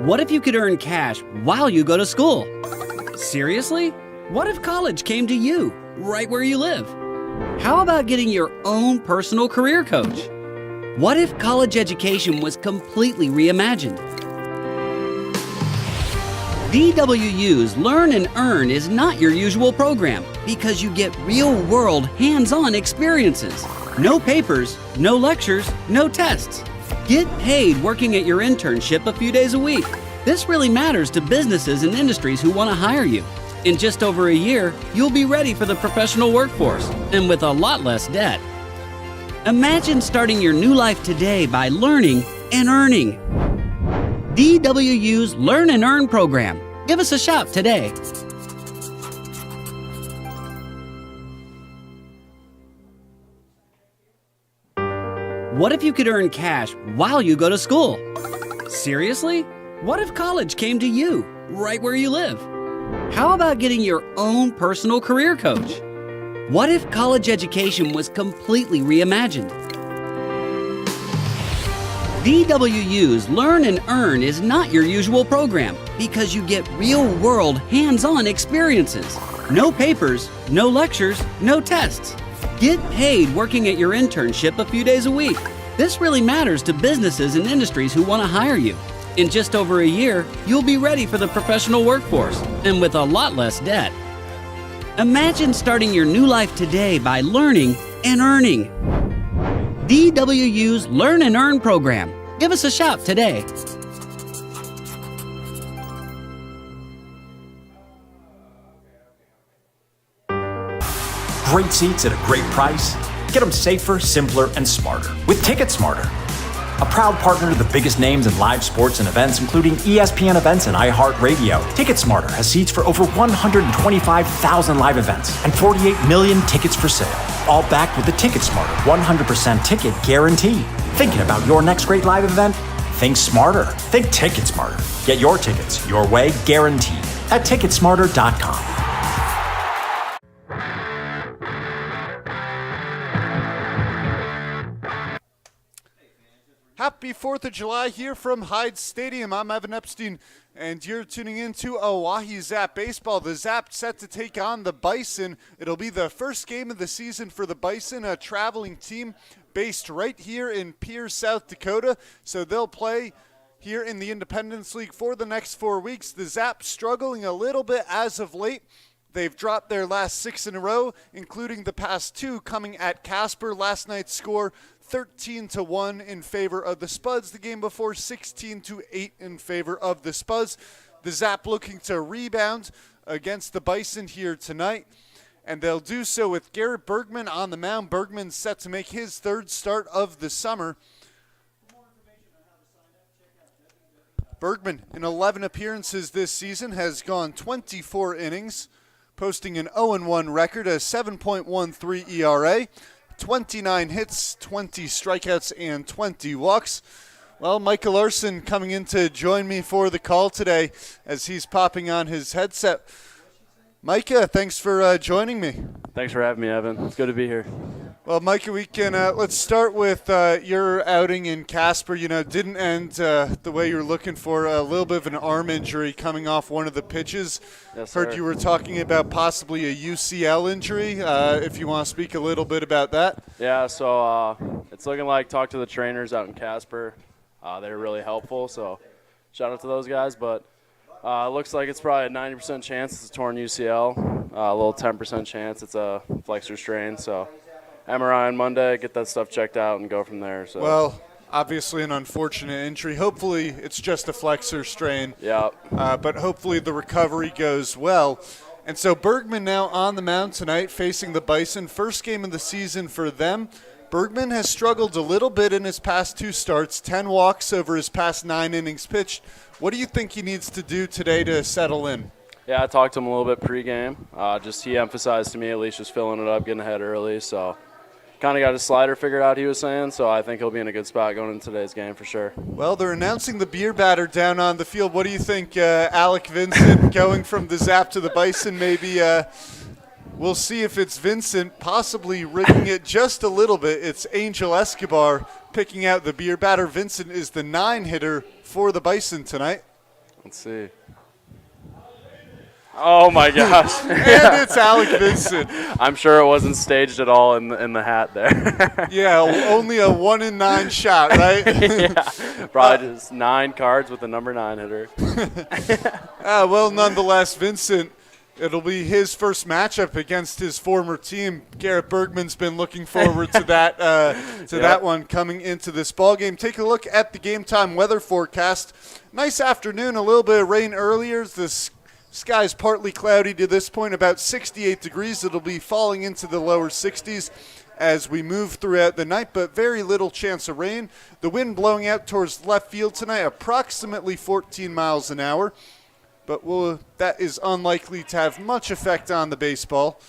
What if you could earn cash while you go to school? Seriously? What if college came to you, right where you live? How about getting your own personal career coach? What if college education was completely reimagined? DWU's Learn and Earn is not your usual program because you get real-world, hands-on experiences. No papers, no lectures, no tests. Get paid working at your internship a few days a week. This really matters to businesses and industries who want to hire you. In just over a year, you'll be ready for the professional workforce and with a lot less debt. Imagine starting your new life today by learning and earning. DWU's Learn and Earn program. Give us a shout today. What if you could earn cash while you go to school? Seriously? What if college came to you, right where you live? How about getting your own personal career coach? What if college education was completely reimagined? DWU's Learn and Earn is not your usual program because you get real-world, hands-on experiences. No papers, no lectures, no tests. Get paid working at your internship a few days a week. This really matters to businesses and industries who want to hire you. In just over a year, you'll be ready for the professional workforce and with a lot less debt. Imagine starting your new life today by learning and earning. DWU's Learn and Earn program. Give us a shout today. Great seats at a great price. Get them safer, simpler, and smarter with Ticket Smarter. A proud partner to the biggest names in live sports and events, including ESPN events and iHeartRadio. Ticket Smarter has seats for over 125,000 live events and 48 million tickets for sale. All backed with the Ticket Smarter 100% ticket guarantee. Thinking about your next great live event? Think smarter. Think Ticket Smarter. Get your tickets your way, guaranteed at Ticketsmarter.com. Happy 4th of July here from Hyde Stadium. I'm Evan Epstein, and you're tuning in to Oahe Zap Baseball. The Zap set to take on the Bison. It'll be the first game of the season for the Bison, a traveling team based right here in Pierce, South Dakota. So they'll play here in the Independence League for the next 4 weeks. The Zap struggling a little bit as of late. They've dropped their last 6 in a row, including the past 2 coming at Casper. Last night's score 13-1 in favor of the Spuds. The game before 16-8 in favor of the Spuds. The Zap looking to rebound against the Bison here tonight, and they'll do so with Garrett Bergman on the mound. Bergman set to make his 3rd start of the summer. Bergman, in 11 appearances this season, has gone 24 innings, posting an 0-1 record, a 7.13 ERA. 29 hits, 20 strikeouts, and 20 walks. Well, Michael Larson coming in to join me for the call today as he's popping on his headset. Micah, thanks for joining me. Thanks for having me, Evan. It's good to be here. Well, Micah, we can let's start with your outing in Casper. You know, didn't end the way you were looking for. A little bit of an arm injury coming off one of the pitches. Yes, Heard sir. you were talking about possibly a UCL injury. If you want to speak a little bit about that. Yeah, so it's looking like talk to the trainers out in Casper. They were really helpful, so shout out to those guys. But looks like it's probably a 90% chance it's a torn UCL, a little 10% chance it's a flexor strain. So MRI on Monday, get that stuff checked out, and go from there. So. Well, obviously an unfortunate injury. Hopefully it's just a flexor strain. Yeah. But hopefully the recovery goes well. And so Bergman now on the mound tonight facing the Bison. First game of the season for them. Bergman has struggled a little bit in his past 2 starts, 10 walks over his past 9 innings pitched. What do you think he needs to do today to settle in? Yeah, I talked to him a little bit pregame. Just he emphasized to me at least just filling it up, getting ahead early. So kind of got his slider figured out, he was saying. So I think he'll be in a good spot going into today's game for sure. Well, they're announcing the beer batter down on the field. What do you think, Alec Vincent going from the Zap to the Bison? Maybe we'll see if it's Vincent possibly rigging it just a little bit. It's Angel Escobar picking out the beer batter. Vincent is the 9 hitter for the Bison tonight. Let's see. Oh my gosh. And it's Alec Vincent. I'm sure it wasn't staged at all in the hat there. Yeah, only a 1 in 9 shot, right? Yeah, probably just 9 cards with the number 9 hitter. Well, nonetheless, Vincent, it'll be his first matchup against his former team. Garrett Bergman's been looking forward to that that one coming into this ball game. Take a look at the game time weather forecast. Nice afternoon, a little bit of rain earlier. The sky's partly cloudy to this point, about 68 degrees. It'll be falling into the lower 60s as we move throughout the night, but very little chance of rain. The wind blowing out towards left field tonight, approximately 14 miles an hour, but that is unlikely to have much effect on the baseball.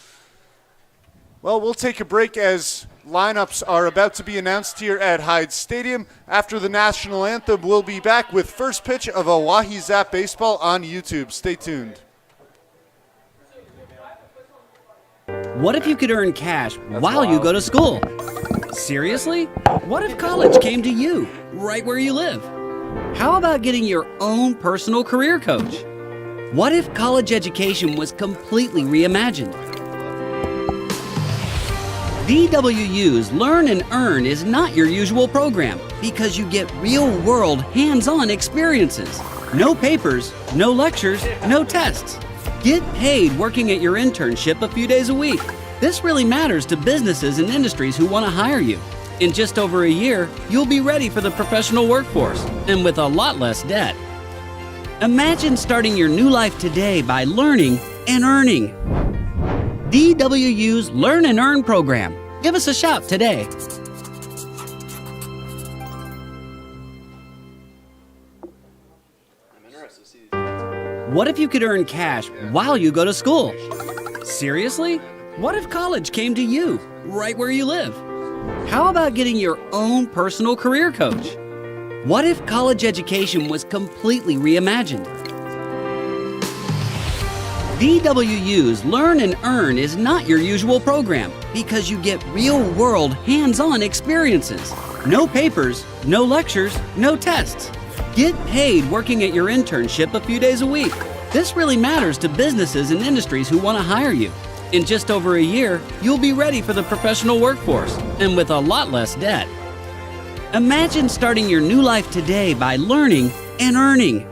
Well, we'll take a break as lineups are about to be announced here at Hyde Stadium. After the national anthem, we'll be back with first pitch of Oahe Zap Baseball on YouTube. Stay tuned. What if you could earn cash while you go to school? Seriously? What if college came to you, right where you live? How about getting your own personal career coach? What if college education was completely reimagined? DWU's Learn and Earn is not your usual program because you get real-world, hands-on experiences. No papers, no lectures, no tests. Get paid working at your internship a few days a week. This really matters to businesses and industries who want to hire you. In just over a year, you'll be ready for the professional workforce and with a lot less debt. Imagine starting your new life today by learning and earning. DWU's Learn and Earn program. Give us a shout today. What if you could earn cash while you go to school? Seriously? What if college came to you, right where you live? How about getting your own personal career coach? What if college education was completely reimagined? DWU's Learn and Earn is not your usual program because you get real-world, hands-on experiences. No papers, no lectures, no tests. Get paid working at your internship a few days a week. This really matters to businesses and industries who want to hire you. In just over a year, you'll be ready for the professional workforce and with a lot less debt. Imagine starting your new life today by learning and earning.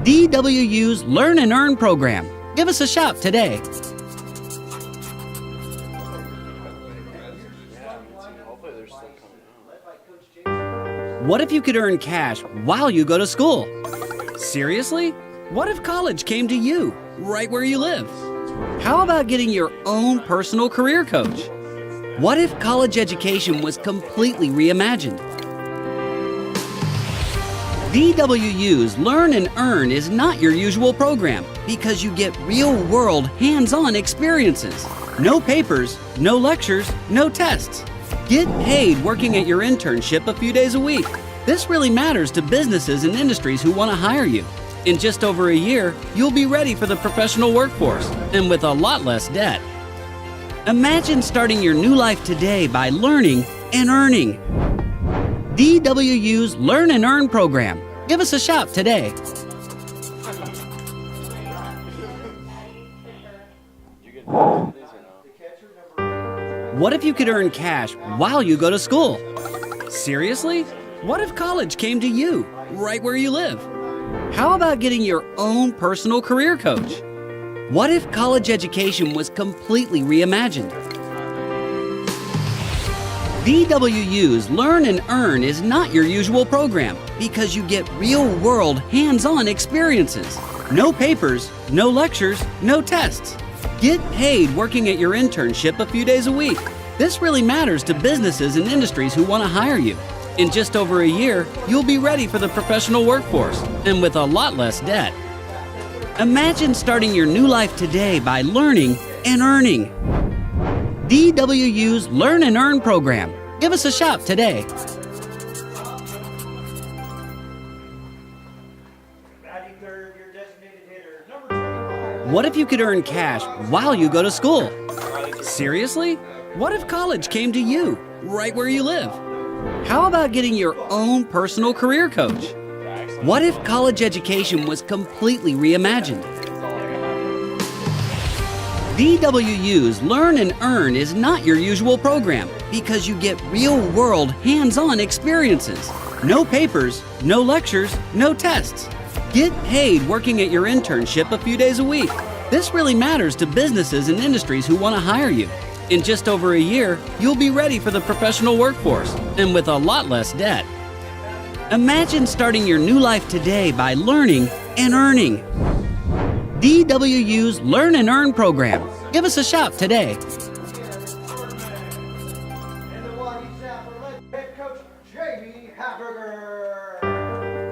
DWU's Learn and Earn program. Give us a shout today. What if you could earn cash while you go to school? Seriously? What if college came to you, right where you live? How about getting your own personal career coach? What if college education was completely reimagined? DWU's Learn and Earn is not your usual program because you get real-world, hands-on experiences. No papers, no lectures, no tests. Get paid working at your internship a few days a week. This really matters to businesses and industries who want to hire you. In just over a year, you'll be ready for the professional workforce and with a lot less debt. Imagine starting your new life today by learning and earning. DWU's Learn and Earn program. Give us a shout today. What if you could earn cash while you go to school? Seriously? What if college came to you, right where you live? How about getting your own personal career coach? What if college education was completely reimagined? DWU's Learn and Earn is not your usual program because you get real-world, hands-on experiences. No papers, no lectures, no tests. Get paid working at your internship a few days a week. This really matters to businesses and industries who want to hire you. In just over a year, you'll be ready for the professional workforce and with a lot less debt. Imagine starting your new life today by learning and earning. DWU's Learn and Earn program. Give us a shout today. What if you could earn cash while you go to school? Seriously? What if college came to you, right where you live? How about getting your own personal career coach? What if college education was completely reimagined? VWU's Learn and Earn is not your usual program because you get real-world, hands-on experiences. No papers, no lectures, no tests. Get paid working at your internship a few days a week. This really matters to businesses and industries who want to hire you. In just over a year, you'll be ready for the professional workforce and with a lot less debt. Imagine starting your new life today by learning and earning. VWU's Learn and Earn program. Give us a shout today.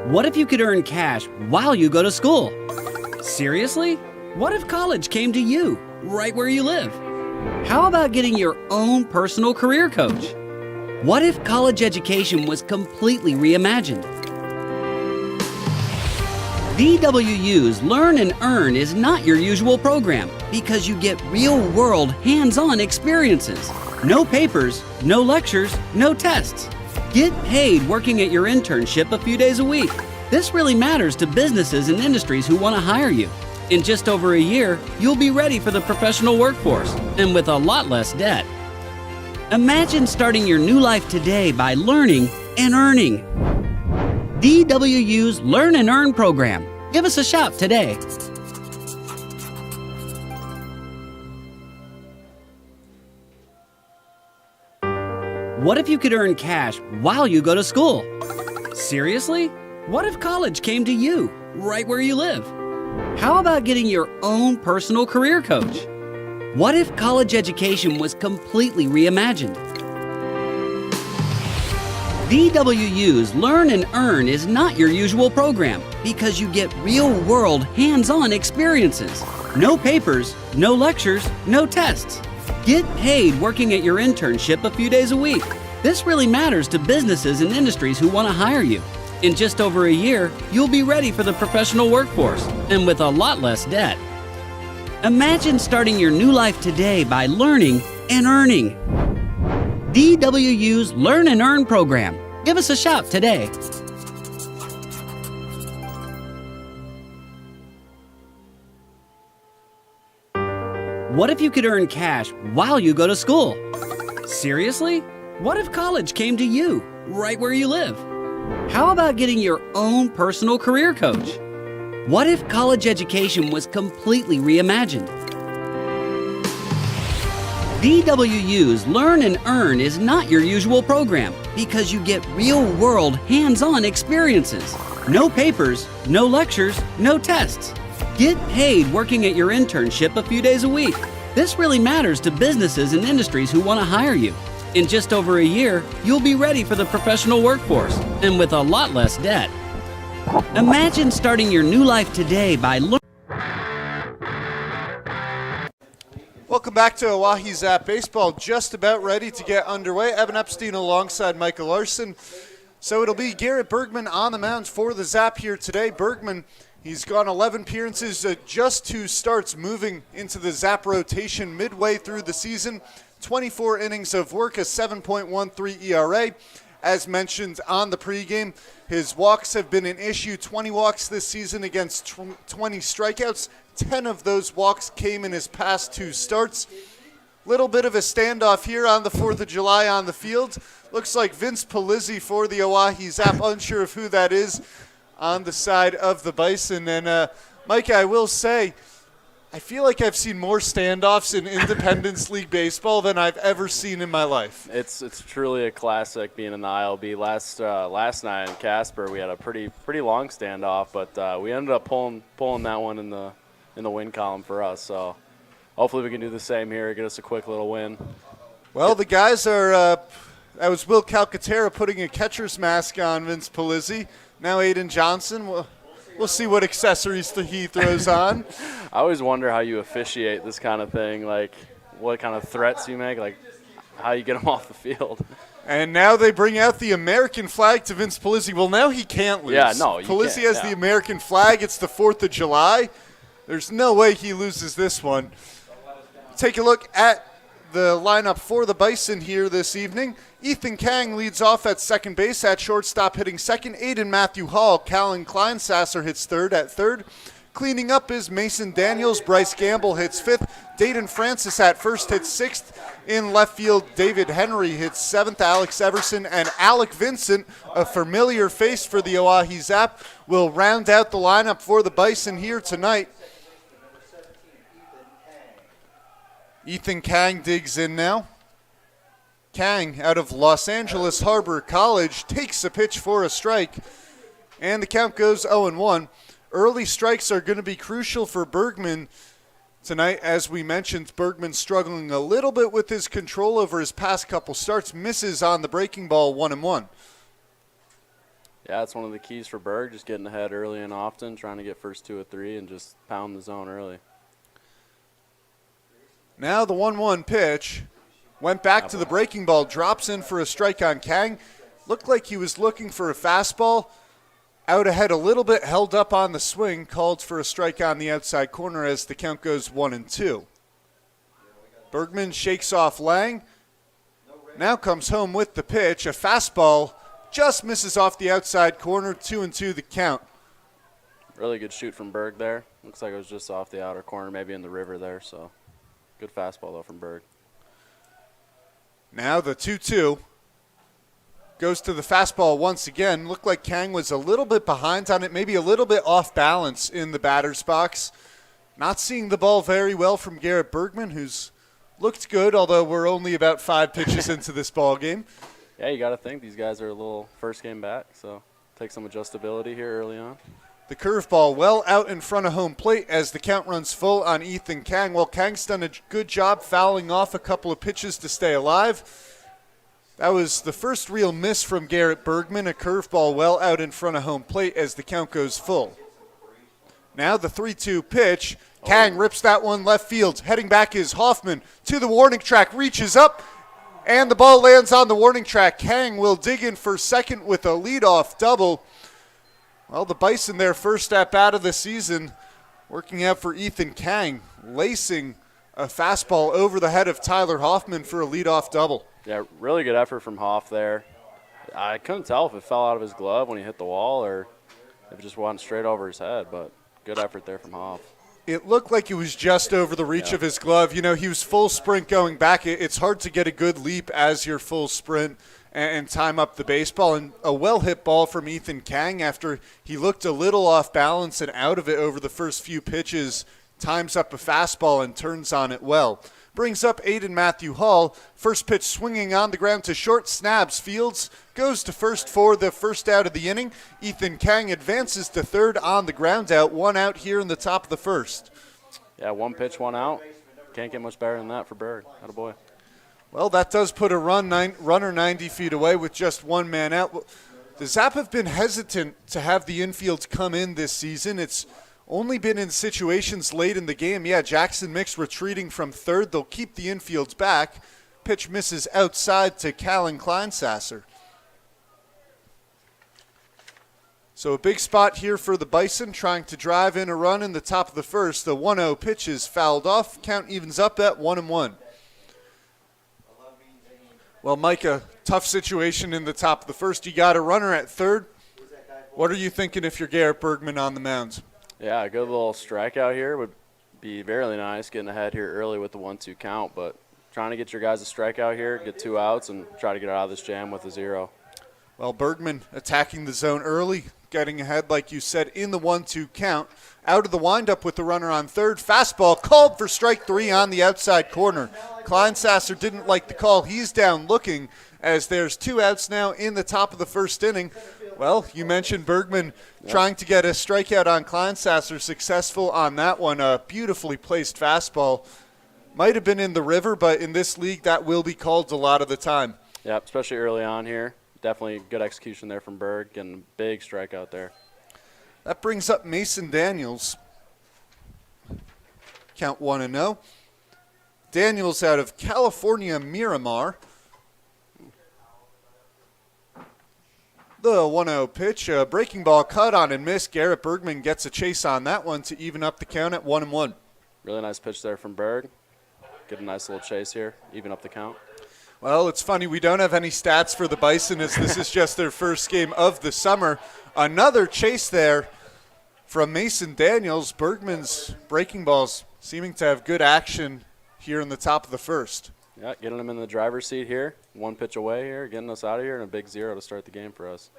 What if you could earn cash while you go to school? Seriously? What if college came to you, right where you live? How about getting your own personal career coach? What if college education was completely reimagined? VWU's Learn and Earn is not your usual program because you get real-world, hands-on experiences. No papers, no lectures, no tests. Get paid working at your internship a few days a week. This really matters to businesses and industries who want to hire you. In just over a year, you'll be ready for the professional workforce and with a lot less debt. Imagine starting your new life today by learning and earning. VWU's Learn and Earn program. Give us a shout today. What if you could earn cash while you go to school? Seriously? What if college came to you, right where you live? How about getting your own personal career coach? What if college education was completely reimagined? VWU's Learn and Earn is not your usual program because you get real-world, hands-on experiences. No papers, no lectures, no tests. Get paid working at your internship a few days a week. This really matters to businesses and industries who want to hire you. In just over a year, you'll be ready for the professional workforce and with a lot less debt. Imagine starting your new life today by learning and earning. VWU's Learn and Earn program. Give us a shout today. What if you could earn cash while you go to school? Seriously? What if college came to you, right where you live? How about getting your own personal career coach? What if college education was completely reimagined? VWU's Learn and Earn is not your usual program because you get real-world, hands-on experiences. No papers, no lectures, no tests. Get paid working at your internship a few days a week. This really matters to businesses and industries who want to hire you. In just over a year, you'll be ready for the professional workforce and with a lot less debt. Imagine starting your new life today by learning. Welcome back to Oahe Zap Baseball. Just about ready to get underway. Evan Epstein alongside Michael Larson. So it'll be Garrett Bergman on the mound for the Zap here today. Bergman, he's gone 11 appearances, just 2 starts, moving into the Zap rotation midway through the season. 24 innings of work, a 7.13 ERA. As mentioned on the pregame, his walks have been an issue. 20 walks this season against 20 strikeouts. 10 of those walks came in his past 2 starts. Little bit of a standoff here on the 4th of July on the field. Looks like Vince Polizzi for the Oahe Zap, unsure of who that is on the side of the Bison. And Mike, I will say, I feel like I've seen more standoffs in Independence League baseball than I've ever seen in my life. It's truly a classic being in the ILB. Last night in Casper, we had a pretty long standoff, but we ended up pulling that one in the win column for us. So hopefully we can do the same here, get us a quick little win. Well, the guys are that was Will Calcaterra putting a catcher's mask on Vince Polizzi. Now Aiden Johnson. We'll see what accessories he throws on. I always wonder how you officiate this kind of thing, like what kind of threats you make, like how you get them off the field. And now they bring out the American flag to Vince Polizzi. Well, now he can't lose. Yeah, no, Polizzi has the American flag. It's the 4th of July. There's no way he loses this one. Take a look at the lineup for the Bison here this evening. Ethan Kang leads off at second base. At shortstop hitting second, Aiden Matthew Hall. Callan Kleinsasser hits third at third. Cleaning up is Mason Daniels. Bryce Gamble hits fifth. Dayton Francis at first hits sixth. In left field, David Henry hits seventh. Alex Everson and Alec Vincent, a familiar face for the Oahe Zap, will round out the lineup for the Bison here tonight. Ethan Kang digs in now. Kang, out of Los Angeles Harbor College, takes a pitch for a strike. And the count goes 0-1. Early strikes are going to be crucial for Bergman tonight. As we mentioned, Bergman struggling a little bit with his control over his past couple starts. Misses on the breaking ball 1-1. Yeah, that's one of the keys for Berg, just getting ahead early and often, trying to get first 2 or 3 and just pound the zone early. Now the 1-1 pitch. Went back to the breaking ball. Drops in for a strike on Kang. Looked like he was looking for a fastball. Out ahead a little bit, held up on the swing. Called for a strike on the outside corner as the count goes 1-2. Bergman shakes off Lang. Now comes home with the pitch. A fastball just misses off the outside corner. 2-2 the count. Really good shoot from Berg there. Looks like it was just off the outer corner, maybe in the river there, so. Good fastball, though, from Berg. Now the 2-2 goes to the fastball once again. Looked like Kang was a little bit behind on it, maybe a little bit off balance in the batter's box. Not seeing the ball very well from Garrett Bergman, who's looked good, although we're only about 5 pitches into this ball game. Yeah, you got to think these guys are a little first game back, so take some adjustability here early on. The curveball well out in front of home plate as the count runs full on Ethan Kang. Well, Kang's done a good job fouling off a couple of pitches to stay alive. That was the first real miss from Garrett Bergman, a curveball well out in front of home plate as the count goes full. Now the 3-2 pitch. Kang rips that one left field. Heading back is Hoffman to the warning track, reaches up, and the ball lands on the warning track. Kang will dig in for second with a leadoff double. Well, the Bison, their first at-bat of the season, working out for Ethan Kang, lacing a fastball over the head of Tyler Hoffman for a leadoff double. Yeah, really good effort from Hoff there. I couldn't tell if it fell out of his glove when he hit the wall or if it just went straight over his head, but good effort there from Hoff. It looked like it was just over the reach of his glove. You know, he was full sprint going back. It's hard to get a good leap as you're full sprint and time up the baseball. And a well-hit ball from Ethan Kang after he looked a little off balance and out of it over the first few pitches, times up a fastball and turns on it well. Brings up Aiden Matthew Hall. First pitch swinging on the ground to short, snabs fields, goes to first for the first out of the inning. Ethan Kang advances to third on the ground out, 1 out here in the top of the first. Yeah, 1 pitch, 1 out. Can't get much better than that for Berg. Attaboy. Well, that does put a runner 90 feet away with just 1 man out. The Zap have been hesitant to have the infield come in this season. It's only been in situations late in the game. Yeah, Jackson Mix retreating from third. They'll keep the infields back. Pitch misses outside to Callan Kleinsasser. So a big spot here for the Bison, trying to drive in a run in the top of the first. The 1-0 pitch is fouled off. Count evens up at 1-1. Well, Mike, a tough situation in the top of the first. You got a runner at third. What are you thinking if you're Garrett Bergman on the mound? Yeah, a good little strikeout here would be very nice, getting ahead here early with the 1-2 count, but trying to get your guys a strikeout here, get 2 outs, and try to get out of this jam with a 0. Well, Bergman attacking the zone early, getting ahead, like you said, in the 1-2 count. Out of the windup with the runner on third. Fastball called for strike 3 on the outside corner. Kleinsasser didn't like the call. He's down looking as there's 2 outs now in the top of the first inning. Well, you mentioned Bergman trying to get a strikeout on Kleinsasser, successful on that one. A beautifully placed fastball. Might have been in the river, but in this league that will be called a lot of the time. Yeah, especially early on here. Definitely good execution there from Berg, getting a big strikeout there. That brings up Mason Daniels. Count 1-0. Daniels out of California, Miramar. The 1-0 pitch, a breaking ball cut on and missed. Garrett Bergman gets a chase on that one to even up the count at 1-1. Really nice pitch there from Berg. get a nice little chase here, even up the count. Well, it's funny, we don't have any stats for the Bison as this is just their first game of the summer. Another chase there from Mason Daniels. Bergman's breaking balls seeming to have good action here in the top of the first. Yeah, getting them in the driver's seat here. One pitch away here, getting us out of here, and a big 0 to start the game for us.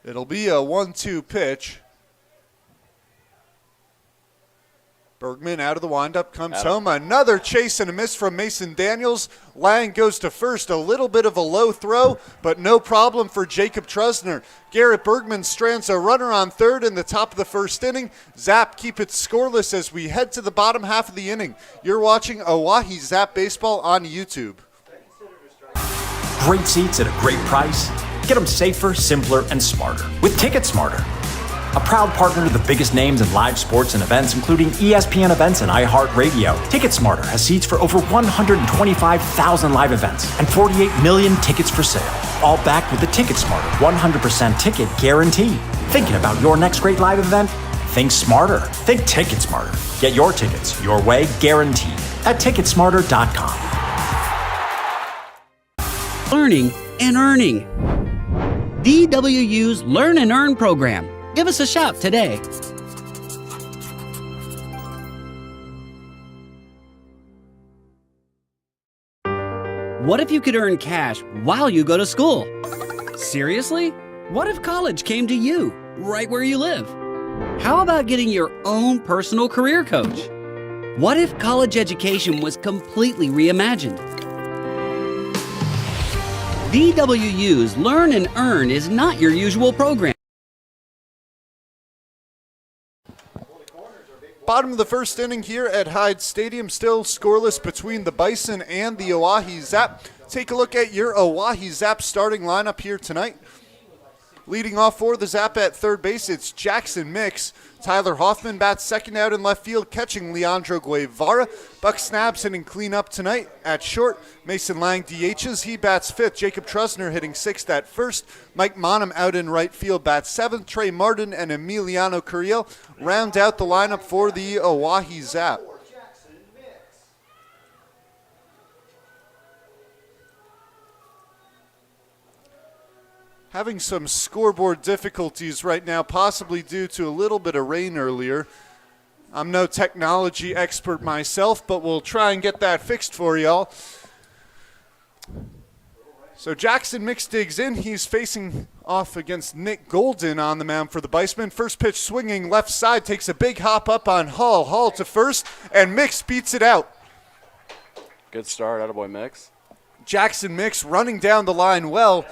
It'll be a 1-2 pitch. Bergman out of the windup, comes home. Another chase and a miss from Mason Daniels. Lang goes to first. A little bit of a low throw, but no problem for Jacob Trusner. Garrett Bergman strands a runner on third in the top of the first inning. Zap keep it scoreless as we head to the bottom half of the inning. You're watching Oahe Zap Baseball on YouTube. Great seats at a great price. Get them safer, simpler, and smarter with Ticket Smarter. A proud partner to the biggest names in live sports and events, including ESPN events and iHeart Radio. TicketSmarter has seats for over 125,000 live events and 48 million tickets for sale. All backed with the TicketSmarter 100% ticket guarantee. Thinking about your next great live event? Think smarter. Think TicketSmarter. Get your tickets your way, guaranteed, at TicketSmarter.com. Learning and earning. DWU's Learn and Earn program. Give us a shout today. What if you could earn cash while you go to school? Seriously? What if college came to you, right where you live? How about getting your own personal career coach? What if college education was completely reimagined? DWU's Learn and Earn is not your usual program. Bottom of the first inning here at Hyde Stadium, still scoreless between the Bison and the Oahe Zap. Take a look at your Oahe Zap starting lineup here tonight. Leading off for the Zap at third base, it's Jackson Mix. Tyler Hoffman bats second out in left field, catching Leandro Guevara. Buck Snabs hitting cleanup tonight at short. Mason Lang DHs. He bats fifth. Jacob Trusner hitting sixth at first. Mike Monham out in right field bats seventh. Trey Martin and Emiliano Curiel round out the lineup for the Oahe Zap. Having some scoreboard difficulties right now, possibly due to a little bit of rain earlier. I'm no technology expert myself, but we'll try and get that fixed for y'all. So Jackson Mix digs in. He's facing off against Nick Golden on the mound for the Bison. First pitch swinging left side, takes a big hop up on Hall. Hall to first, and Mix beats it out. Good start, attaboy Mix. Jackson Mix running down the line well.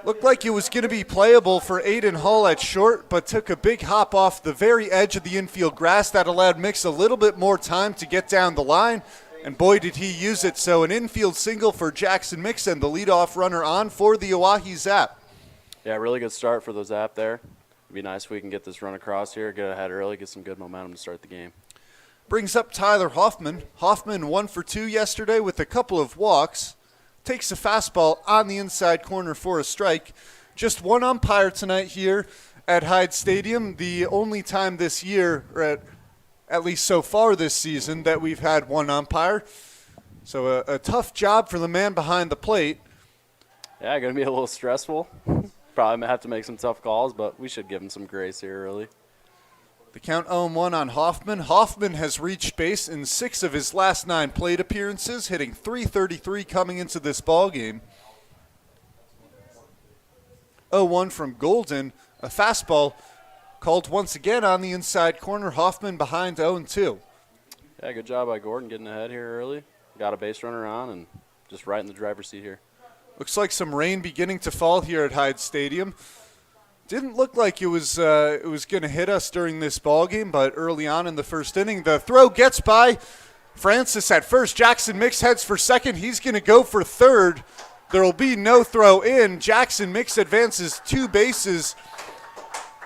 Looked like it was going to be playable for Aiden Hall at short, but took a big hop off the very edge of the infield grass. That allowed Mix a little bit more time to get down the line, and boy, did he use it. So an infield single for Jackson Mix and the leadoff runner on for the Oahe Zap. Yeah, really good start for the Zap there. It'd be nice if we can get this run across here, get ahead early, get some good momentum to start the game. Brings up Tyler Hoffman. Hoffman 1 for 2 yesterday with a couple of walks. Takes a fastball on the inside corner for a strike. Just one umpire tonight here at Hyde Stadium. The only time this year, or at least so far this season, that we've had one umpire. So a tough job for the man behind the plate. Yeah, going to be a little stressful. Probably have to make some tough calls, but we should give him some grace here early. The count 0-1 on Hoffman. Hoffman has reached base in 6 of his last 9 plate appearances, hitting .333 coming into this ball game. 0-1 from Golden. A fastball called once again on the inside corner. Hoffman behind 0-2. Yeah, good job by Gordon getting ahead here early. Got a base runner on and just right in the driver's seat here. Looks like some rain beginning to fall here at Hyde Stadium. Didn't look like it was going to hit us during this ball game, but early on in the first inning, the throw gets by Francis at first. Jackson Mix heads for second. He's going to go for third. There will be no throw in. Jackson Mix advances 2 bases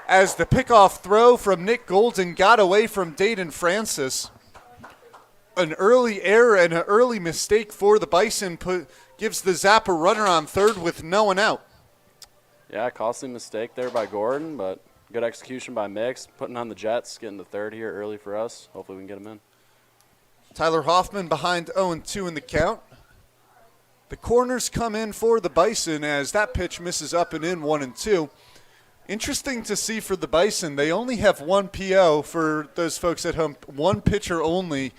as the pickoff throw from Nick Golden got away from Dayton Francis. An early error and an early mistake for the Bison gives the Zap a runner on third with no one out. Yeah, costly mistake there by Gordon, but good execution by Mix, putting on the Jets, getting the third here early for us. Hopefully we can get him in. Tyler Hoffman behind 0-2 in the count. The corners come in for the Bison as that pitch misses up and in 1-2. Interesting to see for the Bison, they only have one PO for those folks at home, one pitcher only.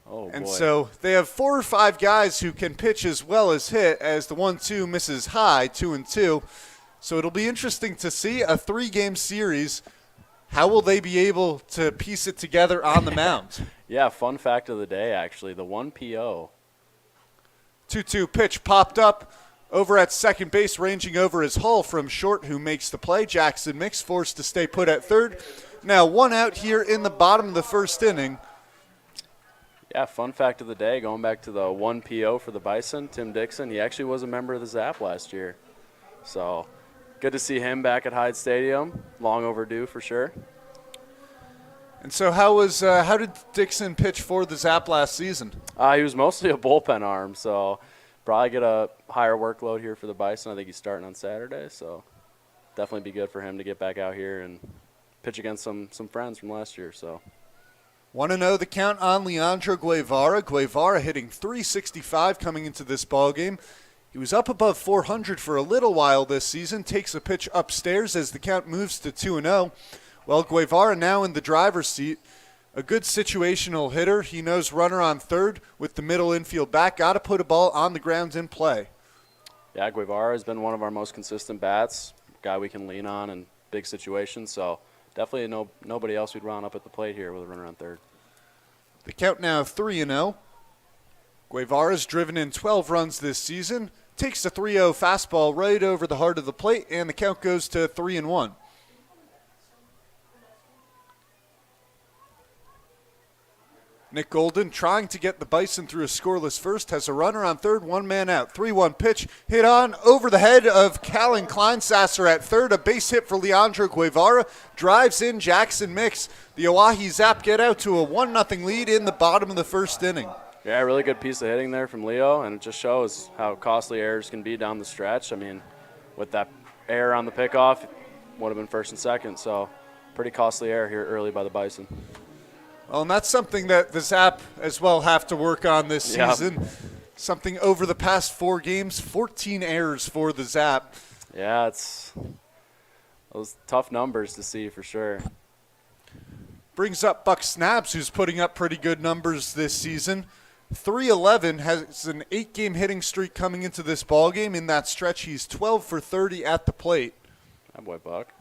Oh, and boy. so they have 4 or 5 guys who can pitch as well as hit as the 1-2 misses high, 2-2. So it'll be interesting to see a 3-game series. How will they be able to piece it together on the mound? Yeah, fun fact of the day, actually. The 1 PO. 2-2 pitch popped up over at second base, ranging over his Hull from short, who makes the play. Jackson Mix forced to stay put at third. Now 1 out here in the bottom of the first inning. Yeah, fun fact of the day, going back to the 1 PO for the Bison, Tim Dixon, he actually was a member of the Zap last year. So good to see him back at Hyde Stadium. Long overdue for sure. And so how did Dixon pitch for the Zap last season? He was mostly a bullpen arm, so probably get a higher workload here for the Bison. I think he's starting on Saturday, so definitely be good for him to get back out here and pitch against some friends from last year. So 1-0 the count on Leandro Guevara. Guevara hitting .365 coming into this ballgame. He was up above 400 for a little while this season. Takes a pitch upstairs as the count moves to 2-0. Well, Guevara now in the driver's seat. A good situational hitter. He knows runner on third with the middle infield back. Got to put a ball on the ground in play. yeah, Guevara has been one of our most consistent bats, guy we can lean on in big situations. So definitely nobody else we'd round up at the plate here with a runner on third. The count now 3-0. Guevara's driven in 12 runs this season. Takes a 3-0 fastball right over the heart of the plate, and the count goes to 3-1. Nick Golden trying to get the Bison through a scoreless first, has a runner on third, 1 man out. 3-1 pitch hit on over the head of Callan Kleinsasser at third. A base hit for Leandro Guevara. Drives in Jackson Mix. The Oahe Zap get out to a 1-0 lead in the bottom of the first inning. Yeah, really good piece of hitting there from Leo, and it just shows how costly errors can be down the stretch. I mean, with that error on the pickoff, would have been first and second, so pretty costly error here early by the Bison. Well, and that's something that the Zap as well have to work on this season. Something over the past 4 games, 14 errors for the Zap. Yeah, it's those tough numbers to see for sure. Brings up Buck Snabs, who's putting up pretty good numbers this season. 3-11, has an 8-game hitting streak coming into this ballgame. In that stretch, he's 12 for 30 at the plate. That boy Buck.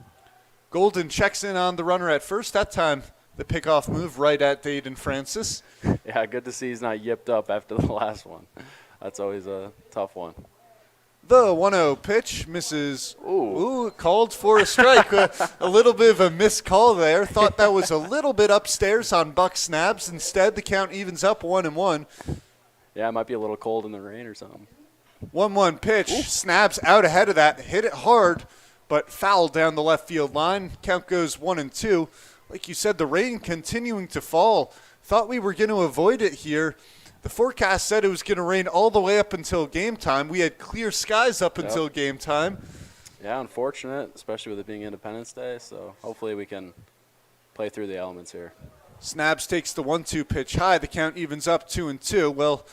Golden checks in on the runner at first. That time, the pickoff move right at Dayton Francis. Yeah, good to see he's not yipped up after the last one. That's always a tough one. The 1-0 pitch misses. Ooh, called for a strike. A little bit of a missed call there. Thought that was a little bit upstairs on Buck Snabs. Instead, the count evens up 1-1. Yeah, it might be a little cold in the rain or something. 1-1 pitch. Ooh. Snabs out ahead of that. Hit it hard, but fouled down the left field line. Count goes 1-2. Like you said, the rain continuing to fall. Thought we were going to avoid it here. The forecast said it was going to rain all the way up until game time. We had clear skies up until game time. Yeah, unfortunate, especially with it being Independence Day. So hopefully we can play through the elements here. Snabs takes the 1-2 pitch high. The count evens up 2-2. Well,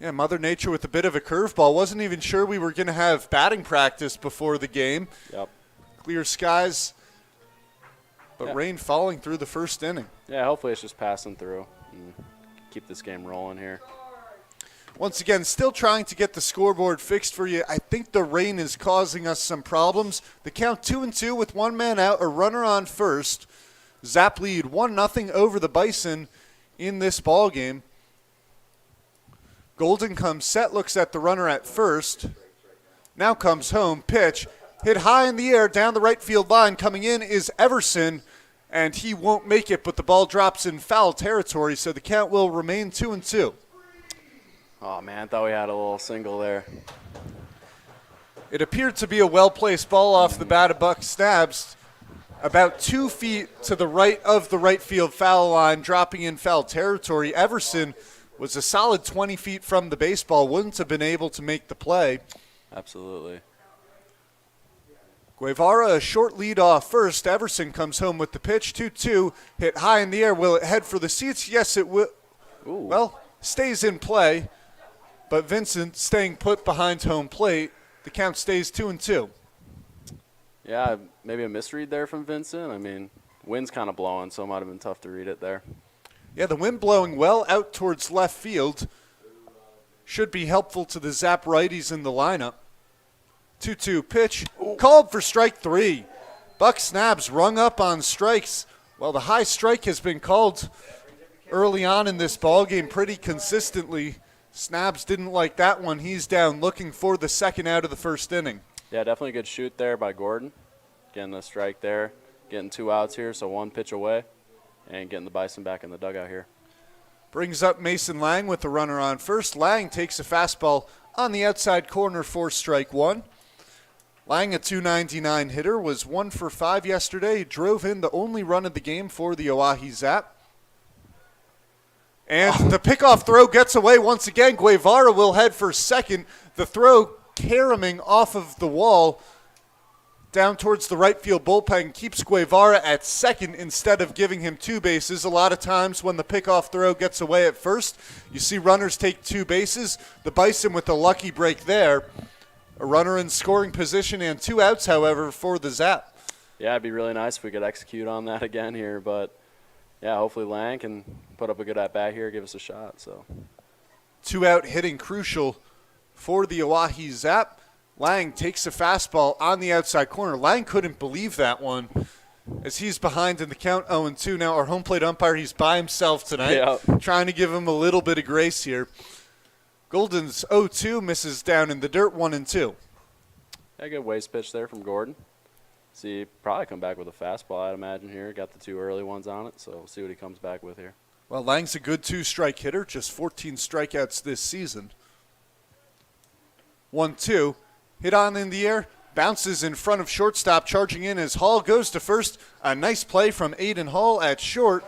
yeah, Mother Nature with a bit of a curveball. Wasn't even sure we were going to have batting practice before the game. Yep. Clear skies, but rain falling through the first inning. Yeah, hopefully it's just passing through and keep this game rolling here. Once again, still trying to get the scoreboard fixed for you. I think the rain is causing us some problems. The count 2-2 with 1 man out, a runner on first. Zap lead 1-0 over the Bison in this ball game. Golden comes set, looks at the runner at first. Now comes home, pitch. Hit high in the air down the right field line. Coming in is Everson, and he won't make it, but the ball drops in foul territory, so the count will remain 2-2. Oh, man, I thought we had a little single there. It appeared to be a well-placed ball off the bat of Buck Snabs, about 2 feet to the right of the right field foul line, dropping in foul territory. Everson was a solid 20 feet from the baseball, wouldn't have been able to make the play. Absolutely. Guevara, a short lead off first. Everson comes home with the pitch, 2-2, hit high in the air. Will it head for the seats? Yes, it will. Ooh. Well, stays in play, but Vincent staying put behind home plate. The count stays 2-2. Yeah, maybe a misread there from Vincent. I mean, wind's kind of blowing, so it might have been tough to read it there. Yeah, the wind blowing well out towards left field. Should be helpful to the Zap righties in the lineup. 2-2 pitch, called for strike 3. Buck Snabs rung up on strikes. Well, the high strike has been called early on in this ballgame pretty consistently. Snabs didn't like that one. He's down looking for the second out of the first inning. Yeah, definitely a good shoot there by Gordon. Getting a strike there, getting 2 outs here, so 1 pitch away, and getting the Bison back in the dugout here. Brings up Mason Lang with the runner on first. Lang takes a fastball on the outside corner for strike 1. Lang, a .299 hitter, was 1 for 5 yesterday. He drove in the only run of the game for the Oahe Zap. And the pickoff throw gets away once again. Guevara will head for second. The throw caroming off of the wall down towards the right field bullpen keeps Guevara at second instead of giving him 2 bases. A lot of times when the pickoff throw gets away at first, you see runners take 2 bases. The Bison with a lucky break there. A runner in scoring position and 2 outs, however, for the Zap. Yeah, it'd be really nice if we could execute on that again here, but yeah, hopefully Lang can put up a good at-bat here, give us a shot. So 2-out hitting crucial for the Oahe Zap. Lang takes a fastball on the outside corner. Lang couldn't believe that one as he's behind in the count 0-2. Now our home plate umpire, he's by himself tonight, trying to give him a little bit of grace here. Golden's 0-2 misses down in the dirt, 1-2. Yeah, good waste pitch there from Gordon. See, probably come back with a fastball, I'd imagine here. Got the 2 early ones on it, so we'll see what he comes back with here. Well, Lang's a good 2-strike hitter, just 14 strikeouts this season. 1-2, hit on in the air, bounces in front of shortstop, charging in as Hall goes to first. A nice play from Aiden Hall at short.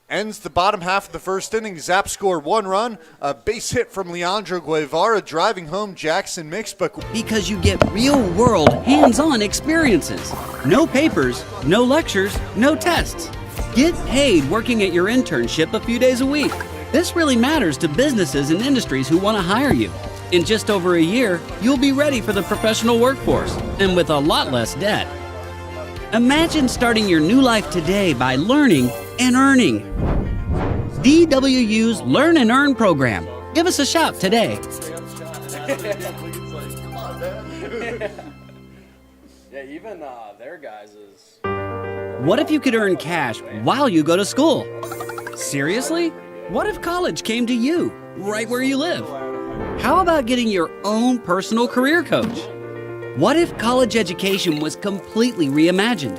Ends the bottom half of the first inning. Zap score 1 run. A base hit from Leandro Guevara driving home Jackson Mix. Because you get real-world, hands-on experiences. No papers, no lectures, no tests. Get paid working at your internship a few days a week. This really matters to businesses and industries who want to hire you. In just over a year, you'll be ready for the professional workforce and with a lot less debt. Imagine starting your new life today by learning and earning. DWU's Learn and Earn program. Give us a shout today. Yeah, even their guys is... What if you could earn cash while you go to school? Seriously? What if college came to you, right where you live? How about getting your own personal career coach? What if college education was completely reimagined?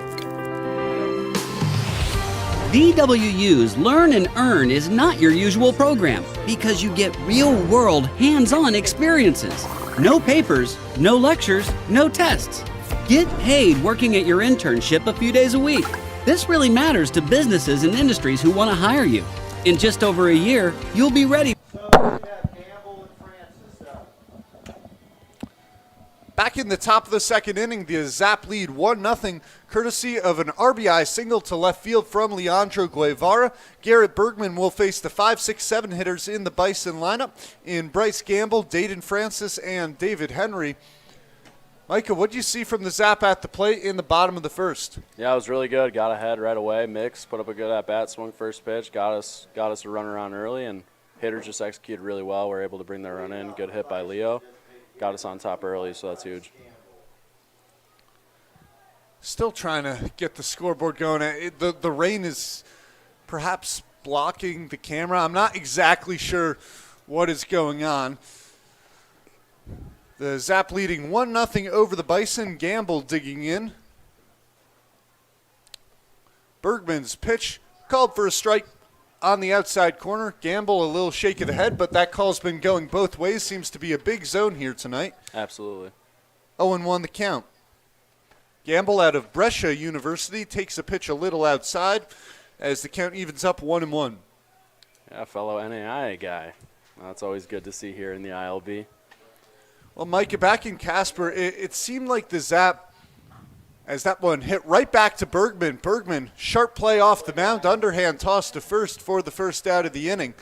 DWU's Learn and Earn is not your usual program because you get real-world, hands-on experiences. No papers, no lectures, no tests. Get paid working at your internship a few days a week. This really matters to businesses and industries who want to hire you. In just over a year, you'll be ready. Back in the top of the second inning, the Zap lead 1-0, courtesy of an RBI single to left field from Leandro Guevara. Garrett Bergman will face the 5, 6, 7 hitters in the Bison lineup in Bryce Gamble, Dayton Francis, and David Henry. Micah, what did you see from the Zap at the plate in the bottom of the first? Yeah, it was really good. Got ahead right away. Mix, put up a good at-bat, swung first pitch, got us a runner on early, and hitters just executed really well. We were able to bring their run in. Good hit by Leo. Got us on top early, so that's huge. Still trying to get the scoreboard going. The rain is perhaps blocking the camera. I'm not exactly sure what is going on. The Zap leading 1-0 over the Bison. Gamble digging in. Bergman's pitch called for a strike on the outside corner. Gamble a little shake of the head, but that call's been going both ways. Seems to be a big zone here tonight. Absolutely. 0-1 the count. Gamble out of Brescia University takes a pitch a little outside as the count evens up 1-1. Yeah, fellow NAIA guy. That's always good to see here in the ILB. Well, Micah, back in Casper, it seemed like the Zap as that one hit right back to Bergman. Bergman, sharp play off the mound, underhand toss to first for the first out of the inning.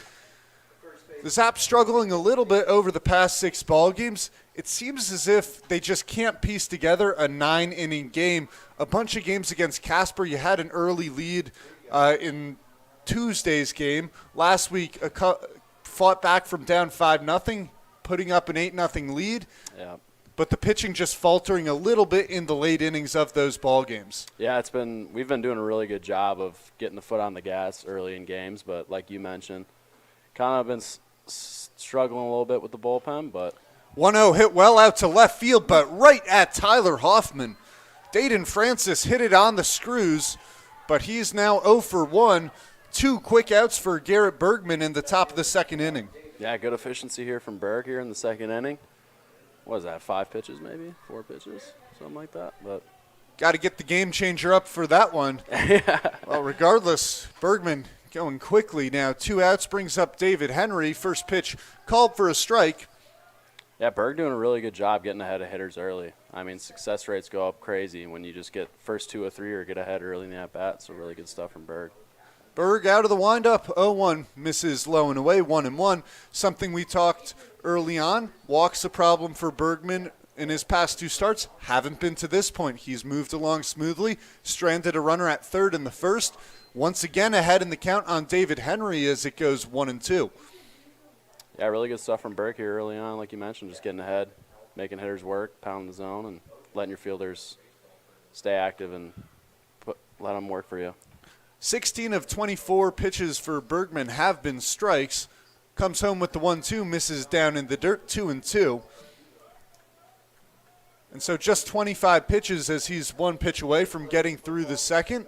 The Zap struggling a little bit over the past 6 ball games. It seems as if they just can't piece together a 9-inning game. A bunch of games against Casper, you had an early lead in Tuesday's game. Last week, fought back from down 5-0, putting up an 8-0 lead. Yeah. But the pitching just faltering a little bit in the late innings of those ball games. Yeah, we've been doing a really good job of getting the foot on the gas early in games, but like you mentioned, kind of been struggling a little bit with the bullpen, but 1-0 hit well out to left field, but right at Tyler Hoffman. Dayton Francis hit it on the screws, but he's now 0 for 1. 2 quick outs for Garrett Bergman in the top of the second inning. yeah, good efficiency here from Berg here in the second inning. What was that, 5 pitches maybe? 4 pitches? Something like that. But got to get the game changer up for that one. Well, regardless, Bergman going quickly now. 2 outs brings up David Henry. First pitch called for a strike. Yeah, Berg doing a really good job getting ahead of hitters early. I mean, success rates go up crazy when you just get first 2 or 3 or get ahead early in the at-bat. So really good stuff from Berg. Berg out of the windup, 0-1, misses low and away, 1-1. Something we talked early on. Walks a problem for Bergman in his past 2 starts. Haven't been to this point. He's moved along smoothly, stranded a runner at third in the first. Once again ahead in the count on David Henry as it goes 1-2. Yeah, really good stuff from Berg here early on, like you mentioned, just getting ahead, making hitters work, pounding the zone, and letting your fielders stay active and let them work for you. 16 of 24 pitches for Bergman have been strikes. Comes home with the 1-2, misses down in the dirt, 2-2. And so just 25 pitches as he's 1 pitch away from getting through the second.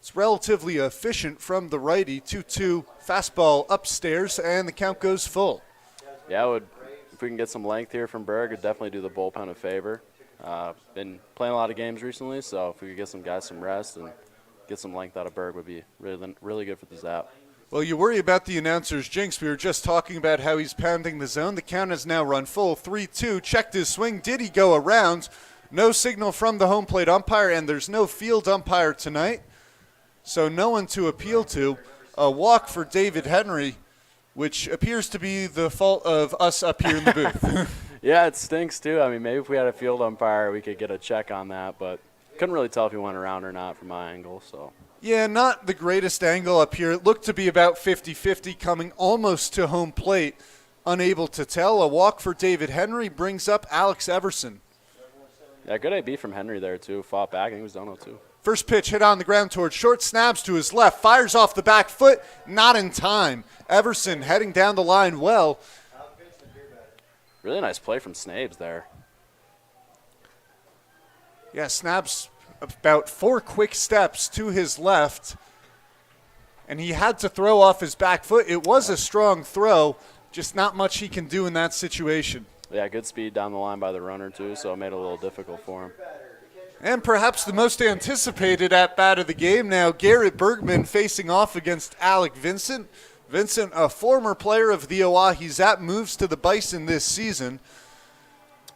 It's relatively efficient from the righty, 2-2, fastball upstairs, and the count goes full. Yeah, if we can get some length here from Berg, it'd definitely do the bullpen a favor. Been playing a lot of games recently, so if we could get some guys some rest and get some length out of Berg would be really good for the Zap. Well, you worry about the announcer's jinx. We were just talking about how he's pounding the zone. The count has now run full, 3-2. Checked his swing. Did he go around? No signal from the home plate umpire, and there's no field umpire tonight. So no one to appeal to. A walk for David Henry, which appears to be the fault of us up here in the booth. Yeah, it stinks too. I mean, maybe if we had a field umpire, we could get a check on that, but couldn't really tell if he went around or not from my angle. So yeah, not the greatest angle up here. It looked to be about 50-50, coming almost to home plate. Unable to tell. A walk for David Henry brings up Alex Everson. Yeah, good AB from Henry there too. Fought back, and he was done 0-2. First pitch hit on the ground towards short, snaps to his left, fires off the back foot, not in time. Everson heading down the line well. Really nice play from Snabes there. Yeah, Snabs about 4 quick steps to his left, and he had to throw off his back foot. It was a strong throw, just not much he can do in that situation. Yeah, good speed down the line by the runner too, so it made it a little difficult for him. And perhaps the most anticipated at-bat of the game now, Garrett Bergman facing off against Alec Vincent. Vincent, a former player of the Oahe Zap, moves to the Bison this season.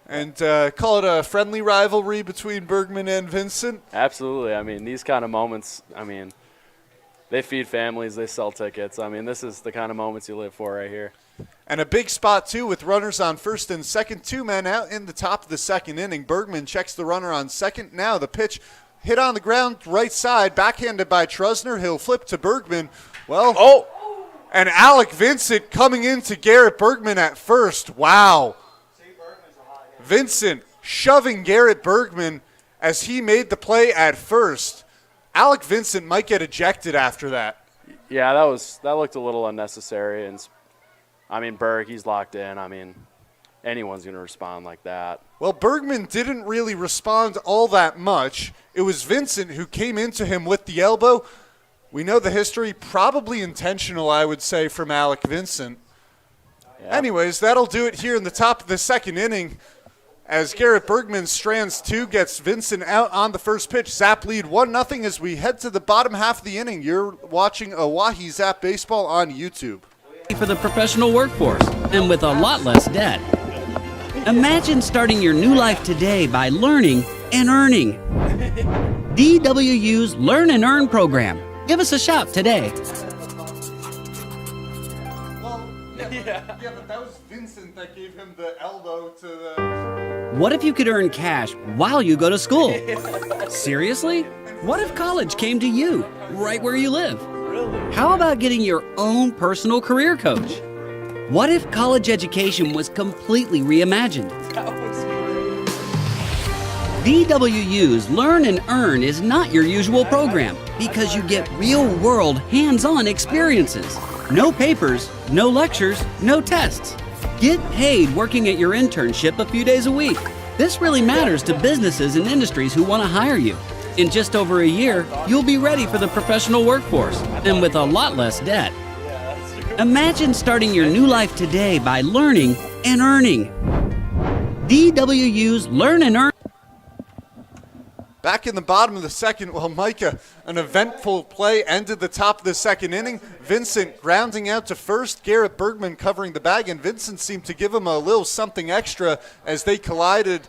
And call it a friendly rivalry between Bergman and Vincent. Absolutely. I mean, these kind of moments, I mean, they feed families, they sell tickets. I mean, this is the kind of moments you live for right here. And a big spot, too, with runners on first and second. 2 men out in the top of the second inning. Bergman checks the runner on second. Now the pitch hit on the ground, right side, backhanded by Trusner. He'll flip to Bergman. Well, and Alec Vincent coming into Garrett Bergman at first. Wow. Vincent shoving Garrett Bergman as he made the play at first. Alec Vincent might get ejected after that. Yeah, that looked a little unnecessary. And I mean, Berg, he's locked in. I mean, anyone's going to respond like that. Well, Bergman didn't really respond all that much. It was Vincent who came into him with the elbow. We know the history, probably intentional, I would say, from Alec Vincent. Yeah. Anyways, that'll do it here in the top of the second inning. As Garrett Bergman strands 2, gets Vincent out on the first pitch. Zap lead 1-0 as we head to the bottom half of the inning. You're watching Oahe Zap Baseball on YouTube. For the professional workforce and with a lot less debt. Imagine starting your new life today by learning and earning. DWU's Learn and Earn program. Give us a shout today. Well, yeah, but that was Vincent that gave him the elbow to the... What if you could earn cash while you go to school? Seriously? What if college came to you, right where you live? How about getting your own personal career coach? What if college education was completely reimagined? DWU's Learn and Earn is not your usual program because you get real-world, hands-on experiences. No papers, no lectures, no tests. Get paid working at your internship a few days a week. This really matters to businesses and industries who want to hire you. In just over a year, you'll be ready for the professional workforce and with a lot less debt. Imagine starting your new life today by learning and earning. DWU's Learn and Earn. Back in the bottom of the second, well, Micah, an eventful play ended the top of the second inning. Vincent grounding out to first, Garrett Bergman covering the bag, and Vincent seemed to give him a little something extra as they collided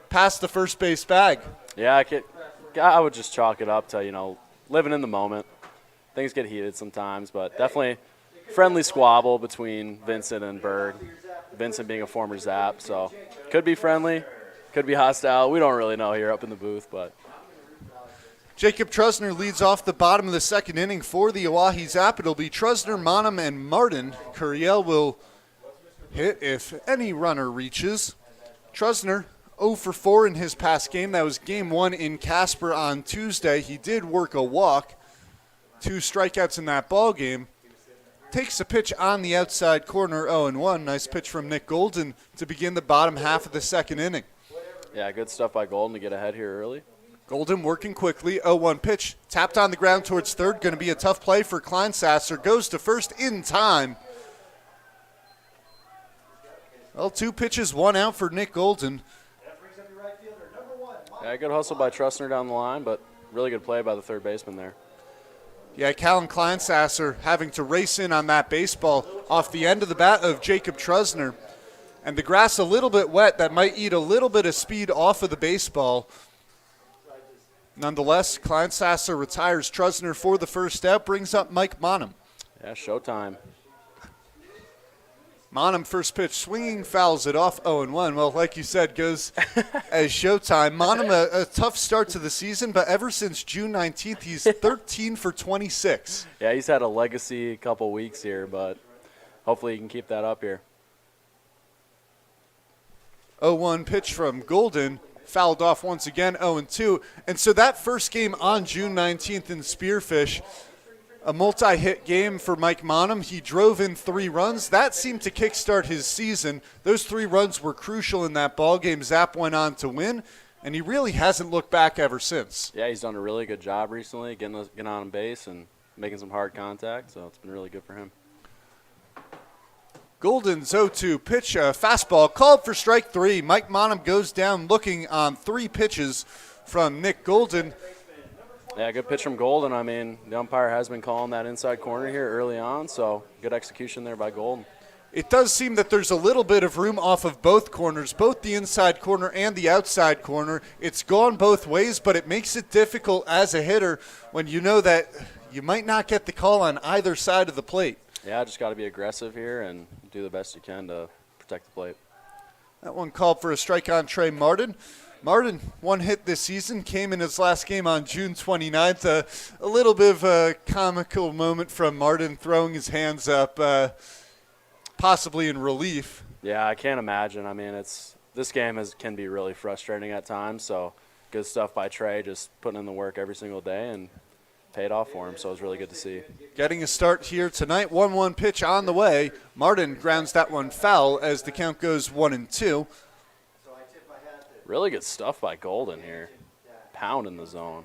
past the first base bag. Yeah, I would just chalk it up to, living in the moment. Things get heated sometimes, but definitely friendly squabble between Vincent and Berg. Vincent being a former Zap, so could be friendly, could be hostile. We don't really know here up in the booth, but... Jacob Trusner leads off the bottom of the second inning for the Oahe Zap. It'll be Trusner, Monum, and Martin. Curiel will hit if any runner reaches. Trusner 0 for 4 in his past game. That was game 1 in Casper on Tuesday. He did work a walk. 2 strikeouts in that ball game. Takes a pitch on the outside corner, 0-1. Nice pitch from Nick Golden to begin the bottom half of the second inning. Yeah, good stuff by Golden to get ahead here early. Golden working quickly, 0-1 pitch. Tapped on the ground towards third. Going to be a tough play for Kleinsasser. Goes to first in time. Well, 2 pitches, 1 out for Nick Golden. Yeah, good hustle by Trusner down the line, but really good play by the third baseman there. Yeah, Callan Kleinsasser having to race in on that baseball off the end of the bat of Jacob Trusner. And the grass a little bit wet. That might eat a little bit of speed off of the baseball. Nonetheless, Kleinsasser retires Trusner for the first out, brings up Mike Monum. Yeah, showtime. Monum, first pitch, swinging, fouls it off, 0-1. Well, like you said, goes as showtime. Monum, a tough start to the season, but ever since June 19th, he's 13 for 26. Yeah, he's had a legacy couple weeks here, but hopefully he can keep that up here. 0-1 pitch from Golden. Fouled off once again, 0-2. And so that first game on June 19th in Spearfish, a multi-hit game for Mike Monum. He drove in 3 runs. That seemed to kickstart his season. Those 3 runs were crucial in that ball game. Zap went on to win, and he really hasn't looked back ever since. Yeah, he's done a really good job recently, getting on base and making some hard contact, so it's been really good for him. Golden's 0-2 pitch, a fastball called for strike 3. Mike Monum goes down looking on 3 pitches from Nick Golden. Yeah, good pitch from Golden. I mean, the umpire has been calling that inside corner here early on, so good execution there by Golden. It does seem that there's a little bit of room off of both corners, both the inside corner and the outside corner. It's gone both ways, but it makes it difficult as a hitter when you know that you might not get the call on either side of the plate. Yeah, just got to be aggressive here and do the best you can to protect the plate. That one called for a strike on Trey Martin. Martin, 1 hit this season, came in his last game on June 29th. A little bit of a comical moment from Martin throwing his hands up, possibly in relief. Yeah, I can't imagine. I mean, this game can be really frustrating at times, so good stuff by Trey, just putting in the work every single day and paid off for him, so it was really good to see. Getting a start here tonight, 1-1 pitch on the way. Martin grounds that one foul as the count goes 1-2. Really good stuff by Golden here. Pound in the zone.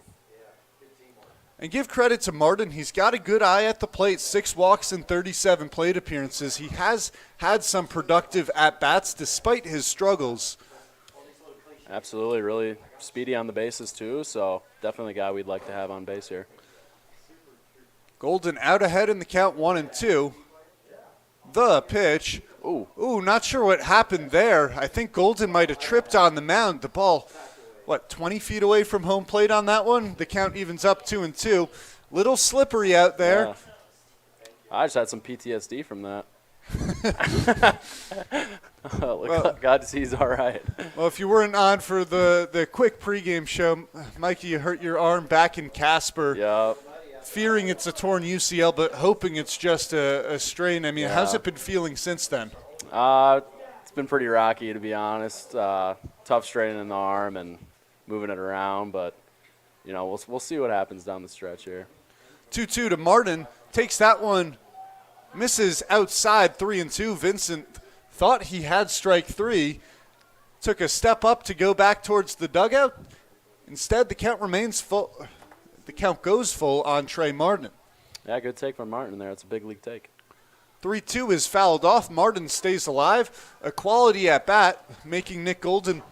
And give credit to Martin. He's got a good eye at the plate. 6 walks and 37 plate appearances. He has had some productive at-bats despite his struggles. Absolutely. Really speedy on the bases, too, so definitely a guy we'd like to have on base here. Golden out ahead in the count, 1-2. The pitch. Ooh, not sure what happened there. I think Golden might have tripped on the mound. The ball 20 feet away from home plate on that one. The count evens up 2-2. Little slippery out there. Yeah. I just had some PTSD from that. God, he's all right. Well, if you weren't on for the quick pregame show, Mikey, you hurt your arm back in Casper. Yep. Fearing it's a torn UCL, but hoping it's just a strain. I mean, how's it been feeling since then? It's been pretty rocky, to be honest. Tough strain in the arm and moving it around, but we'll see what happens down the stretch here. 2-2 to Martin. Takes that one. Misses outside 3-2. Vincent thought he had strike 3. Took a step up to go back towards the dugout. Instead, the count remains full. The count goes full on Trey Martin. Yeah, good take from Martin there. It's a big league take. 3-2 is fouled off. Martin stays alive. A quality at bat, making Nick Golden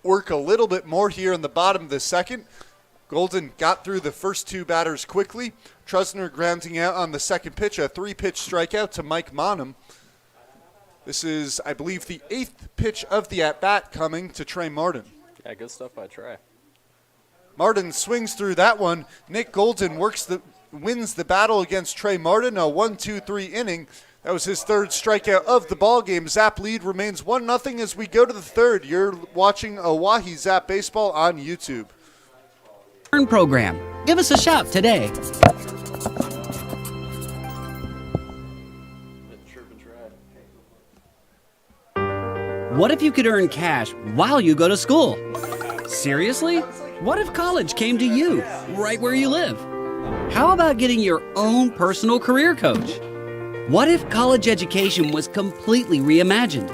work a little bit more here in the bottom of the second. Golden got through the first 2 batters quickly. Trusner grounding out on the second pitch, a 3-pitch strikeout to Mike Monham. This is, I believe, the 8th pitch of the at-bat coming to Trey Martin. Yeah, good stuff by Trey. Martin swings through that one. Nick Golden wins the battle against Trey Martin, a 1-2-3 inning. That was his 3rd strikeout of the ballgame. Zap lead remains 1-0 as we go to the 3rd. You're watching Oahe Zap Baseball on YouTube. Program. Give us a shout today. What if you could earn cash while you go to school? Seriously? What if college came to you, right where you live? How about getting your own personal career coach? What if college education was completely reimagined?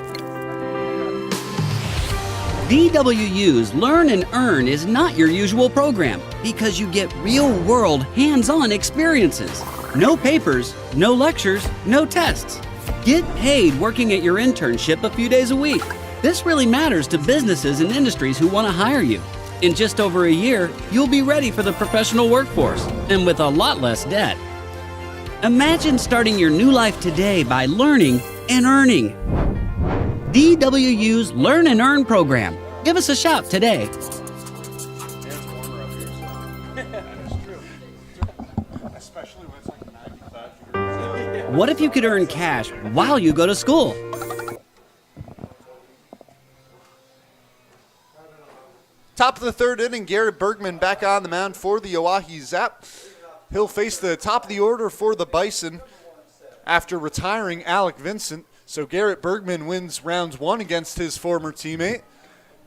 DWU's Learn and Earn is not your usual program because you get real-world, hands-on experiences. No papers, no lectures, no tests. Get paid working at your internship a few days a week. This really matters to businesses and industries who want to hire you. In just over a year, you'll be ready for the professional workforce and with a lot less debt. Imagine starting your new life today by learning and earning. DWU's Learn and Earn program. Give us a shout today. What if you could earn cash while you go to school? Top of the 3rd inning, Garrett Bergman back on the mound for the Oahe Zap. He'll face the top of the order for the Bison after retiring Alec Vincent. So Garrett Bergman wins round 1 against his former teammate.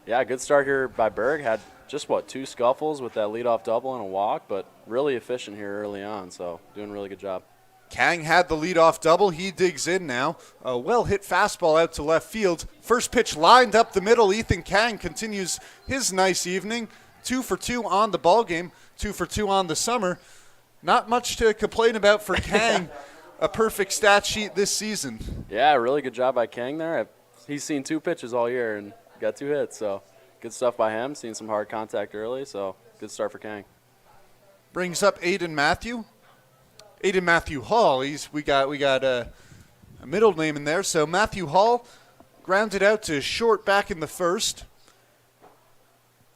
Yeah, good start here by Berg. Had just, 2 scuffles with that leadoff double and a walk, but really efficient here early on, so doing a really good job. Kang had the leadoff double. He digs in now. A well-hit fastball out to left field. First pitch lined up the middle. Ethan Kang continues his nice evening. 2 for 2 on the ball game. 2 for 2 on the summer. Not much to complain about for Kang. A perfect stat sheet this season. Yeah, really good job by Kang there. He's seen 2 pitches all year and got 2 hits, so good stuff by him. Seen some hard contact early, so good start for Kang. Brings up Aiden Matthew Hall. We got a middle name in there. So Matthew Hall grounded out to short back in the first.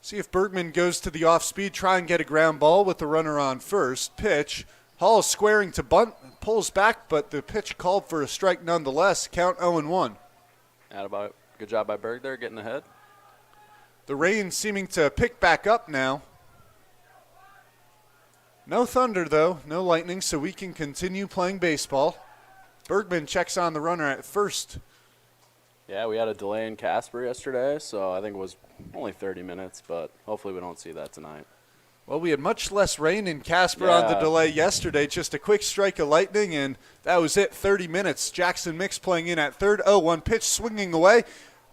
See if Bergman goes to the off speed, try and get a ground ball with the runner on first. Pitch. Hall squaring to bunt, pulls back, but the pitch called for a strike nonetheless. Count 0-1. Good job by Berg there, getting ahead. The rain seeming to pick back up now. No thunder, though, no lightning, so we can continue playing baseball. Bergman checks on the runner at first. Yeah, we had a delay in Casper yesterday, so I think it was only 30 minutes, but hopefully we don't see that tonight. Well, we had much less rain in Casper on the delay yesterday. Just a quick strike of lightning, and that was it, 30 minutes. Jackson Mix playing in at third. 0-1 pitch swinging away.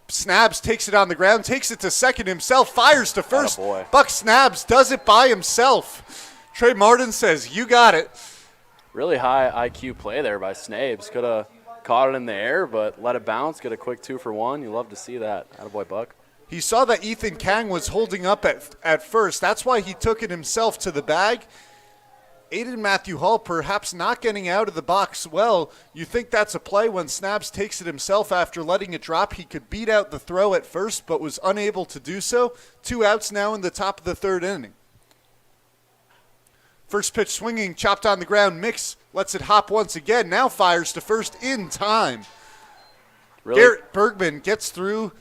Snabs takes it on the ground, takes it to second himself, fires to first. Buck Snabs does it by himself. Trey Martin says, you got it. Really high IQ play there by Snabes. Could have caught it in the air, but let it bounce, get a quick 2 for 1. You love to see that. Attaboy, Buck. He saw that Ethan Kang was holding up at first. That's why he took it himself to the bag. Aiden Matthew Hall perhaps not getting out of the box well. You think that's a play when Snaps takes it himself after letting it drop. He could beat out the throw at first, but was unable to do so. 2 outs now in the top of the 3rd inning. First pitch swinging, chopped on the ground. Mix lets it hop once again. Now fires to first in time. Really? Garrett Bergman gets through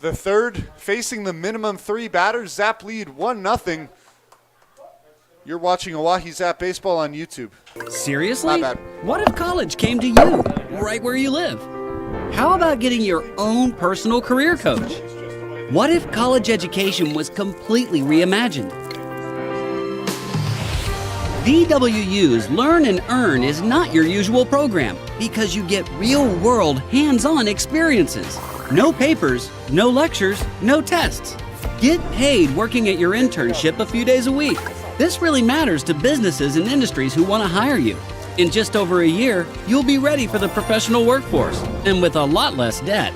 the 3rd, facing the minimum 3 batters. Zap lead 1-0. You're watching Oahe Zap Baseball on YouTube. Seriously? My bad. What if college came to you, right where you live? How about getting your own personal career coach? What if college education was completely reimagined? DWU's Learn and Earn is not your usual program because you get real-world, hands-on experiences. No papers, no lectures, no tests. Get paid working at your internship a few days a week. This really matters to businesses and industries who want to hire you. In just over a year, you'll be ready for the professional workforce and with a lot less debt.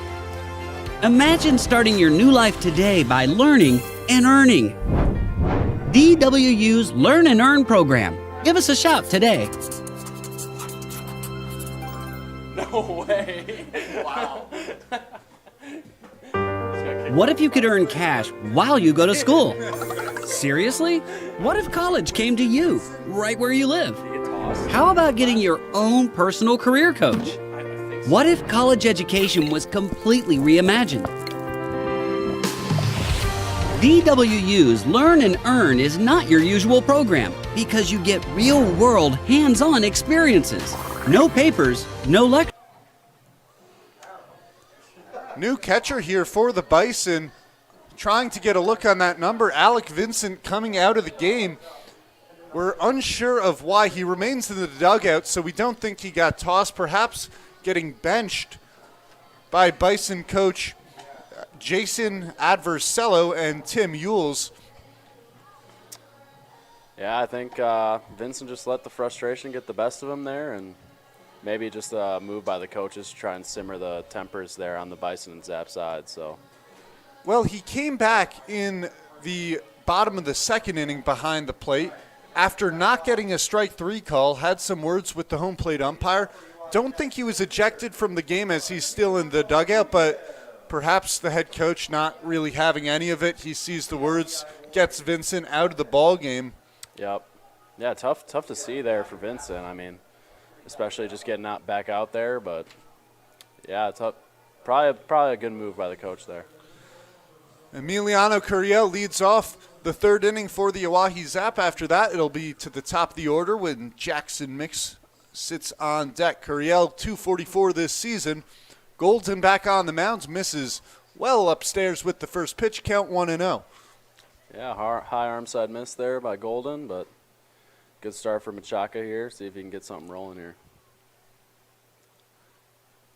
Imagine starting your new life today by learning and earning. DWU's Learn and Earn program. Give us a shout today. No way. Wow. What if you could earn cash while you go to school? Seriously? What if college came to you, right where you live? How about getting your own personal career coach? What if college education was completely reimagined? DWU's Learn and Earn is not your usual program because you get real-world, hands-on experiences. No papers, no lectures. New catcher here for the Bison. Trying to get a look on that number. Alec Vincent coming out of the game. We're unsure of why. He remains in the dugout, so we don't think he got tossed. Perhaps getting benched by Bison coach Jason Adversello and Tim Yules. Yeah, I think Vincent just let the frustration get the best of him there, and maybe just a move by the coaches to try and simmer the tempers there on the Bison and Zap side. So, well, he came back in the bottom of the 2nd inning behind the plate after not getting a strike 3 call, had some words with the home plate umpire. Don't think he was ejected from the game as he's still in the dugout, but perhaps the head coach not really having any of it. He sees the words, gets Vincent out of the ball game. Yep. Yeah, tough to see there for Vincent. I mean, especially just getting back out there, but yeah, tough. Probably a good move by the coach there. Emiliano Curiel leads off the 3rd inning for the Oahe Zap. After that, it'll be to the top of the order when Jackson Mix sits on deck. Curiel, .244 this season. Golden back on the mound, misses well upstairs with the first pitch, count 1-0. Yeah, high arm side miss there by Golden, but good start for Machaka here. See if he can get something rolling here.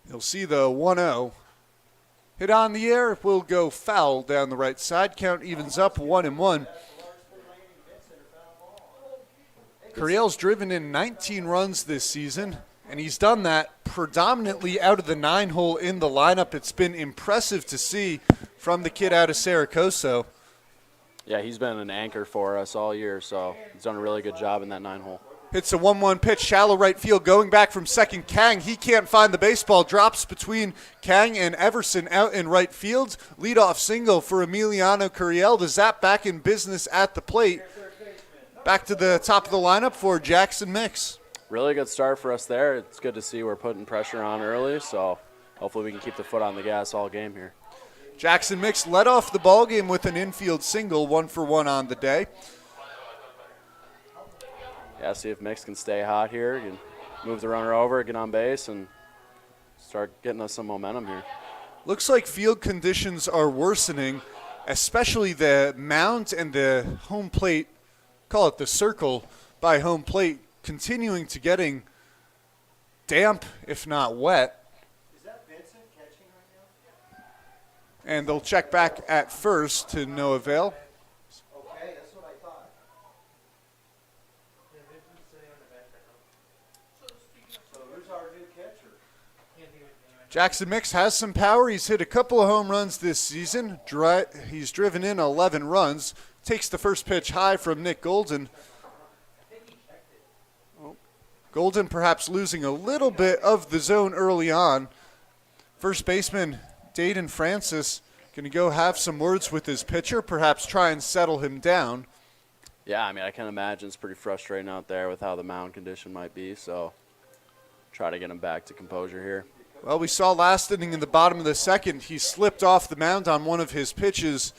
You'll see the 1-0. Hit on the air, will go foul down the right side. Count evens up 1-1. Curiel's driven in 19 runs this season, and he's done that predominantly out of the 9-hole in the lineup. It's been impressive to see from the kid out of Saracoso. Yeah, he's been an anchor for us all year, so he's done a really good job in that 9-hole. Hits a 1-1 pitch, shallow right field, going back from second. Kang, he can't find the baseball, drops between Kang and Everson out in right field. Leadoff single for Emiliano Curiel. The Zap back in business at the plate. Back to the top of the lineup for Jackson Mix. Really good start for us there. It's good to see we're putting pressure on early, so hopefully we can keep the foot on the gas all game here. Jackson Mix led off the ball game with an infield single, 1-for-1 on the day. Yeah, see if Mix can stay hot here, can move the runner over, get on base, and start getting us some momentum here. Looks like field conditions are worsening, especially the mound and the home plate, call it the circle by home plate, continuing to getting damp, if not wet. Is that Vincent catching right now? And they'll check back at first to no avail. Okay, that's what I thought. So who's our new catcher? Jackson Mix has some power. He's hit a couple of home runs this season. He's driven in 11 runs. Takes the first pitch high from Nick Golden. Golden perhaps losing a little bit of the zone early on. First baseman Dayton Francis going to go have some words with his pitcher, perhaps try and settle him down. Yeah, I mean, I can imagine it's pretty frustrating out there with how the mound condition might be, so try to get him back to composure here. Well, we saw last inning in the bottom of the second, he slipped off the mound on one of his pitches,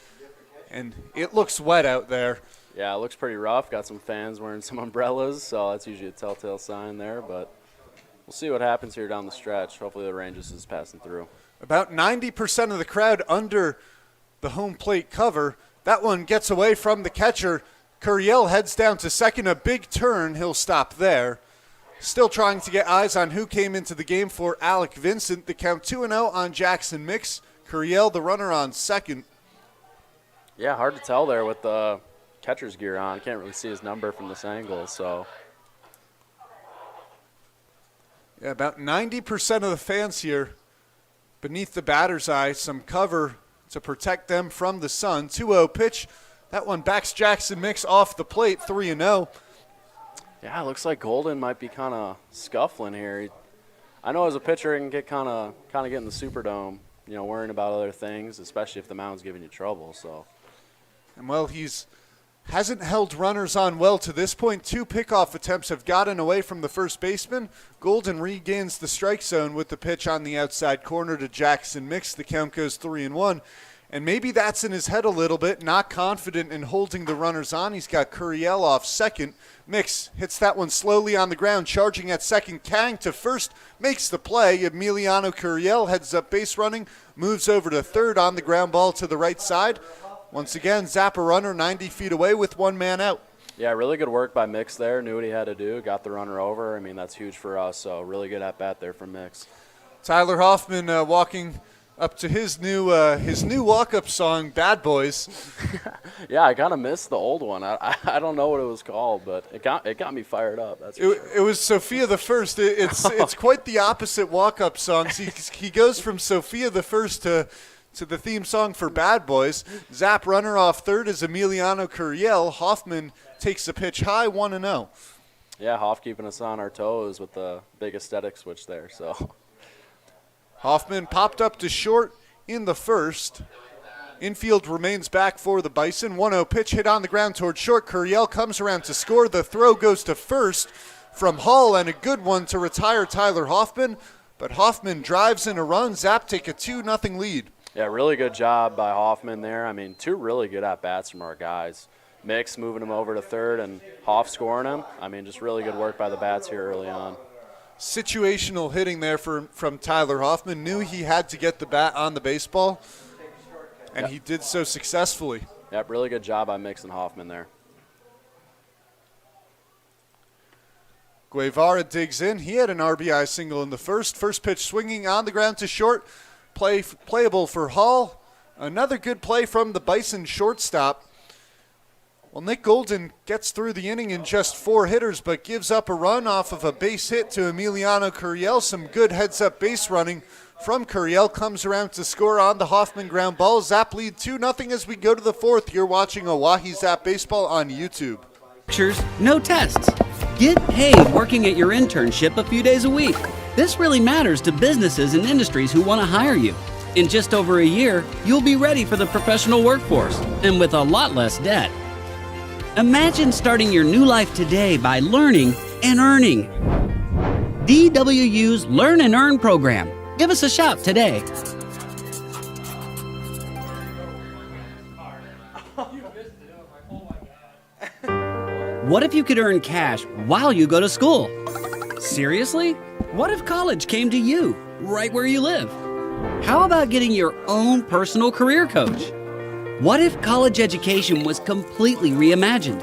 and it looks wet out there. Yeah, it looks pretty rough. Got some fans wearing some umbrellas, so that's usually a telltale sign there, but we'll see what happens here down the stretch. Hopefully the rain just is passing through. About 90% of the crowd under the home plate cover. That one gets away from the catcher. Curiel heads down to second, a big turn. He'll stop there. Still trying to get eyes on who came into the game for Alec Vincent. The count 2-0 on Jackson Mix. Curiel, the runner, on second. Yeah, hard to tell there with the catcher's gear on. Can't really see his number from this angle, so. Yeah, about 90% of the fans here beneath the batter's eye. Some cover to protect them from the sun. 2-0 pitch. That one backs Jackson Mix off the plate, 3-0. Yeah, it looks like Golden might be kind of scuffling here. I know as a pitcher, he can get kind of get in the Superdome, you know, worrying about other things, especially if the mound's giving you trouble. So, and well, hasn't held runners on well to this point. 2 pickoff attempts have gotten away from the first baseman. Golden regains the strike zone with the pitch on the outside corner to Jackson Mix. The count goes 3-1. And maybe that's in his head a little bit, not confident in holding the runners on. He's got Curiel off second. Mix hits that one slowly on the ground, charging at second. Kang to first, makes the play. Emiliano Curiel heads up base running, moves over to third on the ground ball to the right side. Once again, Zap a runner 90 feet away with one man out. yeah, really good work by Mix there. Knew what he had to do, got the runner over. I mean, that's huge for us, so really good at bat there from Mix. Tyler Hoffman walking up to his new walk-up song, Bad Boys. Yeah, I kind of missed the old one. I don't know what it was called, but it got me fired up. That's for sure. It was Sophia the First. It's quite the opposite walk-up songs. He goes from Sophia the First to the theme song for Bad Boys. Zap runner off third is Emiliano Curiel. Hoffman takes the pitch high, 1-0. Yeah, Hoff keeping us on our toes with the big aesthetic switch there. So Hoffman popped up to short in the first. Infield remains back for the Bison. 1-0 pitch hit on the ground toward short. Curiel comes around to score. The throw goes to first from Hall, and a good one to retire Tyler Hoffman. But Hoffman drives in a run. Zap take a 2-0 lead. yeah, really good job by Hoffman there. I mean, 2 really good at-bats from our guys. Mix moving him over to third and Hoff scoring him. I mean, just really good work by the bats here early on. Situational hitting there from Tyler Hoffman. Knew he had to get the bat on the baseball, and he did so successfully. Yep, really good job by Mix and Hoffman there. Guevara digs in. He had an RBI single in the first. First pitch swinging on the ground to short. Playable for Hall. Another good play from the Bison shortstop. Well, Nick Golden gets through the inning in just 4 hitters, but gives up a run off of a base hit to Emiliano Curiel. Some good heads-up base running from Curiel. Comes around to score on the Hoffman ground ball. Zap lead 2-0 as we go to the 4th. You're watching Oahe Zap Baseball on YouTube. Lectures, no tests. Get paid working at your internship a few days a week. This really matters to businesses and industries who want to hire you. In just over a year, you'll be ready for the professional workforce, and with a lot less debt. Imagine starting your new life today by learning and earning. DWU's Learn and Earn program. Give us a shout today. What if you could earn cash while you go to school? Seriously? What if college came to you, right where you live? How about getting your own personal career coach? What if college education was completely reimagined?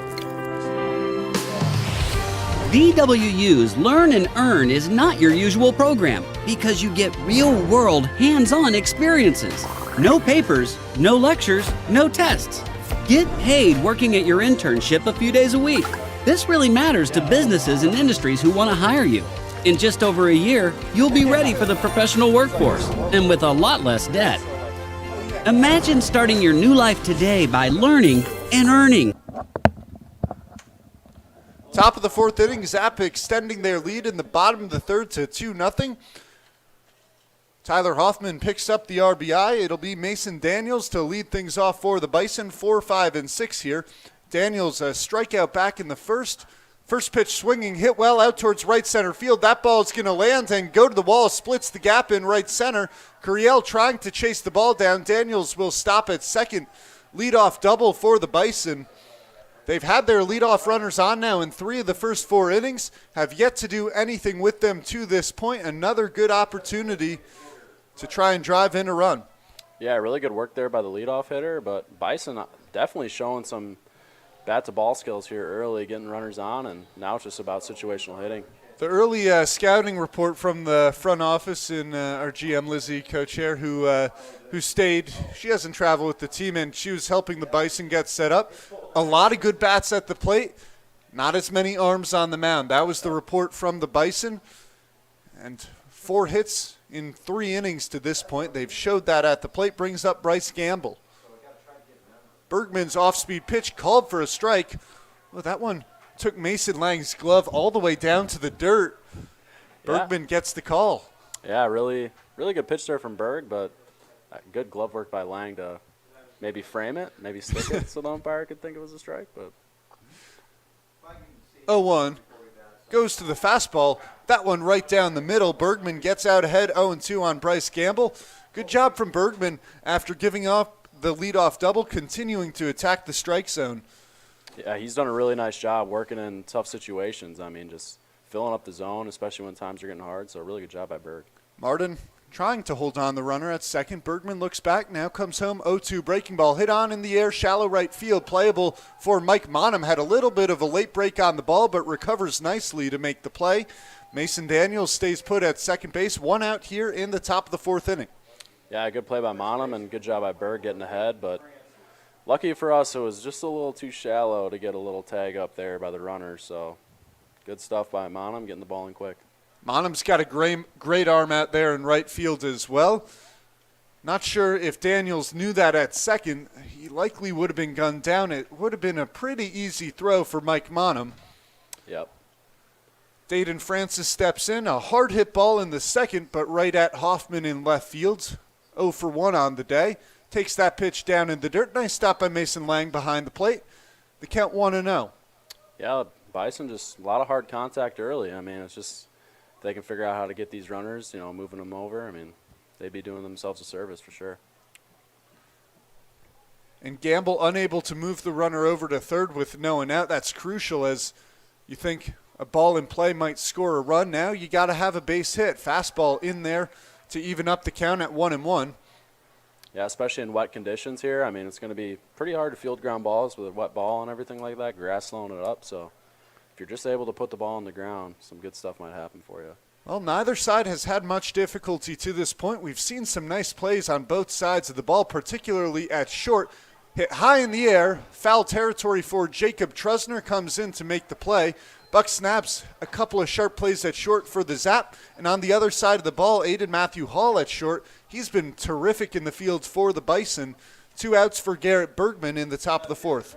DWU's Learn and Earn is not your usual program because you get real-world, hands-on experiences. No papers, no lectures, no tests. Get paid working at your internship a few days a week. This really matters to businesses and industries who want to hire you. In just over a year, you'll be ready for the professional workforce, and with a lot less debt. Imagine starting your new life today by learning and earning. Top of the fourth inning, Zap extending their lead in the bottom of the third to 2-0. Tyler Hoffman picks up the RBI. It'll be Mason Daniels to lead things off for the Bison, 4, 5, and 6 here. Daniels a strikeout back in the first. First pitch swinging, hit well out towards right center field. That ball is going to land and go to the wall, splits the gap in right center. Curiel trying to chase the ball down. Daniels will stop at second. Leadoff double for the Bison. They've had their leadoff runners on now in 3 of the first 4 innings, have yet to do anything with them to this point. Another good opportunity to try and drive in a run. Yeah, really good work there by the leadoff hitter, but Bison definitely showing some bat-to-ball skills here early, getting runners on, and now it's just about situational hitting. The early scouting report from the front office and our GM, Lizzie Co-Chair, who stayed. She hasn't traveled with the team, and she was helping the Bison get set up. A lot of good bats at the plate, not as many arms on the mound. That was the report from the Bison, and 4 hits in 3 innings to this point. They've showed that at the plate. Brings up Bryce Gamble. Bergman's off-speed pitch called for a strike. Well, that one took Mason Lang's glove all the way down to the dirt. Bergman gets the call. Yeah, really good pitch there from Berg, but good glove work by Lang to maybe frame it, maybe stick it so the umpire could think it was a strike. But 0-1 goes to the fastball. That one right down the middle. Bergman gets out ahead, 0-2 on Bryce Gamble. Good job from Bergman after giving up the leadoff double, continuing to attack the strike zone. Yeah, he's done a really nice job working in tough situations. I mean, just filling up the zone, especially when times are getting hard. So really good job by Berg. Martin trying to hold on the runner at second. Bergman looks back, now comes home, 0-2 breaking ball. Hit on in the air, shallow right field, playable for Mike Monham. Had a little bit of a late break on the ball, but recovers nicely to make the play. Mason Daniels stays put at second base. 1 out here in the top of the 4th inning. Yeah, good play by Monham and good job by Berg getting ahead, but lucky for us, it was just a little too shallow to get a little tag up there by the runner. So good stuff by Monham, getting the ball in quick. Monham's got a great arm out there in right field as well. Not sure if Daniels knew that at second. He likely would have been gunned down. It would have been a pretty easy throw for Mike Monham. Yep. Dayton Francis steps in. A hard hit ball in the second, but right at Hoffman in left field. 0 for 1 on the day. Takes that pitch down in the dirt. Nice stop by Mason Lang behind the plate. The count 1-0. Yeah, Bison just a lot of hard contact early. I mean, it's just if they can figure out how to get these runners, moving them over. I mean, they'd be doing themselves a service for sure. And Gamble unable to move the runner over to third with no one out. That's crucial as you think a ball in play might score a run. Now you got to have a base hit. Fastball in there to even up the count at 1-1. Yeah, especially in wet conditions here. I mean, it's going to be pretty hard to field ground balls with a wet ball and everything like that, grass slowing it up. So if you're just able to put the ball on the ground, some good stuff might happen for you. Well, neither side has had much difficulty to this point. We've seen some nice plays on both sides of the ball, particularly at short. Hit high in the air, foul territory for Jacob Trusner, comes in to make the play. Buck snaps a couple of sharp plays at short for the Zap. And on the other side of the ball, Aiden Matthew Hall at short. He's been terrific in the field for the Bison. 2 outs for Garrett Bergman in the top of the 4th.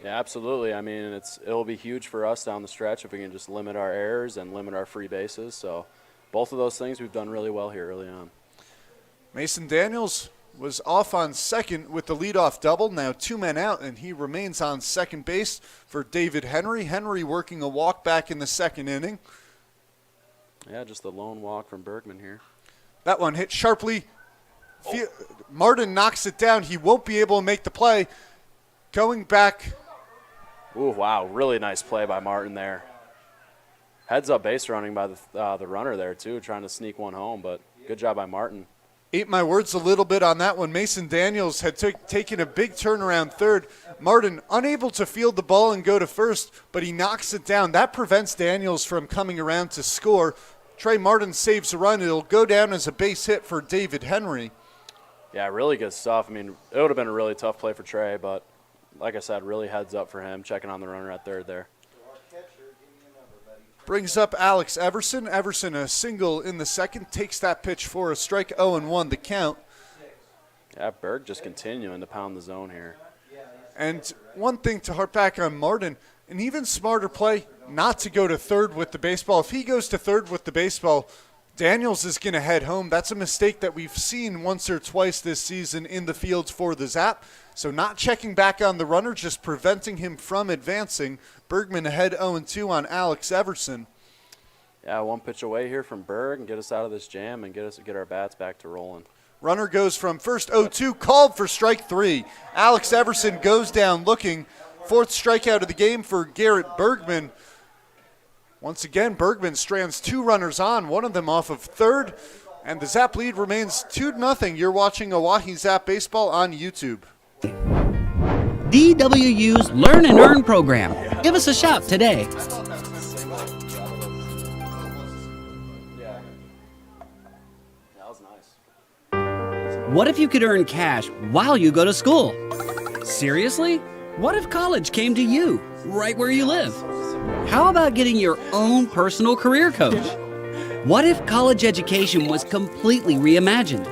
Yeah, absolutely. I mean, it'll be huge for us down the stretch if we can just limit our errors and limit our free bases. So both of those things we've done really well here early on. Mason Daniels was off on second with the leadoff double. Now 2 men out, and he remains on second base for David Henry. Henry working a walk back in the 2nd inning. Yeah, just the lone walk from Bergman here. That one hit sharply. Martin knocks it down. He won't be able to make the play. Going back. Ooh, wow, really nice play by Martin there. Heads up base running by the runner there too, trying to sneak one home, but good job by Martin. Ate my words a little bit on that one. Mason Daniels had taken a big turnaround third. Martin unable to field the ball and go to first, but he knocks it down. That prevents Daniels from coming around to score. Trey Martin saves a run. It'll go down as a base hit for David Henry. Yeah, really good stuff. I mean, it would have been a really tough play for Trey, but like I said, really heads up for him, checking on the runner at third there. Brings up Alex Everson. Everson a single in the 2nd, takes that pitch for a strike, 0-1 the count. Yeah, Berg just continuing to pound the zone here. And one thing to harp back on Martin, an even smarter play, not to go to third with the baseball. If he goes to third with the baseball, Daniels is going to head home. That's a mistake that we've seen once or twice this season in the fields for the Zap. So not checking back on the runner, just preventing him from advancing. Bergman ahead 0-2 on Alex Everson. Yeah, one pitch away here from Berg and get us out of this jam and get our bats back to rolling. Runner goes from first 0-2, called for strike 3. Alex Everson goes down looking. Fourth strikeout of the game for Garrett Bergman. Once again, Bergman strands 2 runners on, one of them off of third, and the Zap lead remains 2-0. You're watching Oahe Zap Baseball on YouTube. DWU's Learn and Earn program. Give us a shout today. What if you could earn cash while you go to school? Seriously? What if college came to you, right where you live? How about getting your own personal career coach? What if college education was completely reimagined?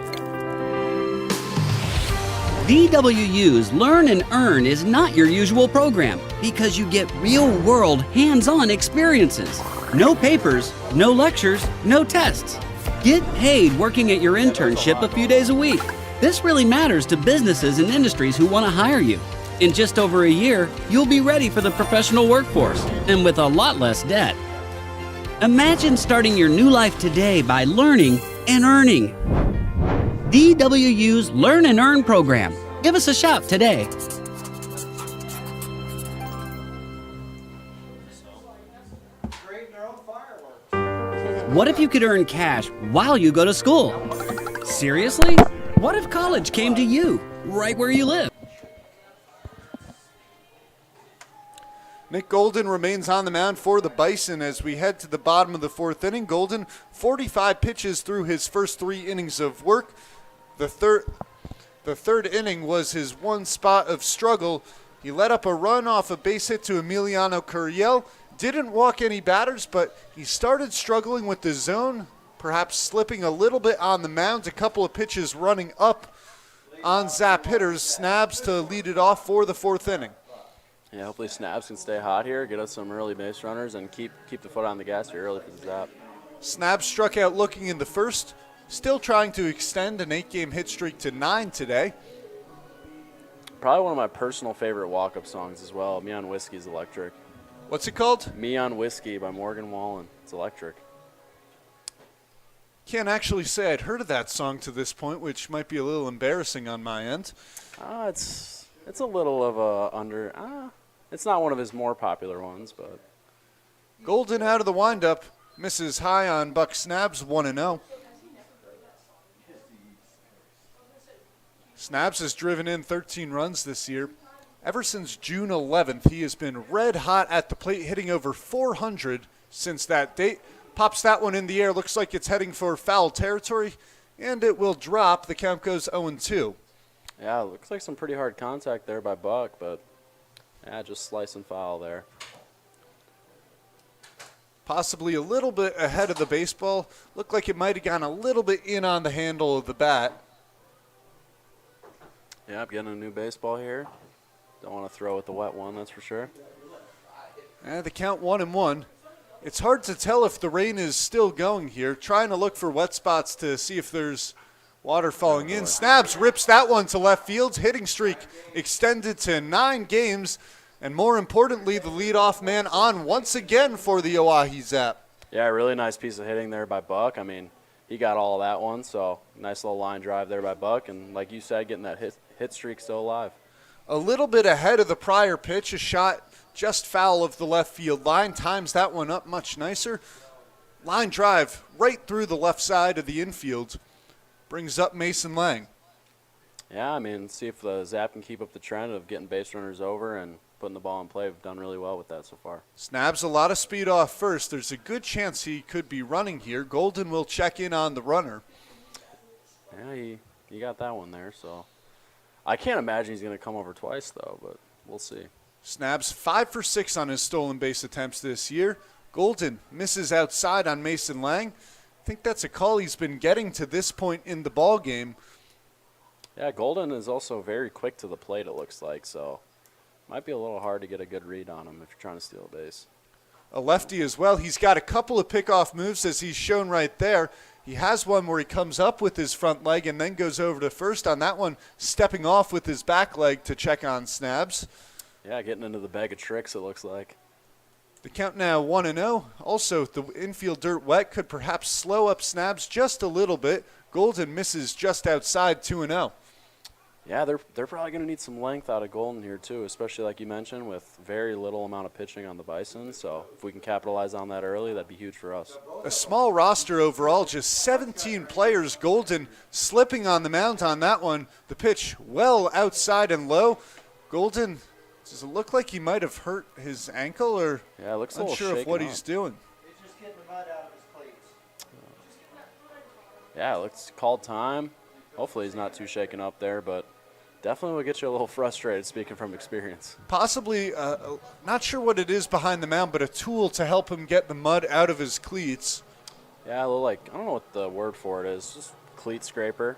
DWU's Learn and Earn is not your usual program because you get real-world, hands-on experiences. No papers, no lectures, no tests. Get paid working at your internship a few days a week. This really matters to businesses and industries who want to hire you. In just over a year, you'll be ready for the professional workforce and with a lot less debt. Imagine starting your new life today by learning and earning. DWU's Learn and Earn program. Give us a shout today. Creating their own fireworks. What if you could earn cash while you go to school? Seriously? What if college came to you, right where you live? Nick Golden remains on the mound for the Bison as we head to the bottom of the fourth inning. Golden, 45 pitches through his first 3 innings of work. The third inning was his one spot of struggle. He let up a run off a base hit to Emiliano Curiel. Didn't walk any batters, but he started struggling with the zone, perhaps slipping a little bit on the mound. A couple of pitches running up on Zap hitters. Snabs to lead it off for the fourth inning. Yeah, hopefully Snabs can stay hot here, get us some early base runners, and keep the foot on the gas here early for the Zap. Snabs struck out looking in the first, still trying to extend an 8-game hit streak to 9 today. Probably one of my personal favorite walk-up songs as well. Me on Whiskey is electric. What's it called? Me on Whiskey by Morgan Wallen. It's electric. Can't actually say I'd heard of that song to this point, which might be a little embarrassing on my end. It's a little of a it's not one of his more popular ones, but. Golden out of the windup, misses high on Buck Snabs, 1-0. Snabs has driven in 13 runs this year. Ever since June 11th, he has been red hot at the plate, hitting over 400 since that date. Pops that one in the air, looks like it's heading for foul territory, and it will drop. The count goes 0-2. Yeah, it looks like some pretty hard contact there by Buck, but yeah, just slice and foul there. Possibly a little bit ahead of the baseball. Looked like it might have gone a little bit in on the handle of the bat. Yeah, getting a new baseball here. Don't want to throw with the wet one, that's for sure. And the count 1-1. It's hard to tell if the rain is still going here. Trying to look for wet spots to see if there's water falling in. Snabs rips that one to left field. Hitting streak extended to 9 games. And more importantly, the leadoff man on once again for the Oahe Zap. Yeah, really nice piece of hitting there by Buck. I mean, he got all of that one, so nice little line drive there by Buck. And like you said, getting that hit streak still alive. A little bit ahead of the prior pitch, a shot just foul of the left field line. Times that one up much nicer. Line drive right through the left side of the infield. Brings up Mason Lang. Yeah, I mean, see if the Zap can keep up the trend of getting base runners over and putting the ball in play. We've done really well with that so far. Snabs a lot of speed off first. There's a good chance he could be running here. Golden will check in on the runner. Yeah, he got that one there, so. I can't imagine he's going to come over twice, though, but we'll see. Snabs 5 for 6 on his stolen base attempts this year. Golden misses outside on Mason Lang. I think that's a call he's been getting to this point in the ball game. Yeah, Golden is also very quick to the plate, it looks like, so might be a little hard to get a good read on him if you're trying to steal a base. a lefty as well. He's got a couple of pickoff moves as he's shown right there. He has one where he comes up with his front leg and then goes over to first on that one, stepping off with his back leg to check on Snabs. Yeah, getting into the bag of tricks, it looks like. The count now 1-0. Also, the infield dirt wet could perhaps slow up Snabs just a little bit. Golden misses just outside 2-0. Yeah, they're probably going to need some length out of Golden here too, especially like you mentioned with very little amount of pitching on the Bison. So if we can capitalize on that early, that'd be huge for us. A small roster overall, just 17 players. Golden slipping on the mound on that one. The pitch well outside and low. Golden, does it look like he might have hurt his ankle or yeah, it looks a little unsure of what shaken he's up. doing? He's just getting the mud out of his cleats. Yeah, it looks called time. Hopefully he's not too shaken up there, but definitely will get you a little frustrated speaking from experience. Possibly, not sure what it is behind the mound, but a tool to help him get the mud out of his cleats. Yeah, a little like, I don't know what the word for it is, just cleat scraper.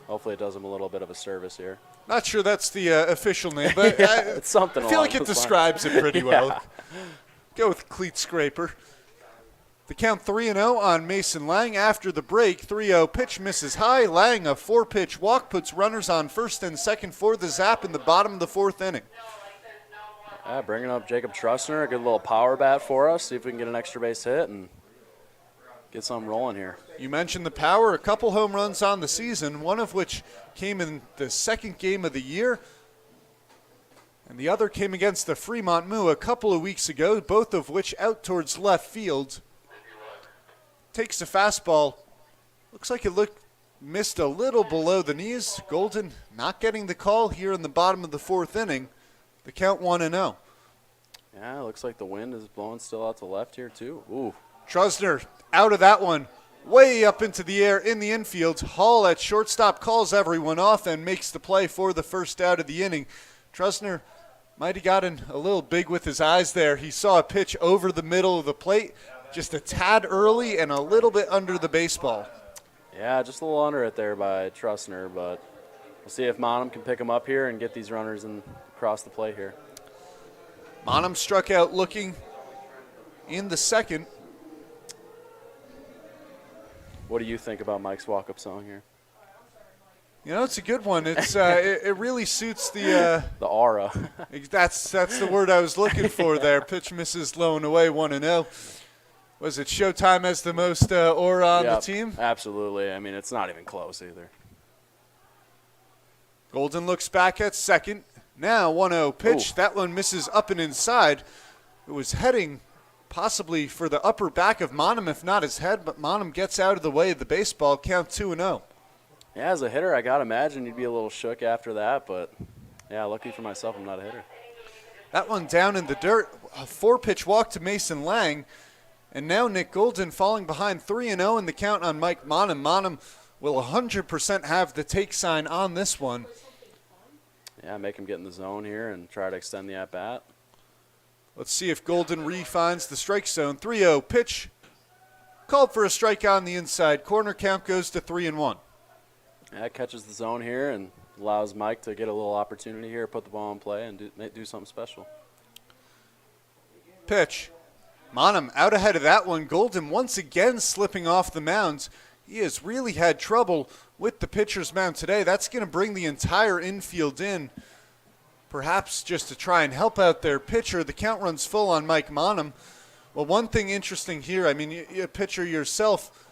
Hopefully it does him a little bit of a service here. Not sure that's the official name, but Yeah, it's something I feel like along it those describes it pretty well. Yeah. Go with cleat scraper. The count 3-0 on Mason Lang after the break. 3-0 pitch misses high. Lang, a 4-pitch walk, puts runners on first and second for the Zap in the bottom of the fourth inning. Yeah, bringing up Jacob Trustner, a good little power bat for us. See if we can get an extra base hit and get something rolling here. You mentioned the power, a couple home runs on the season, one of which came in the second game of the year, and the other came against the Fremont Moo a couple of weeks ago, both of which out towards left field. Takes a fastball. Looks like it missed a little below the knees. Golden not getting the call here in the bottom of the fourth inning. The count 1-0. Yeah, it looks like the wind is blowing still out to left here too. Ooh. Trusner out of that one. Way up into the air in the infield. Hall at shortstop calls everyone off and makes the play for the first out of the inning. Trusner might have gotten a little big with his eyes there. He saw a pitch over the middle of the plate. Just a tad early and a little bit under the baseball. Yeah, just a little under it there by Trustner, but we'll see if Monum can pick him up here and get these runners across the plate here. Monum struck out looking in the second. What do you think about Mike's walk-up song here? You know, it's a good one. It's it really suits the The aura. that's the word I was looking for there. Pitch misses low and away, 1-0. Was it Showtime as the most aura on the Yep, team? Absolutely. I mean, it's not even close either. Golden looks back at second. Now 1-0 pitch. Ooh. That one misses up and inside. It was heading possibly for the upper back of Monum, if not his head, but Monum gets out of the way of the baseball. Count 2-0. Yeah, as a hitter, I got to imagine you'd be a little shook after that, but yeah, lucky for myself, I'm not a hitter. That one down in the dirt. A 4-pitch walk to Mason Lang. And now Nick Golden falling behind 3-0 in the count on Mike Monum. Monum will 100% have the take sign on this one. Yeah, make him get in the zone here and try to extend the at-bat. Let's see if Golden refines the strike zone. 3-0 pitch. Called for a strike on the inside corner. Count goes to 3-1. Yeah, catches the zone here and allows Mike to get a little opportunity here, put the ball in play, and do something special. Pitch. Monum out ahead of that one. Golden once again slipping off the mound. He has really had trouble with the pitcher's mound today. That's going to bring the entire infield in, perhaps just to try and help out their pitcher. The count runs full on Mike Monum. Well, one thing interesting here, I mean, you pitcher yourself,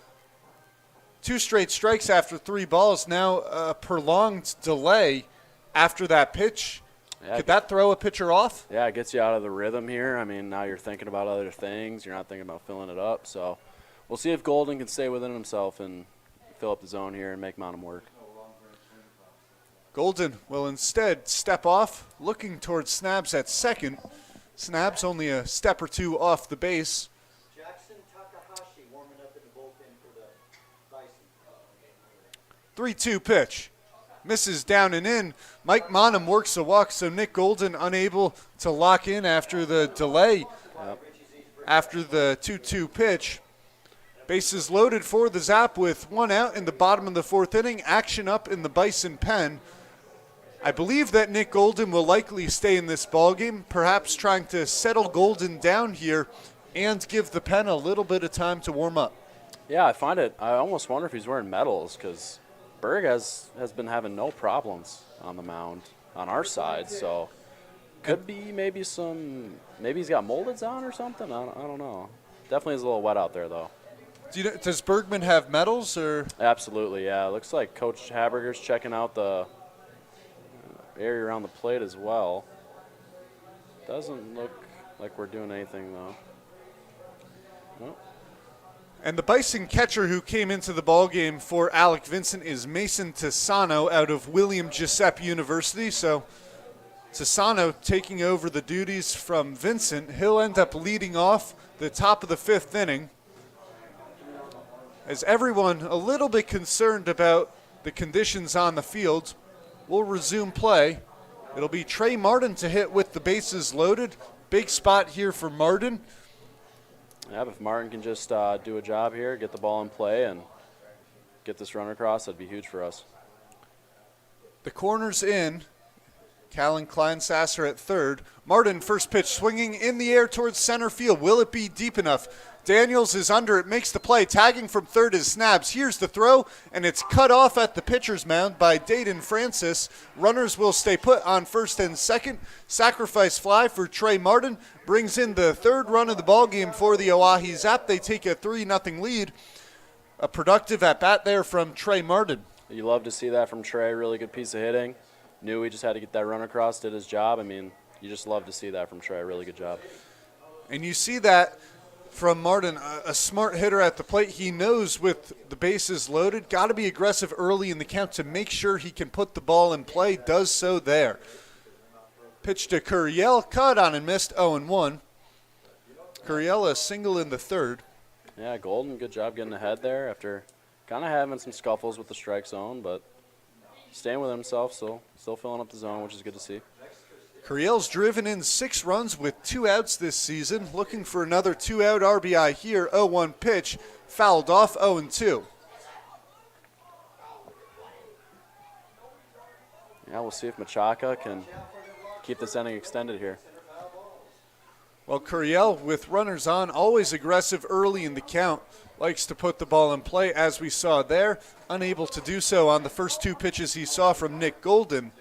2 straight strikes after 3 balls, now a prolonged delay after that pitch. Yeah, Could that throw a pitcher off? Yeah, it gets you out of the rhythm here. I mean, now you're thinking about other things. You're not thinking about filling it up. So we'll see if Golden can stay within himself and fill up the zone here and make Monum work. Golden will instead step off, looking towards Snabs at second. Snabs only a step or 2 off the base. Jackson Takahashi warming up in the bullpen for the Bison. 3-2 pitch. Misses down and in. Mike Monum works a walk, so Nick Golden unable to lock in after the delay. After the 2-2 pitch. Bases loaded for the Zap with 1 out in the bottom of the fourth inning. Action up in the Bison pen. I believe that Nick Golden will likely stay in this ballgame, perhaps trying to settle Golden down here and give the pen a little bit of time to warm up. Yeah, I almost wonder if he's wearing medals, because Berg has been having no problems on the mound on our side, so could be maybe he's got moldeds on or something. I don't know. Definitely is a little wet out there, though. Does Bergman have medals or? Absolutely, yeah. It looks like Coach Haberger's checking out the area around the plate as well. Doesn't look like we're doing anything, though. Nope. And the Bison catcher who came into the ballgame for Alec Vincent is Mason Tisano out of William Giuseppe University. So Tisano taking over the duties from Vincent. He'll end up leading off the top of the 5th inning, as everyone a little bit concerned about the conditions on the field. We'll resume play. It'll be Trey Martin to hit with the bases loaded. Big spot here for Martin. Yeah, if Martin can just do a job here, get the ball in play, and get this runner across, that'd be huge for us. The corner's in. Callan Kleinsasser at third. Martin, first pitch swinging in the air towards center field. Will it be deep enough? Daniels is under it, makes the play. Tagging from third is Snabs. Here's the throw, and it's cut off at the pitcher's mound by Dayton Francis. Runners will stay put on first and second. Sacrifice fly for Trey Martin brings in the 3rd run of the ballgame for the Oahe Zap. They take a 3-0 lead. A productive at-bat there from Trey Martin. You love to see that from Trey. Really good piece of hitting. Knew he just had to get that run across, did his job. I mean, you just love to see that from Trey. Really good job. And you see that from Martin, a smart hitter at the plate. He knows with the bases loaded, got to be aggressive early in the count to make sure he can put the ball in play. Does so there. Pitch to Curiel, caught on and missed, 0-1. Curiel a single in the 3rd. Yeah, Golden, good job getting ahead there after kind of having some scuffles with the strike zone, but staying with himself, still filling up the zone, which is good to see. Curiel's driven in 6 runs with 2 outs this season. Looking for another 2-out RBI here. 0-1 pitch, fouled off, 0-2. Yeah, we'll see if Machaka can keep this inning extended here. Well, Curiel, with runners on, always aggressive early in the count. Likes to put the ball in play, as we saw there. Unable to do so on the first 2 pitches he saw from Nick Golden.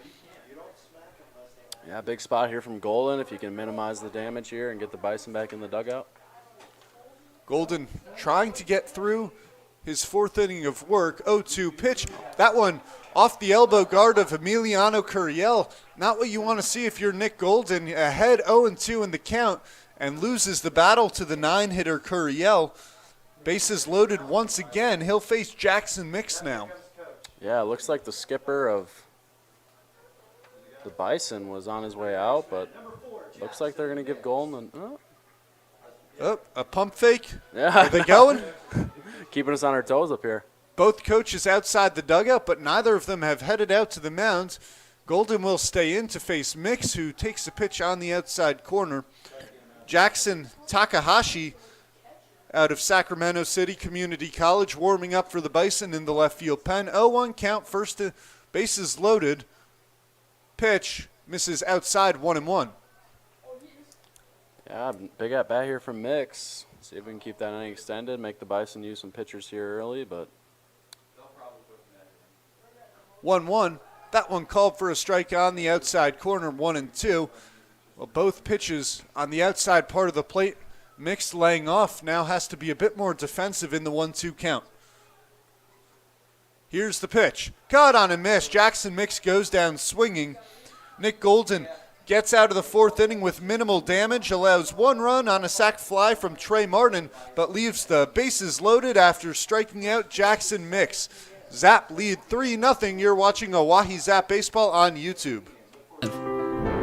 Yeah, big spot here from Golden if you can minimize the damage here and get the Bison back in the dugout. Golden trying to get through his 4th inning of work. 0-2 pitch. That one off the elbow guard of Emiliano Curiel. Not what you want to see if you're Nick Golden. Ahead 0-2 in the count and loses the battle to the 9-hitter Curiel. Bases loaded once again. He'll face Jackson Mix now. Yeah, it looks like the skipper of the Bison was on his way out, but looks like they're going to give Golden a pump fake. Yeah. Are they going? Keeping us on our toes up here. Both coaches outside the dugout, but neither of them have headed out to the mound. Golden will stay in to face Mix, who takes the pitch on the outside corner. Jackson Takahashi out of Sacramento City Community College warming up for the Bison in the left field pen. 0-1 count, first bases loaded. Pitch misses outside, 1-1. Yeah, big at bat here from Mix. See if we can keep that inning extended, make the Bison use some pitchers here early, but 1-1. That one called for a strike on the outside corner, 1-2. Well, both pitches on the outside part of the plate. Mix laying off, now has to be a bit more defensive in the 1-2 count. Here's the pitch. Caught on and missed. Jackson Mix goes down swinging. Nick Golden gets out of the 4th inning with minimal damage, allows 1 run on a sac fly from Trey Martin, but leaves the bases loaded after striking out Jackson Mix. Zap lead 3-0. You're watching Oahe Zap Baseball on YouTube.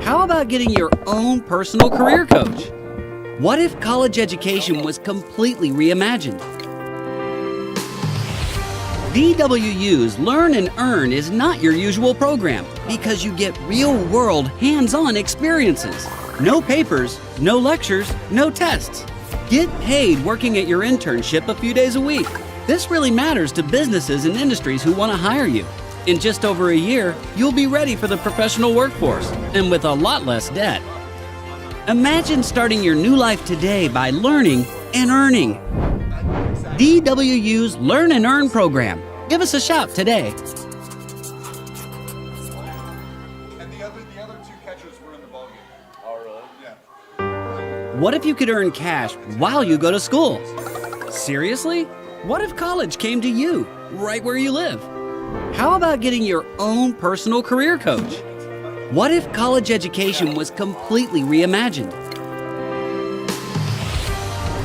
How about getting your own personal career coach? What if college education was completely reimagined? VWU's Learn and Earn is not your usual program because you get real-world, hands-on experiences. No papers, no lectures, no tests. Get paid working at your internship a few days a week. This really matters to businesses and industries who want to hire you. In just over a year, you'll be ready for the professional workforce and with a lot less debt. Imagine starting your new life today by learning and earning. DWU's Learn and Earn program. Give us a shout today. And the other two catchers were in the ballgame. Oh, really? Yeah. What if you could earn cash while you go to school? Seriously? What if college came to you, right where you live? How about getting your own personal career coach? What if college education was completely reimagined?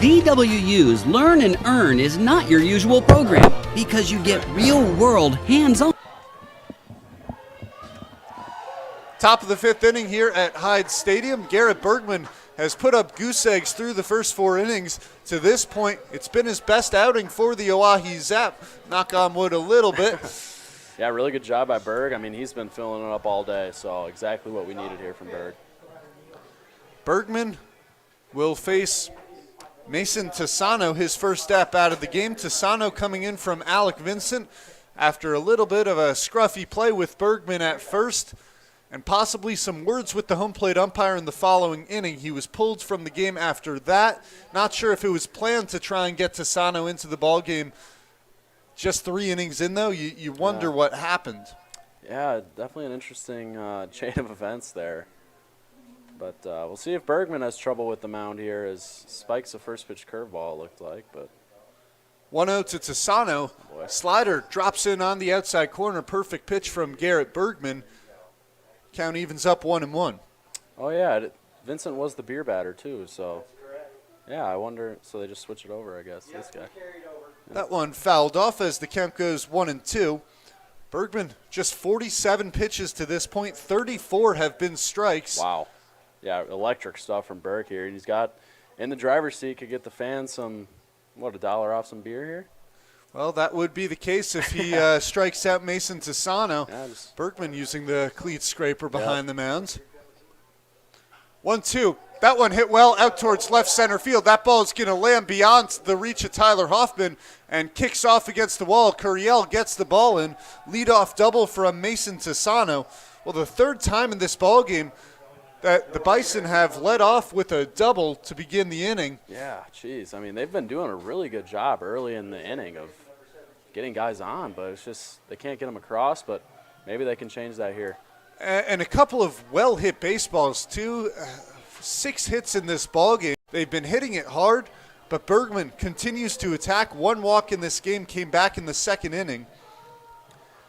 DWU's Learn and Earn is not your usual program because you get real-world hands-on. Top of the 5th inning here at Hyde Stadium. Garrett Bergman has put up goose eggs through the first 4 innings. To this point, it's been his best outing for the Oahe Zap. Knock on wood a little bit. Yeah, really good job by Berg. I mean, he's been filling it up all day, so exactly what we needed here from Berg. Bergman will face Mason Tassano, his first step out of the game. Tassano coming in from Alec Vincent after a little bit of a scruffy play with Bergman at first and possibly some words with the home plate umpire in the following inning. He was pulled from the game after that. Not sure if it was planned to try and get Tassano into the ballgame. Just 3 innings in, though, you wonder what happened. Yeah, definitely an interesting chain of events there. But we'll see if Bergman has trouble with the mound here as spikes a first pitch curveball, it looked like. But 1-0 to Tassano. Slider drops in on the outside corner. Perfect pitch from Garrett Bergman. Count evens up 1-1. Oh, yeah, Vincent was the beer batter, too. So, yeah, I wonder. So they just switch it over, I guess, this guy. That one fouled off as the count goes 1-2. Bergman, just 47 pitches to this point. 34 have been strikes. Wow. Yeah, electric stuff from Berg here. He's got in the driver's seat, could get the fans some, $1 off some beer here? Well, that would be the case if he strikes out Mason Tassano. Yeah, Bergman using the cleat scraper behind the mound. 1-2. That one hit well out towards left center field. That ball is going to land beyond the reach of Tyler Hoffman and kicks off against the wall. Curiel gets the ball in. Leadoff double from Mason Tassano. Well, the 3rd time in this ball game that the Bison have led off with a double to begin the inning. Yeah, geez. I mean, they've been doing a really good job early in the inning of getting guys on, but it's just they can't get them across, but maybe they can change that here. And a couple of well-hit baseballs, too. 6 hits in this ball game. They've been hitting it hard, but Bergman continues to attack. 1 walk in this game came back in the 2nd inning.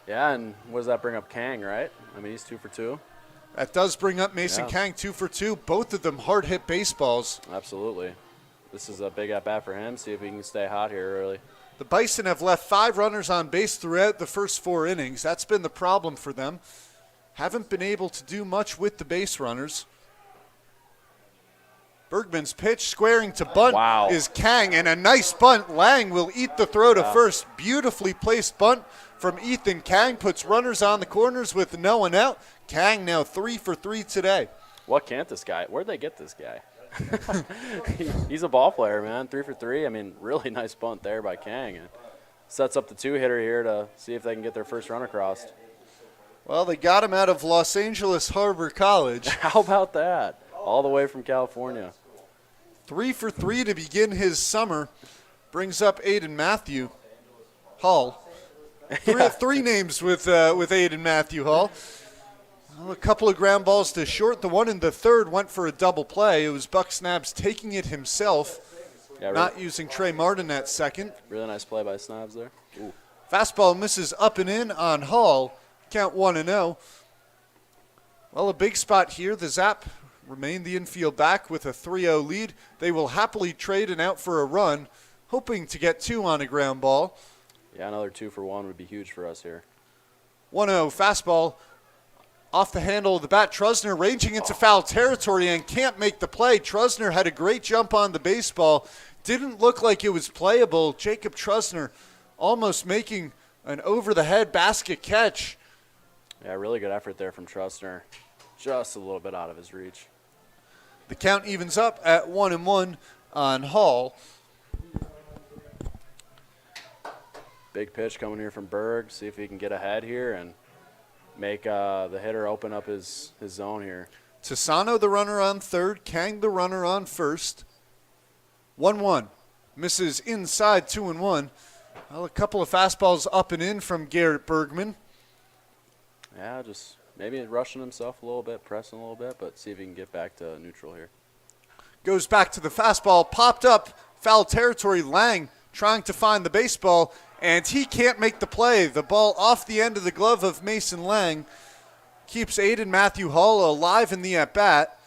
Yeah, and what does that bring up? Kang, right? I mean, he's 2 for 2. That does bring up Mason Kang, 2 for 2. Both of them hard-hit baseballs. Absolutely. This is a big at-bat for him. See if he can stay hot here early. The Bison have left 5 runners on base throughout the first 4 innings. That's been the problem for them. Haven't been able to do much with the base runners. Bergman's pitch squaring to bunt is Kang, and a nice bunt. Lang will eat the throw to first. Beautifully placed bunt from Ethan Kang. Puts runners on the corners with no one out. Kang now 3 for 3 today. What can't this guy? Where'd they get this guy? He's a ball player, man. 3 for 3. I mean, really nice bunt there by Kang. And sets up the 2-hitter here to see if they can get their first run across. Well, they got him out of Los Angeles Harbor College. How about that? All the way from California. 3 for 3 to begin his summer. Brings up Aiden Matthew Hall. Three names with Aiden Matthew Hall. Well, a couple of ground balls to short. The one in the 3rd went for a double play. It was Buck Snabs taking it himself, not using Trey Martin at 2nd. Really nice play by Snabs there. Ooh. Fastball misses up and in on Hall. Count 1-0. Well, a big spot here. The Zap remain the infield back with a 3-0 lead. They will happily trade an out for a run, hoping to get 2 on a ground ball. Yeah, another 2 for 1 would be huge for us here. 1-0 fastball off the handle of the bat. Trusner ranging into foul territory and can't make the play. Trusner had a great jump on the baseball. Didn't look like it was playable. Jacob Trusner almost making an over-the-head basket catch. Yeah, really good effort there from Trusner. Just a little bit out of his reach. The count evens up at 1-1 on Hall. Big pitch coming here from Berg. See if he can get ahead here and make the hitter open up his zone here. Tisano, the runner on third. Kang, the runner on first. 1-1. Misses inside 2-1. Well, a couple of fastballs up and in from Garrett Bergman. Yeah, just maybe rushing himself a little bit, pressing a little bit, but see if he can get back to neutral here. Goes back to the fastball, popped up, foul territory. Lang trying to find the baseball, and he can't make the play. The ball off the end of the glove of Mason Lang keeps Aiden Matthew Hall alive in the at-bat.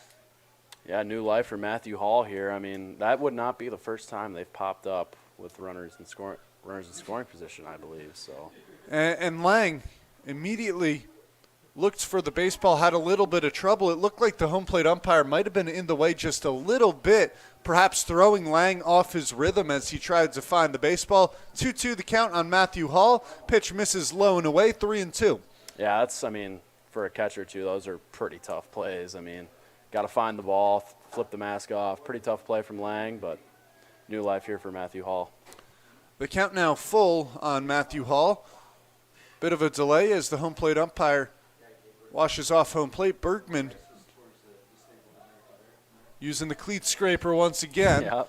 Yeah, new life for Matthew Hall here. I mean, that would not be the first time they've popped up with runners in scoring position, I believe. So. And Lang immediately looked for the baseball, had a little bit of trouble. It looked like the home plate umpire might have been in the way just a little bit, perhaps throwing Lang off his rhythm as he tried to find the baseball. 2-2 the count on Matthew Hall. Pitch misses low and away, 3-2. Yeah, for a catcher, too, those are pretty tough plays. I mean, got to find the ball, flip the mask off. Pretty tough play from Lang, but new life here for Matthew Hall. The count now full on Matthew Hall. Bit of a delay as the home plate umpire washes off home plate. Bergman using the cleat scraper once again. Yeah.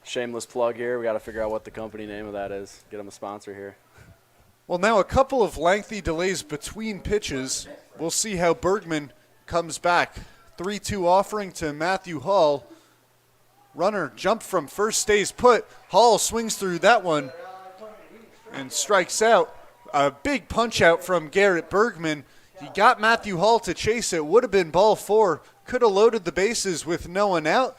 Shameless plug here. We got to figure out what the company name of that is. Get them a sponsor here. Well, now a couple of lengthy delays between pitches. We'll see how Bergman comes back. 3-2 offering to Matthew Hall. Runner jumped from first, stays put. Hall swings through that one and strikes out. A big punch out from Garrett Bergman. He got Matthew Hall to chase it. Would have been ball 4. Could have loaded the bases with no one out.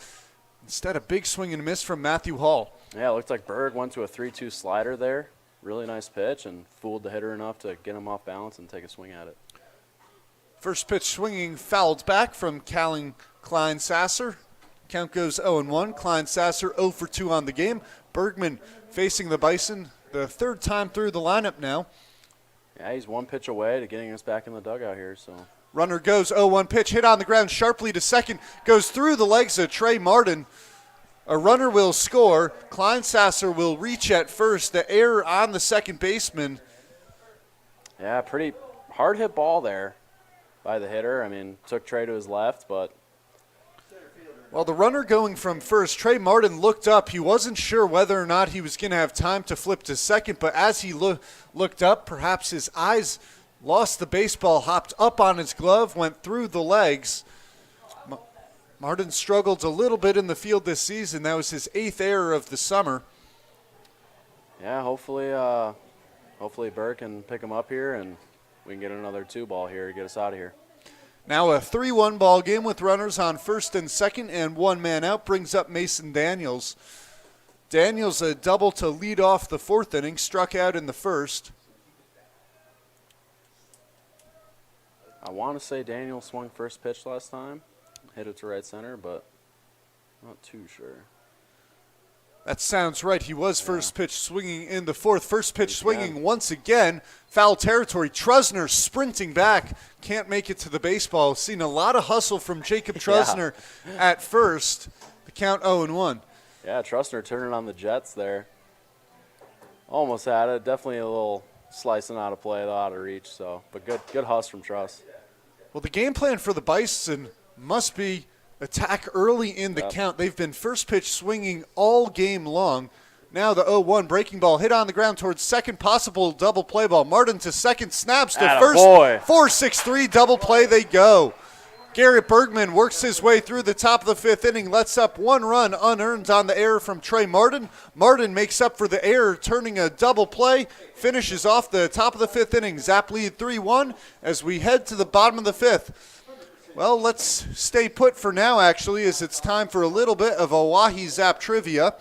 Instead, a big swing and miss from Matthew Hall. Yeah, it looked like Berg went to a 3-2 slider there. Really nice pitch and fooled the hitter enough to get him off balance and take a swing at it. First pitch swinging, fouled back from Calling Klein Sasser. Count goes 0-1. Klein Sasser 0 for 2 on the game. Bergman facing the Bison the third time through the lineup now. Yeah, he's one pitch away to getting us back in the dugout here. So Runner goes 0-1 pitch, hit on the ground sharply to second, goes through the legs of Trey Martin. A runner will score. Klein Sasser will reach at first. The error on the second baseman. Yeah, pretty hard hit ball there by the hitter. I mean, took Trey to his left, but. Well, the runner going from first, Trey Martin looked up. He wasn't sure whether or not he was going to have time to flip to second, but as he looked up, perhaps his eyes lost the baseball, hopped up on his glove, went through the legs. Martin struggled a little bit in the field this season. That was his 8th error of the summer. Yeah, hopefully Burke can pick him up here and we can get another 2-ball here to get us out of here. Now a 3-1 ball game with runners on first and second and one man out brings up Mason Daniels. Daniels a double to lead off the 4th inning, struck out in the first. I want to say Daniels swung first pitch last time. Hit it to right center, but not too sure. That sounds right. He was first pitch swinging in the 4th. First pitch swinging once again. Foul territory. Trusner sprinting back. Can't make it to the baseball. Seen a lot of hustle from Jacob Trusner at first. The count 0-1. Yeah, Trusner turning on the Jets there. Almost had it. Definitely a little slicing out of play, out of reach. So, but good hustle from Truss. Well, the game plan for the Bison must be attack early in the count. They've been first pitch swinging all game long. Now the 0-1 breaking ball hit on the ground towards second, possible double play ball. Martin to second, snaps to first. 4-6-3 double play they go. Garrett Bergman works his way through the top of the 5th inning, lets up 1 run unearned on the error from Trey Martin. Martin makes up for the error, turning a double play, finishes off the top of the 5th inning. Zap lead 3-1 as we head to the bottom of the 5th. Well, let's stay put for now, actually, as it's time for a little bit of Oahe Zap trivia.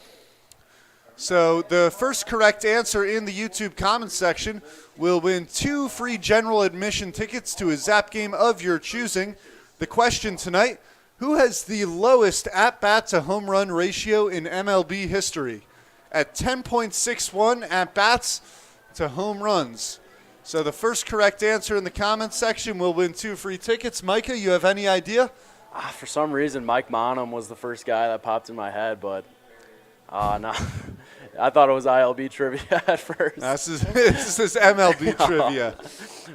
So the first correct answer in the YouTube comments section will win 2 free general admission tickets to a Zap game of your choosing. The question tonight, who has the lowest at-bat to home run ratio in MLB history? At 10.61 at-bats to home runs. So the first correct answer in the comments section will win 2 free tickets. Micah, you have any idea? For some reason, Mike Monum was the first guy that popped in my head, but no. I thought it was ILB trivia at first. This is MLB trivia.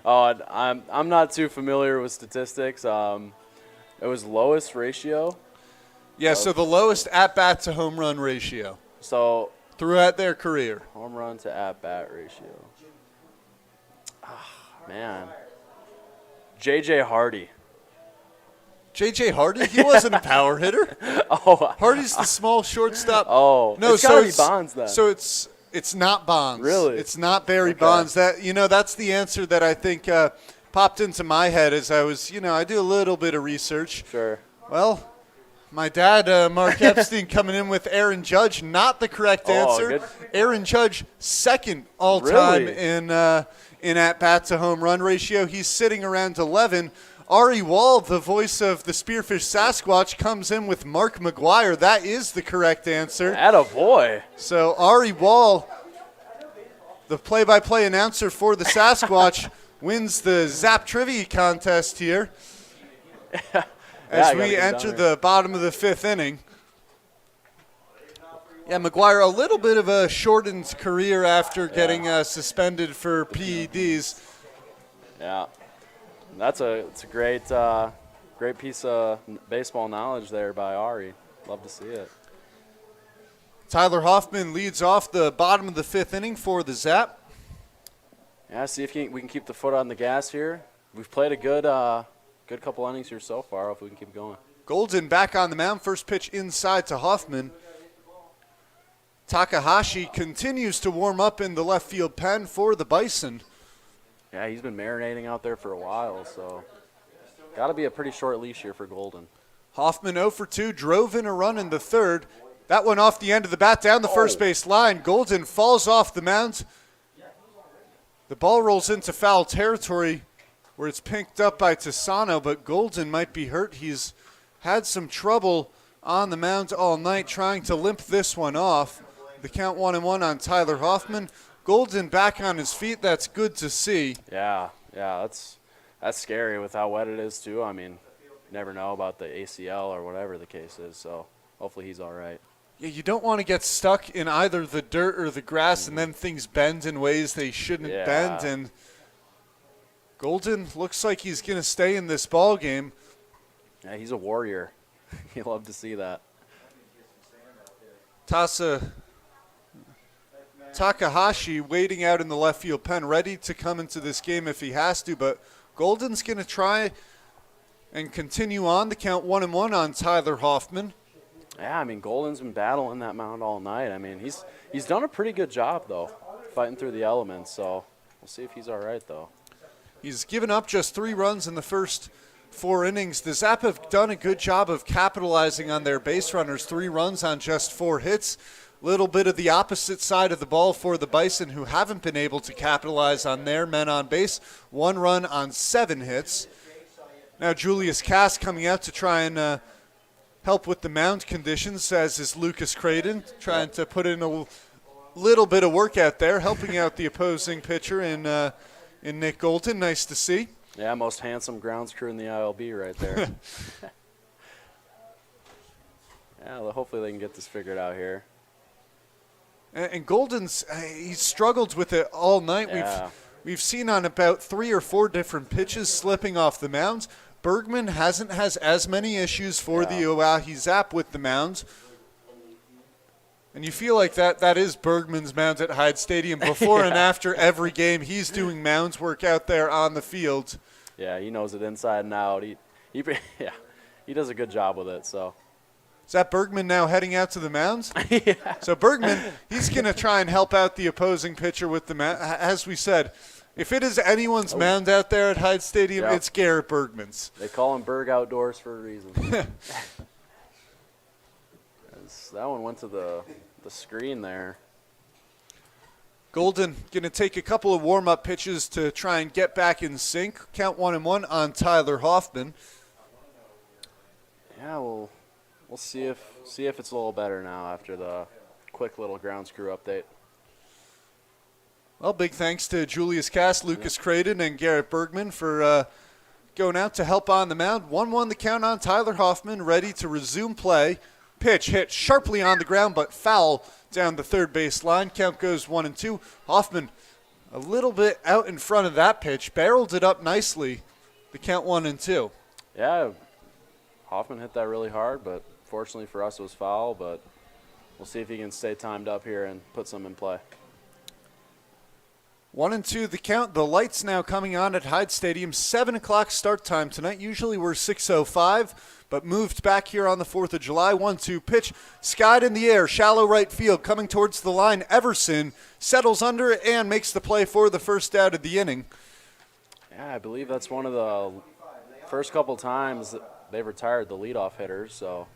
I'm not too familiar with statistics. It was lowest ratio. Yeah, so the lowest at-bat to home run ratio So throughout their career. home run to at-bat ratio. Man. J.J. Hardy. J.J. Hardy, he wasn't a power hitter. Oh, Hardy's the small shortstop. oh. No, it's so gotta be it's Bonds then. So it's not Bonds. Really? It's not Barry Okay. Bonds. That's the answer that I think popped into my head as I was, I do a little bit of research. Sure. Well, my dad, Mark Epstein, coming in with Aaron Judge, not the correct answer. Good. Aaron Judge, second all-time Really? in at-bat to home run ratio. He's sitting around 11. Ari Wall, the voice of the Spearfish Sasquatch, comes in with Mark McGuire. That is the correct answer. Attaboy. So Ari Wall, the play-by-play announcer for the Sasquatch, wins the Zap Trivia contest here as I gotta we get enter down here. the bottom of the fifth inning. Yeah, McGuire, a little bit of a shortened career after getting suspended for PEDs. Yeah. It's a great great piece of baseball knowledge there by Ari. Love to see it. Tyler Hoffman leads off the bottom of the fifth inning for the Zap. Yeah, see if we can keep the foot on the gas here. We've played a good couple innings here so far. If we can keep going. Golden back on the mound. First pitch inside to Hoffman. Takahashi continues to warm up in the left field pen for the Bison. Yeah, he's been marinating out there for a while, so got to be a pretty short leash here for Golden. Hoffman 0 for 2, drove in a run in the third. That one off the end of the bat down the first base line. Golden falls off the mound. The ball rolls into foul territory where it's picked up by Tisano, but Golden might be hurt. He's had some trouble on the mound all night trying to limp this one off. The count 1-1 on Tyler Hoffman. Golden back on his feet. That's good to see. Yeah, that's scary with how wet it is too. I mean, you never know about the ACL or whatever the case is. So hopefully he's all right. Yeah, you don't want to get stuck in either the dirt or the grass and then things bend in ways they shouldn't Yeah. bend. And Golden looks like he's going to stay in this ball game. Yeah, he's a warrior. You love to see that. Takahashi waiting out in the left field pen, ready to come into this game if he has to, but Golden's going to try and continue on. The count 1-1 on Tyler Hoffman. Yeah, I mean, Golden's been battling that mound all night. I mean, he's done a pretty good job, though, fighting through the elements. So we'll see if he's all right, though. He's given up just 3 runs in the first 4 innings. The Zap have done a good job of capitalizing on their base runners. 3 runs on just 4 hits. Little bit of the opposite side of the ball for the Bison, who haven't been able to capitalize on their men on base. 1 run on 7 hits. Now Julius Cass coming out to try and help with the mound conditions, as is Lucas Creighton, trying to put in a little bit of work out there, helping out the opposing pitcher in Nick Golden. Nice to see. Yeah, most handsome grounds crew in the ILB right there. Yeah, well, hopefully they can get this figured out here. And Golden's he's struggled with it all night. Yeah. We've seen on about 3 or 4 different pitches slipping off the mound. Bergman has as many issues for the Oahe Zap with the mound. And you feel like that is Bergman's mound at Hyde Stadium. Before and after every game, he's doing mounds work out there on the field. Yeah, he knows it inside and out. He does a good job with it. So. Is that Bergman now heading out to the mounds? Yeah. So Bergman, he's going to try and help out the opposing pitcher with the mound. As we said, if it is anyone's mound out there at Hyde Stadium, it's Garrett Bergman's. They call him Berg Outdoors for a reason. That one went to the screen there. Golden going to take a couple of warm-up pitches to try and get back in sync. Count 1-1 on Tyler Hoffman. Yeah, we'll see if it's a little better now after the quick little ground screw update. Well, big thanks to Julius Cass, Lucas Creighton, and Garrett Bergman for going out to help on the mound. 1-1 the count on Tyler Hoffman, ready to resume play. Pitch hit sharply on the ground, but foul down the third base line. Count goes 1-2. Hoffman a little bit out in front of that pitch, barreled it up nicely. The count 1-2. Yeah, Hoffman hit that really hard, but fortunately for us it was foul, but we'll see if he can stay timed up here and put some in play. 1-2 the count. The lights now coming on at Hyde Stadium. 7 o'clock start time tonight. Usually we're 6:05, but moved back here on the 4th of July. 1-2 pitch, skied in the air, shallow right field, coming towards the line. Everson settles under it and makes the play for the first out of the inning. Yeah, I believe that's one of the first couple times that they've retired the leadoff hitters, so.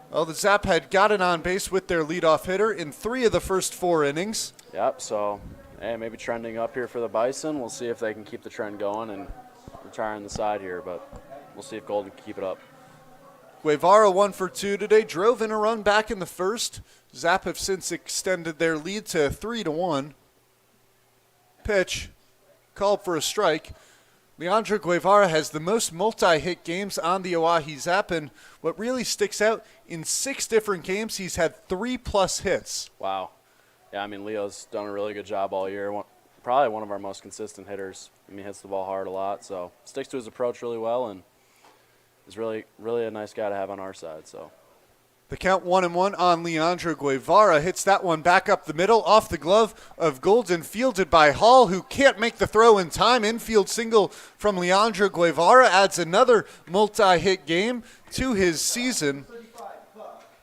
Well, the Zap had gotten on base with their leadoff hitter in 3 of the first 4 innings. Yep, so hey, maybe trending up here for the Bison. We'll see if they can keep the trend going and retire on the side here, but we'll see if Golden can keep it up. Guevara 1 for 2 today, drove in a run back in the first. Zap have since extended their lead to 3-1. Pitch, called for a strike. Leandro Guevara has the most multi-hit games on the Oahe Zap, and what really sticks out, in 6 different games, he's had 3+ hits. Wow. Yeah, I mean, Leo's done a really good job all year. Probably one of our most consistent hitters. I mean, he hits the ball hard a lot, so sticks to his approach really well, and is really, really a nice guy to have on our side. So the count 1-1 on Leandro Guevara. Hits that one back up the middle, off the glove of Golden, fielded by Hall, who can't make the throw in time. Infield single from Leandro Guevara adds another multi-hit game to his season.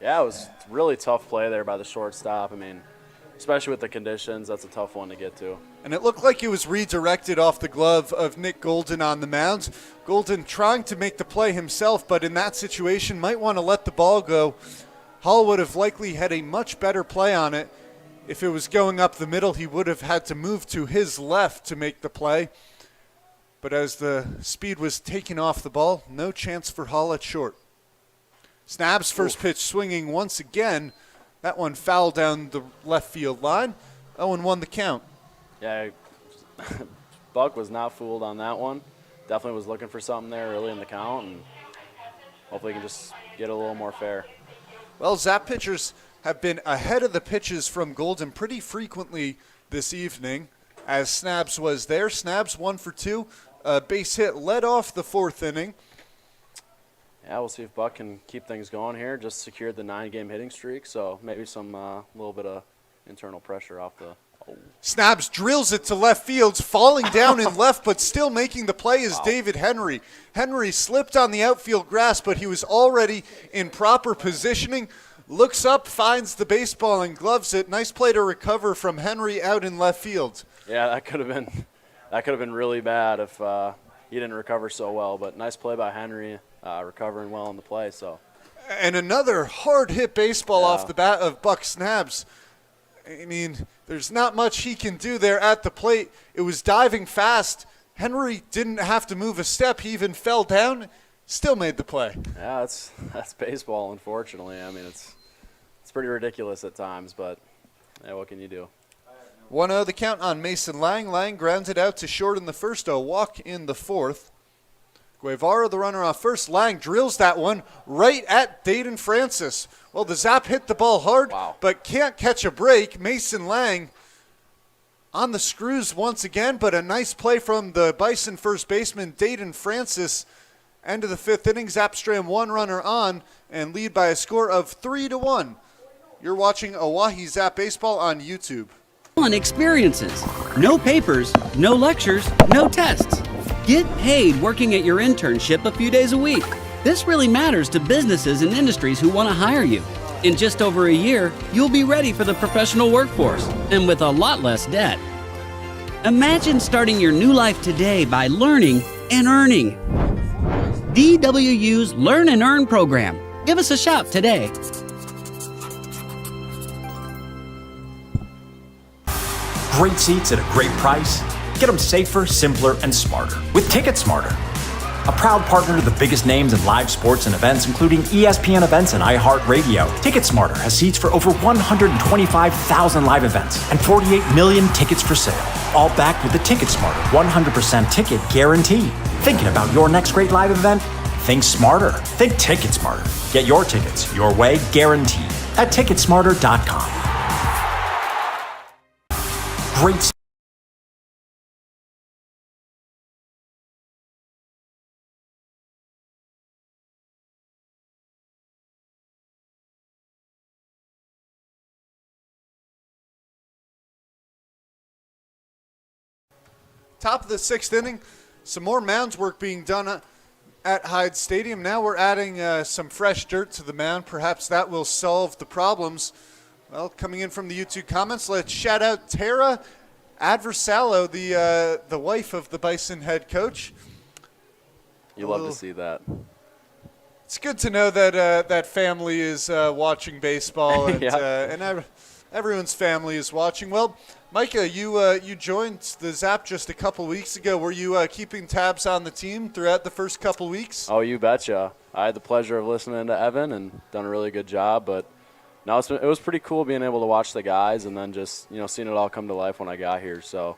Yeah, it was a really tough play there by the shortstop. I mean, especially with the conditions, that's a tough one to get to. And it looked like it was redirected off the glove of Nick Golden on the mound. Golden trying to make the play himself, but in that situation might want to let the ball go. Hall would have likely had a much better play on it. If it was going up the middle, he would have had to move to his left to make the play. But as the speed was taken off the ball, no chance for Hall at short. Snab's first pitch swinging once again. That one fouled down the left field line. 0-1 the count. Yeah, Buck was not fooled on that one. Definitely was looking for something there early in the count, and hopefully he can just get a little more fair. Well, Zap pitchers have been ahead of the pitches from Golden pretty frequently this evening, as Snabs was there. Snabs 1 for 2. A base hit led off the 4th inning. Yeah, we'll see if Buck can keep things going here. Just secured the 9-game hitting streak, so maybe some little bit of internal pressure off the. Oh. Snabs drills it to left field, falling down in left, but still making the play is David Henry. Henry slipped on the outfield grass, but he was already in proper positioning. Looks up, finds the baseball, and gloves it. Nice play to recover from Henry out in left field. Yeah, that could have been really bad if he didn't recover so well. But nice play by Henry, recovering well on the play. So. And another hard hit baseball off the bat of Buck Snabs. I mean, there's not much he can do there at the plate. It was diving fast. Henry didn't have to move a step. He even fell down, still made the play. Yeah, that's baseball, unfortunately. I mean, it's pretty ridiculous at times, but yeah, what can you do? 1-0 the count on Mason Lang. Lang grounded out to short in the first, a walk in the 4th. Guevara, the runner off first. Lang drills that one right at Dayton Francis. Well, the Zap hit the ball hard, but can't catch a break. Mason Lang on the screws once again, but a nice play from the Bison first baseman, Dayton Francis. End of the 5th inning, Zap stram 1 runner on and lead by a score of 3-1. You're watching Oahe Zap Baseball on YouTube. On experiences. No papers, no lectures, no tests. Get paid working at your internship a few days a week. This really matters to businesses and industries who want to hire you. In just over a year, you'll be ready for the professional workforce and with a lot less debt. Imagine starting your new life today by learning and earning. DWU's Learn and Earn program. Give us a shout today. Great seats at a great price. Get them safer, simpler, and smarter with Ticket Smarter. A proud partner to the biggest names in live sports and events, including ESPN events and iHeart Radio. Ticket Smarter has seats for over 125,000 live events and 48 million tickets for sale. All backed with the Ticket Smarter 100% ticket guarantee. Thinking about your next great live event? Think smarter. Think Ticket Smarter. Get your tickets your way, guaranteed at ticketsmarter.com. Great top of the 6th inning. Some more mound work being done at Hyde Stadium. Now we're adding some fresh dirt to the mound. Perhaps that will solve the problems. Well, coming in from the YouTube comments, let's shout out Tara Adversalo, the wife of the Bison head coach. You love to see that. It's good to know that that family is watching baseball, and, and everyone's family is watching. Well, Micah, you joined the Zap just a couple weeks ago. Were you keeping tabs on the team throughout the first couple weeks? Oh, you betcha. I had the pleasure of listening to Evan and done a really good job. But no, it was pretty cool being able to watch the guys and then just seeing it all come to life when I got here. So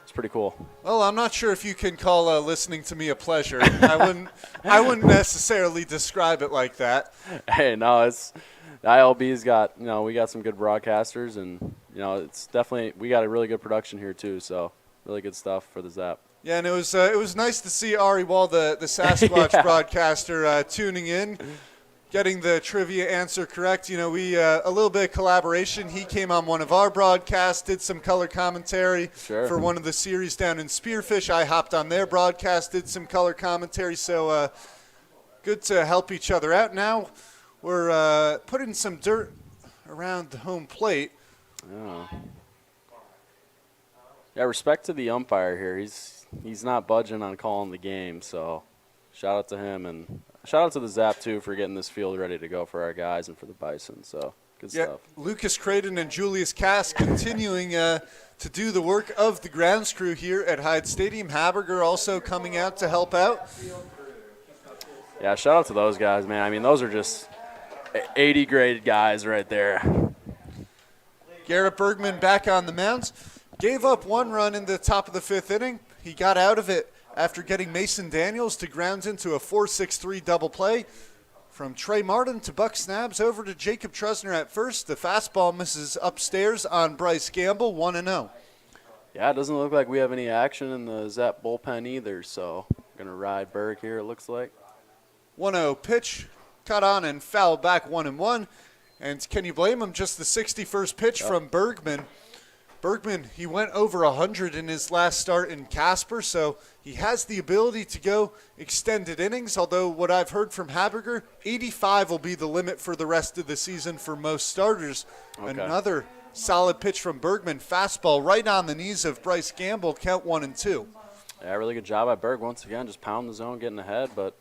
it's pretty cool. Well, I'm not sure if you can call listening to me a pleasure. I wouldn't necessarily describe it like that. Hey, no, it's the ILB's got we got some good broadcasters, and it's definitely we got a really good production here too. So really good stuff for the Zap. Yeah, and it was nice to see Ari Wall, the Sasquatch broadcaster, tuning in, getting the trivia answer correct. We a little bit of collaboration. He came on one of our broadcasts, did some color commentary for one of the series down in Spearfish. I hopped on their broadcast, did some color commentary. So good to help each other out. Now we're putting some dirt around the home plate. Yeah, respect to the umpire here. He's not budging on calling the game, so shout out to him, and shout out to the Zap too for getting this field ready to go for our guys and for the Bison. So good stuff. Lucas Creighton and Julius Cass continuing to do the work of the grounds crew here at Hyde Stadium. Haberger also coming out to help out. Yeah, shout out to those guys, man. I mean, those are just 80 grade guys right there. Garrett Bergman back on the mound. Gave up one run in the top of the 5th inning. He got out of it after getting Mason Daniels to ground into a 4-6-3 double play. From Trey Martin to Buck Snabs over to Jacob Trusner at first. The fastball misses upstairs on Bryce Gamble, 1-0. Yeah, it doesn't look like we have any action in the Zap bullpen either, so going to ride Berg here, it looks like. 1-0 pitch, cut on and foul back, 1-1. And can you blame him? Just the 61st pitch from Bergman. Bergman, he went over 100 in his last start in Casper, so he has the ability to go extended innings, although what I've heard from Haberger, 85 will be the limit for the rest of the season for most starters. Okay. Another solid pitch from Bergman, fastball right on the knees of Bryce Gamble, count 1-2. Yeah, really good job by Berg once again, just pounding the zone, getting ahead, but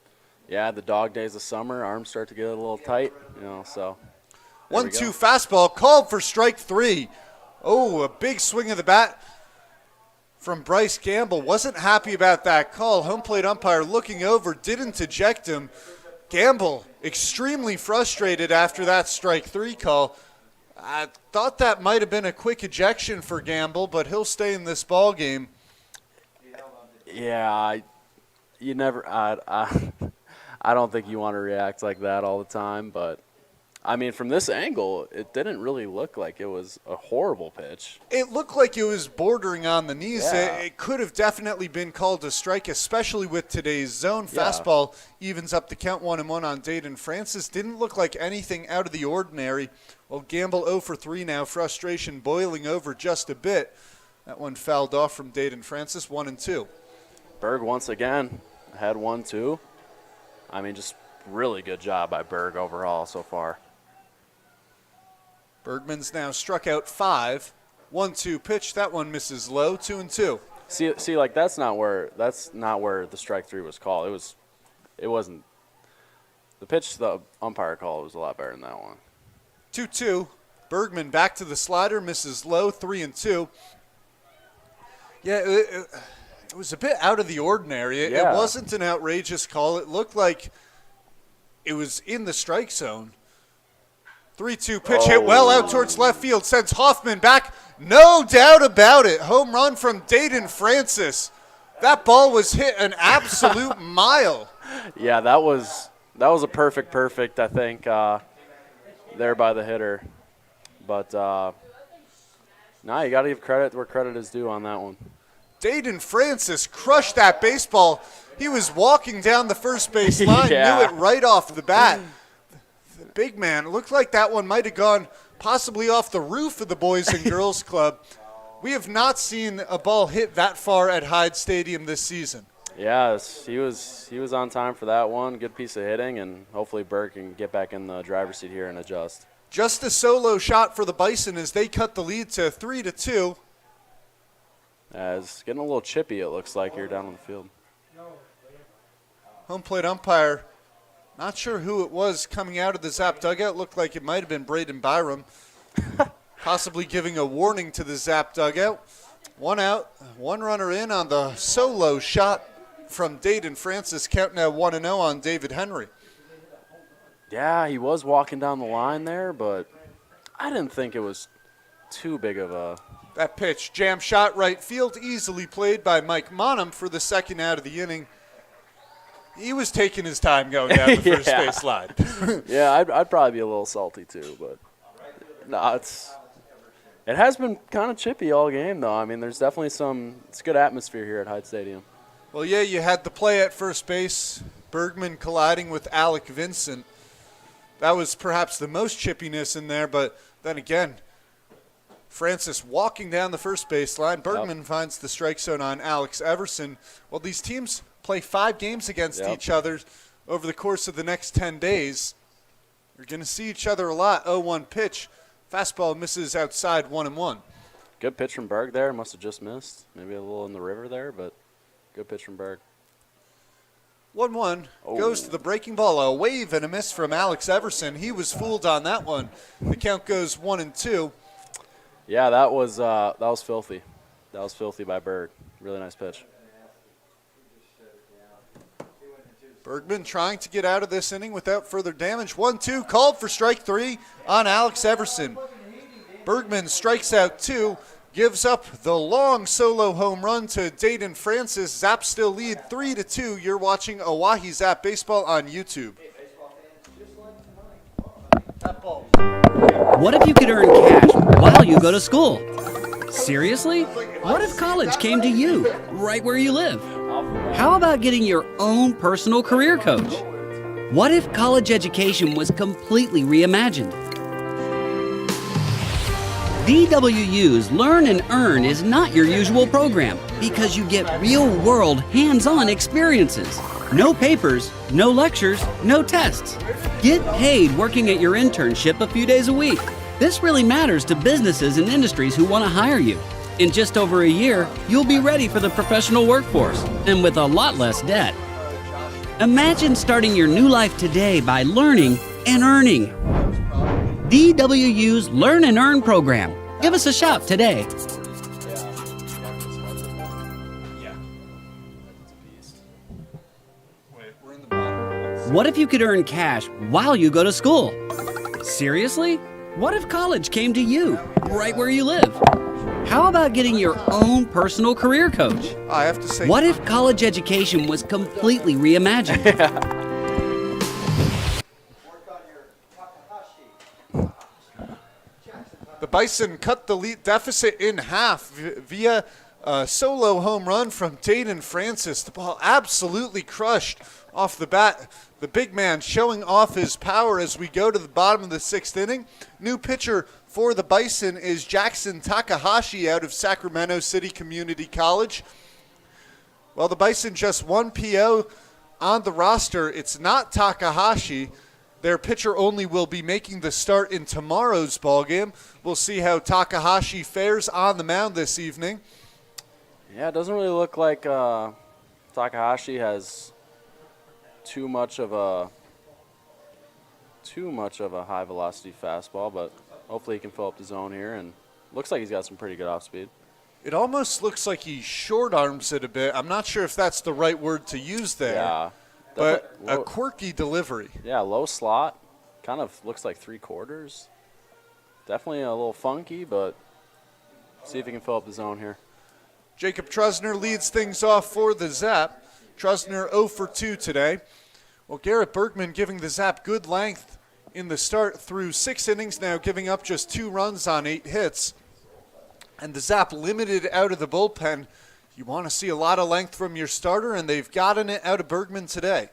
yeah, the dog days of summer, arms start to get a little tight, so. 1-2 fastball, called for strike 3. Oh, a big swing of the bat from Bryce Gamble. Wasn't happy about that call. Home plate umpire looking over, didn't eject him. Gamble extremely frustrated after that strike 3 call. I thought that might have been a quick ejection for Gamble, but he'll stay in this ball game. Yeah, I don't think you want to react like that all the time, but I mean, from this angle, it didn't really look like it was a horrible pitch. It looked like it was bordering on the knees. Yeah. It could have definitely been called a strike, especially with today's zone. Fastball evens up the count 1-1 on Dayton Francis. Didn't look like anything out of the ordinary. Well, Gamble 0 for 3 now. Frustration boiling over just a bit. That one fouled off from Dayton Francis, 1-2. Berg once again had 1-2. I mean, just really good job by Berg overall so far. Bergman's now struck out 5. 1-2 pitch. That one misses low. 2-2. See, like that's not where the strike 3 was called. It wasn't. The pitch the umpire called was a lot better than that one. 2-2. Bergman back to the slider, misses low. 3-2. Yeah, it was a bit out of the ordinary. It wasn't an outrageous call. It looked like it was in the strike zone. 3-2 pitch hit well out towards left field, sends Hoffman back. No doubt about it. Home run from Dayton Francis. That ball was hit an absolute mile. Yeah, that was a perfect, I think, there by the hitter. But you got to give credit where credit is due on that one. Dayton Francis crushed that baseball. He was walking down the first base line, knew it right off the bat. The big man, it looked like that one might have gone possibly off the roof of the Boys and Girls Club. We have not seen a ball hit that far at Hyde Stadium this season. Yeah, he was on time for that one. Good piece of hitting, and hopefully Berg can get back in the driver's seat here and adjust. Just a solo shot for the Bison as they cut the lead to 3-2. It's getting a little chippy, it looks like, here down on the field. Home plate umpire, not sure who it was coming out of the Zap dugout. Looked like it might have been Braden Byram, possibly giving a warning to the Zap dugout. 1 out, 1 runner in on the solo shot from Dayton Francis. Count now 1-0 on David Henry. Yeah, he was walking down the line there, but I didn't think it was too big of a... That pitch, jam shot right field, easily played by Mike Monham for the second out of the inning. He was taking his time going down the first base line. Yeah, I'd probably be a little salty too, but no, it has been kind of chippy all game though. I mean, there's definitely it's good atmosphere here at Hyde Stadium. Well, yeah, you had the play at first base, Bergman colliding with Alec Vincent. That was perhaps the most chippiness in there, but then again, Francis walking down the first baseline. Bergman finds the strike zone on Alex Everson. Well, these teams play 5 games against each other over the course of the next 10 days. You're going to see each other a lot. 0-1 pitch. Fastball misses outside 1-1. Good pitch from Berg there. Must have just missed. Maybe a little in the river there, but good pitch from Berg. 1-1 goes to the breaking ball. A wave and a miss from Alex Everson. He was fooled on that one. The count goes 1-2. Yeah, that was filthy. That was filthy by Berg. Really nice pitch. Bergman trying to get out of this inning without further damage. 1-2 called for strike 3 on Alex Everson. Bergman strikes out 2, gives up the long solo home run to Dayton Francis. Zap still lead 3-2. You're watching Oahe Zap Baseball on YouTube. What if you could earn cash while you go to school? Seriously? What if college came to you, right where you live? How about getting your own personal career coach? What if college education was completely reimagined? DWU's Learn and Earn is not your usual program because you get real-world, hands-on experiences. No papers, no lectures, no tests. Get paid working at your internship a few days a week. This really matters to businesses and industries who want to hire you. In just over a year, you'll be ready for the professional workforce and with a lot less debt. Imagine starting your new life today by learning and earning. DWU's Learn and Earn program. Give us a shout today. What if you could earn cash while you go to school? Seriously? What if college came to you, right where you live? How about getting your own personal career coach? I have to say, what if college education was completely reimagined? the Bison cut the lead deficit in half via a solo home run from Dayton Francis. The ball absolutely crushed off the bat. The big man showing off his power as we go to the bottom of the 6th inning. New pitcher for the Bison is Jackson Takahashi out of Sacramento City Community College. Well, the Bison just 1 PO on the roster. It's not Takahashi. Their pitcher only will be making the start in tomorrow's ballgame. We'll see how Takahashi fares on the mound this evening. Yeah, it doesn't really look like Takahashi has too much of a high velocity fastball, but hopefully he can fill up the zone here, and looks like he's got some pretty good off speed. It almost looks like he short arms it a bit. I'm not sure if that's the right word to use there. Yeah, but a quirky delivery. Yeah, low slot, kind of looks like 3/4. Definitely a little funky, but see if he can fill up the zone here. Jacob Trusner leads things off for the Zap. Trusner 0 for 2 today. Well, Garrett Bergman giving the Zap good length in the start through 6 innings now, giving up just 2 runs on 8 hits. And the Zap limited out of the bullpen. You want to see a lot of length from your starter, and they've gotten it out of Bergman today.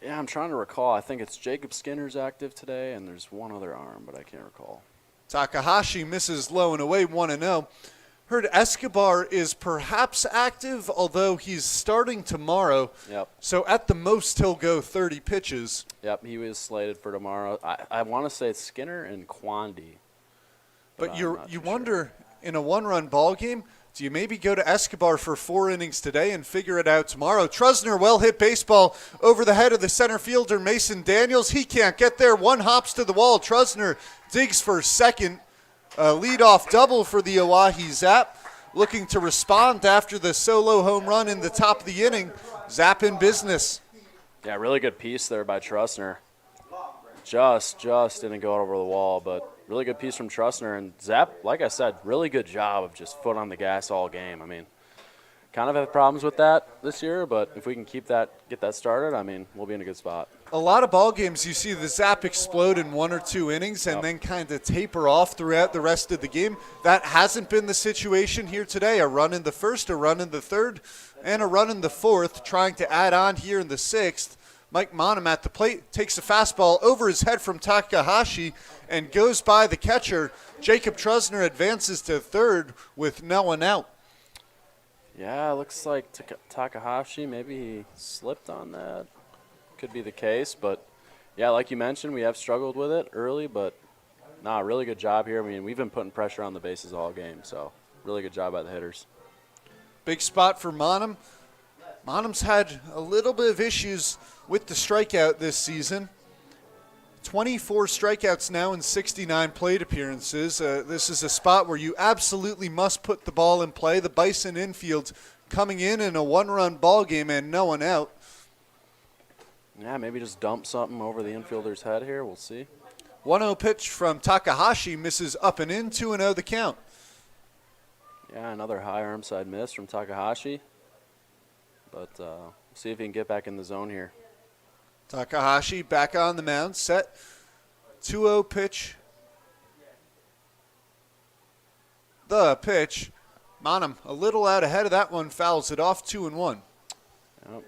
Yeah, I'm trying to recall. I think it's Jacob Skinner's active today, and there's one other arm, but I can't recall. Takahashi misses low and away, 1-0. Heard Escobar is perhaps active, although he's starting tomorrow. Yep. So at the most, he'll go 30 pitches. Yep, he was slated for tomorrow. I want to say it's Skinner and Quandy. But I'm not you too wonder, in a one-run ball game, do you maybe go to Escobar for 4 innings today and figure it out tomorrow? Trusner, well-hit baseball over the head of the center fielder, Mason Daniels. He can't get there. One hops to the wall. Trusner digs for second. A leadoff double for the Oahe Zap. Looking to respond after the solo home run in the top of the inning. Zap in business. Yeah, really good piece there by Trusner. Just didn't go over the wall, but really good piece from Trusner. And Zap, like I said, really good job of just foot on the gas all game. I mean, kind of have problems with that this year, but if we can get that started, I mean, we'll be in a good spot. A lot of ball games, you see the Zap explode in 1 or 2 innings and then kind of taper off throughout the rest of the game. That hasn't been the situation here today. A run in the first, a run in the third, and a run in the fourth, trying to add on here in the sixth. Mike Monum at the plate takes a fastball over his head from Takahashi and goes by the catcher. Jacob Trusner advances to third with no one out. Yeah, it looks like Takahashi, maybe he slipped on that. Could be the case, but yeah, like you mentioned, we have struggled with it early, but really good job here. I mean, we've been putting pressure on the bases all game, so really good job by the hitters. Big spot for Monum. Monum's had a little bit of issues with the strikeout this season. 24 strikeouts now in 69 plate appearances. This is a spot where you absolutely must put the ball in play. The Bison infield coming in a one-run ball game and no one out. Yeah, maybe just dump something over the infielder's head here. We'll see. 1-0 pitch from Takahashi misses up and in, 2-0 the count. Yeah, another high arm side miss from Takahashi. But see if he can get back in the zone here. Takahashi back on the mound, set. 2-0 pitch. The pitch. Monum a little out ahead of that one, fouls it off, 2-1. Yep.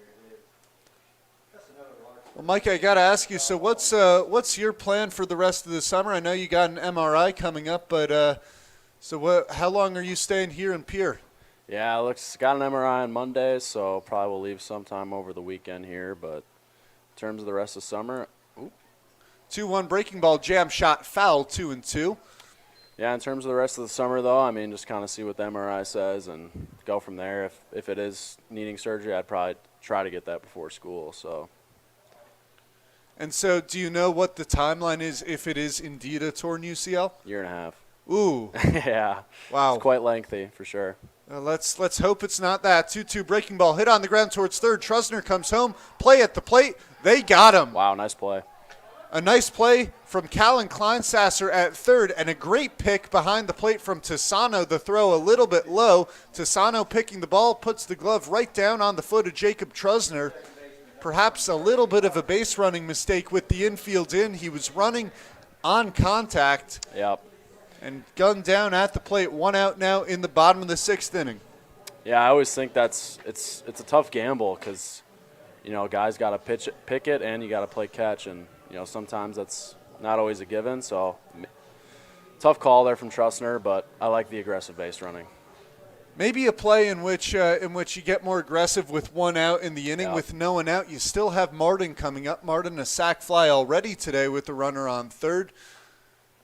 Well, Mike, I got to ask you, so what's your plan for the rest of the summer? I know you got an MRI coming up, but how long are you staying here in Pierre? Yeah, got an MRI on Monday, so probably will leave sometime over the weekend here. But in terms of the rest of summer, 2-1 breaking ball, jam shot, foul, 2-2. Yeah, in terms of the rest of the summer, though, I mean, just kind of see what the MRI says and go from there. If it is needing surgery, I'd probably try to get that before school. So. And so, do you know what the timeline is if it is indeed a torn UCL? Year and a half. Ooh. Yeah. Wow. It's quite lengthy, for sure. Let's hope it's not that. 2-2 breaking ball, hit on the ground towards third. Trusner comes home, play at the plate. They got him. Wow, nice play. A nice play from Callan Kleinsasser at third, and a great pick behind the plate from Tisano. The throw a little bit low. Tisano picking the ball, puts the glove right down on the foot of Jacob Trusner. Perhaps a little bit of a base running mistake with the infield in. He was running on contact. Yep. And gunned down at the plate. 1 out now in the bottom of the 6th inning. Yeah, I always think it's a tough gamble because, guys got to pick it, and you got to play catch, and sometimes that's not always a given. So tough call there from Trusner, but I like the aggressive base running. Maybe a play in which you get more aggressive with 1 out in the inning. Yep. With no one out, you still have Martin coming up. Martin a sac fly already today with the runner on third.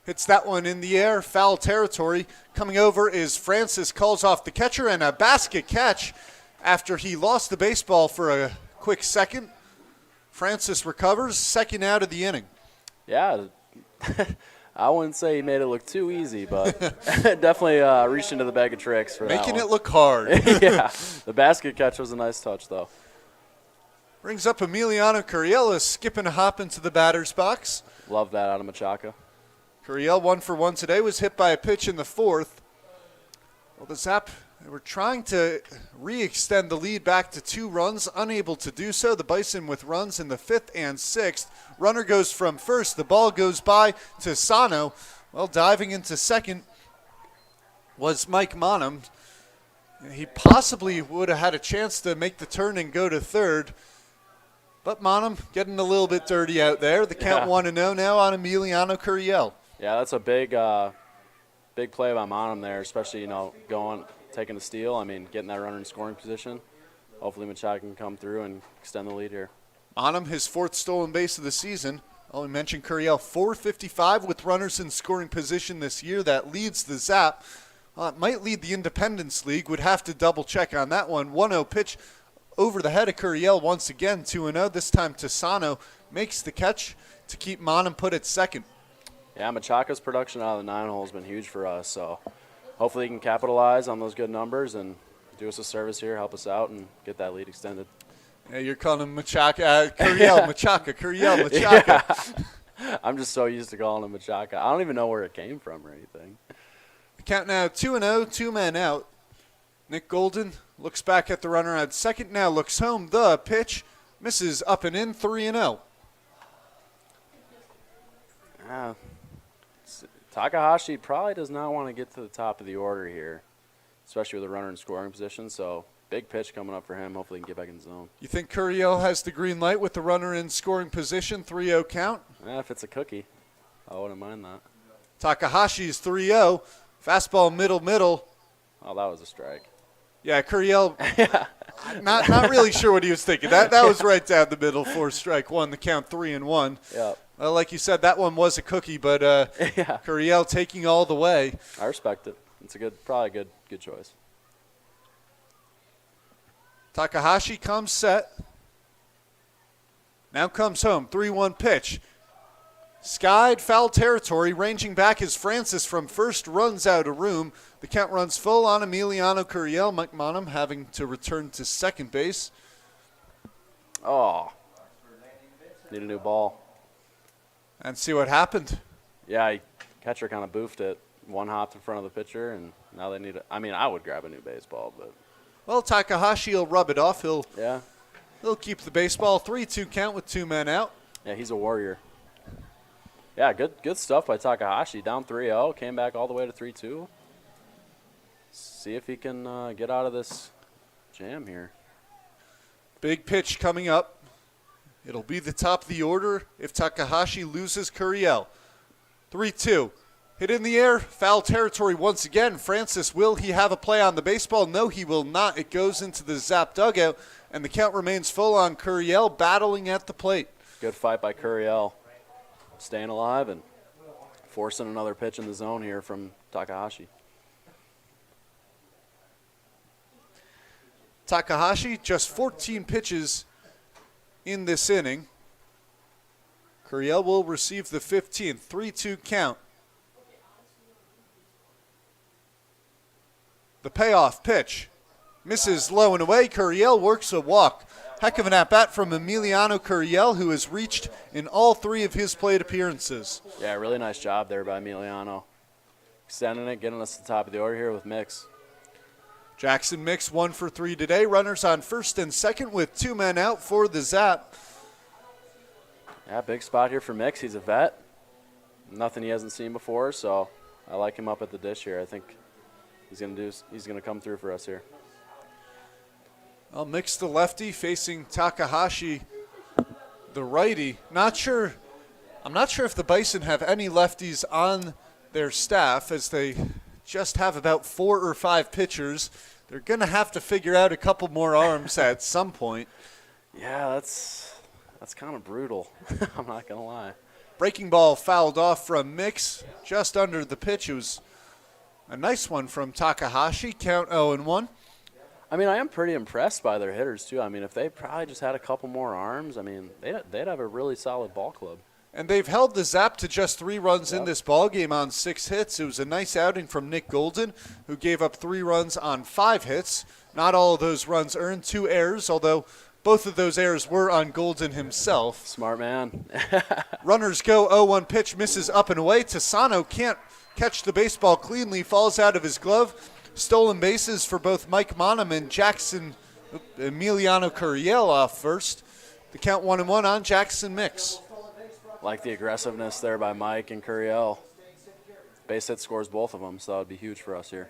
Hits that one in the air, foul territory. Coming over is Francis, calls off the catcher, and a basket catch after he lost the baseball for a quick second. Francis recovers, second out of the inning. Yeah, I wouldn't say he made it look too easy, but definitely reached into the bag of tricks for Making that it look hard. Yeah, the basket catch was a nice touch, though. Brings up Emiliano Curiel, skipping a hop into the batter's box. Love that out of Machaca. Curiel 1 for 1 today, was hit by a pitch in the 4th. Well, the Zap were trying to re-extend the lead back to 2 runs, unable to do so. The Bison with runs in the 5th and 6th. Runner goes from first. The ball goes by to Sano. Well, diving into second was Mike Monum. He possibly would have had a chance to make the turn and go to third. But Monum getting a little bit dirty out there. The count 1-0 now on Emiliano Curiel. Yeah, that's a big big play by Monum there, especially, taking the steal. I mean, getting that runner in scoring position. Hopefully Machaka can come through and extend the lead here. Monum, his 4th stolen base of the season. We mentioned Curiel, 455 with runners in scoring position this year. That leads the Zap. It might lead the Independence League. Would have to double check on that one. 1-0 pitch over the head of Curiel once again. 2-0. This time Tisano makes the catch to keep Monum put at second. Yeah, Machaka's production out of the 9 hole has been huge for us. So hopefully he can capitalize on those good numbers and do us a service here, help us out, and get that lead extended. Yeah, you're calling him Machaka, Curiel, Machaka, Curiel, Machaka. Yeah. I'm just so used to calling him Machaka. I don't even know where it came from or anything. The count now 2-0, 2 men out. Nick Golden looks back at the runner at second, now looks home. The pitch misses up and in, 3-0. Takahashi probably does not want to get to the top of the order here, especially with a runner in scoring position. So big pitch coming up for him. Hopefully he can get back in the zone. You think Curiel has the green light with the runner in scoring position, 3-0 count? If it's a cookie, I wouldn't mind that. Takahashi's 3-0. Fastball middle. Oh, that was a strike. Yeah, Curiel, not really sure what he was thinking. That was right down the middle for strike one, the count 3-1. Yep. Well, like you said, that one was a cookie, but Curiel taking all the way. I respect it. It's probably a good choice. Takahashi comes set. Now comes home, 3-1 pitch. Skied foul territory, ranging back as Francis from first runs out of room. The count runs full on Emiliano Curiel. Mike Monum having to return to second base. Oh, need a new ball. And see what happened. Yeah, catcher kind of boofed it. One hopped in front of the pitcher, and now they need I would grab a new baseball, but. Well, Takahashi will rub it off. He'll keep the baseball. 3-2 count with 2 men out. Yeah, he's a warrior. Yeah, good stuff by Takahashi. Down 3-0, came back all the way to 3-2. See if he can get out of this jam here. Big pitch coming up. It'll be the top of the order if Takahashi loses Curiel. 3-2. Hit in the air, foul territory once again. Francis, will he have a play on the baseball? No, he will not. It goes into the Zap dugout, and the count remains full on Curiel battling at the plate. Good fight by Curiel. Staying alive and forcing another pitch in the zone here from Takahashi. Takahashi, just 14 pitches in this inning. Curiel will receive the 15th. 3-2 count. The payoff pitch misses low and away. Curiel works a walk. Heck of an at-bat from Emiliano Curiel, who has reached in all 3 of his plate appearances. Yeah, really nice job there by Emiliano. Extending it, getting us to the top of the order here with Mix. Jackson Mix 1 for 3 today. Runners on first and second with 2 men out for the Zap. Yeah, big spot here for Mix. He's a vet. Nothing he hasn't seen before, so I like him up at the dish here. I think he's gonna come through for us here. Well, Mix the lefty facing Takahashi, the righty. I'm not sure if the Bison have any lefties on their staff, as they just have about 4 or 5 pitchers. They're going to have to figure out a couple more arms at some point. Yeah, that's kind of brutal. I'm not going to lie. Breaking ball fouled off from Mix, just under the pitch. It was a nice one from Takahashi. Count 0-1. I mean, I am pretty impressed by their hitters, too. I mean, if they probably just had a couple more arms, I mean, they'd have a really solid ball club. And they've held the Zap to just 3 runs in this ball game on 6 hits. It was a nice outing from Nick Golden, who gave up 3 runs on 5 hits. Not all of those runs earned, 2 errors, although both of those errors were on Golden himself. Smart man. Runners go, 0-1 pitch, misses up and away. Tisano can't catch the baseball cleanly, falls out of his glove. Stolen bases for both Mike Monum and Emiliano Curiel off first. The count 1-1 on Jackson Mix. Like the aggressiveness there by Mike and Curiel. Base hit scores both of them, so that would be huge for us here.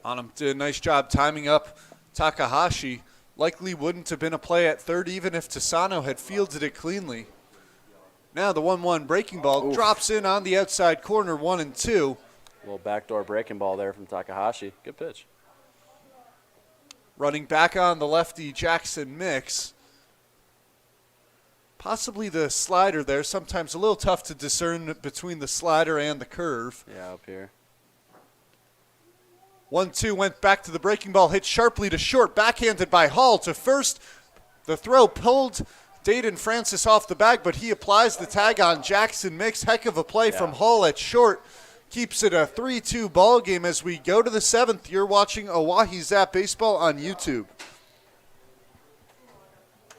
Monum did a nice job timing up Takahashi. Likely wouldn't have been a play at third even if Tisano had fielded it cleanly. Now the 1-1 breaking ball drops in on the outside corner, 1-2. Little backdoor breaking ball there from Takahashi. Good pitch. Running back on the lefty, Jackson Mix. Possibly the slider there. Sometimes a little tough to discern between the slider and the curve. Yeah, up here. 1-2 went back to the breaking ball, hit sharply to short, backhanded by Hall to first. The throw pulled Dayton Francis off the bag, but he applies the tag on Jackson Mix. Heck of a play from Hall at short. Keeps it a 3-2 ball game as we go to the seventh. You're watching Oahe Zap Baseball on YouTube.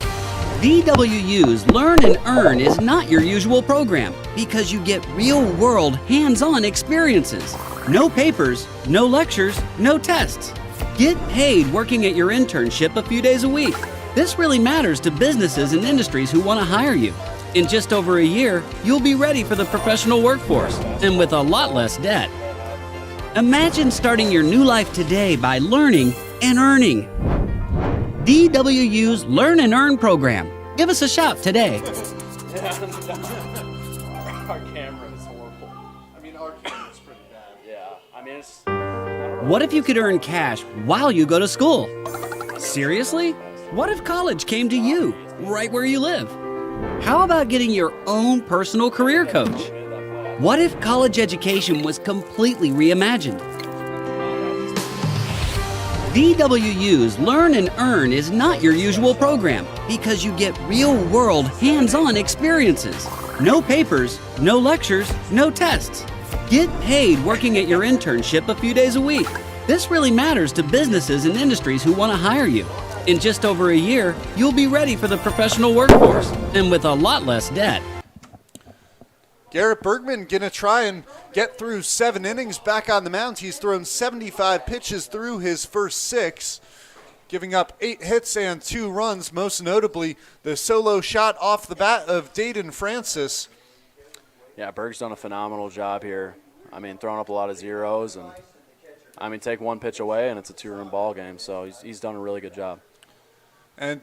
VWU's Learn and Earn is not your usual program because you get real-world, hands-on experiences. No papers, no lectures, no tests. Get paid working at your internship a few days a week. This really matters to businesses and industries who want to hire you. In just over a year, you'll be ready for the professional workforce and with a lot less debt. Imagine starting your new life today by learning and earning. DWU's Learn and Earn program. Give us a shout today. Our camera is horrible. I mean, our camera's pretty bad. Yeah, I mean, it's... What if you could earn cash while you go to school? Seriously? What if college came to you, right where you live? How about getting your own personal career coach? What if college education was completely reimagined? DWU's Learn and Earn is not your usual program because you get real-world, hands-on experiences. No papers, no lectures, no tests. Get paid working at your internship a few days a week. This really matters to businesses and industries who want to hire you. In just over a year, you'll be ready for the professional workforce and with a lot less debt. Garrett Bergman going to try and get through 7 innings back on the mound. He's thrown 75 pitches through his first 6, giving up 8 hits and 2 runs, most notably the solo shot off the bat of Dayton Francis. Yeah, Berg's done a phenomenal job here. I mean, throwing up a lot of zeros, and I mean, take one pitch away and it's a 2-run ball game. So he's done a really good job. And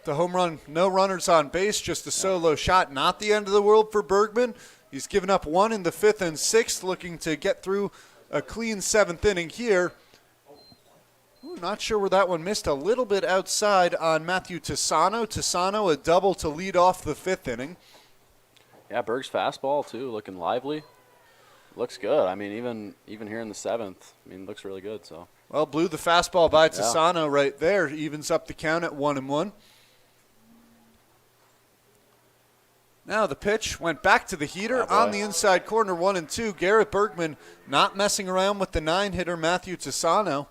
the home run, no runners on base, just a solo shot. Not the end of the world for Bergman. He's given up 1 in the 5th and 6th, looking to get through a clean 7th inning here. Ooh, not sure where that one missed. A little bit outside on Matthew Tisano. Tisano, a double to lead off the 5th inning. Yeah, Berg's fastball, too, looking lively. Looks good. I mean, even here in the 7th, I mean, looks really good. So. Well, blew the fastball by Tisano right there. Evens up the count at 1-1. Now the pitch went back to the heater on the inside corner, 1-2. Garrett Bergman not messing around with the 9-hitter Matthew Tisano.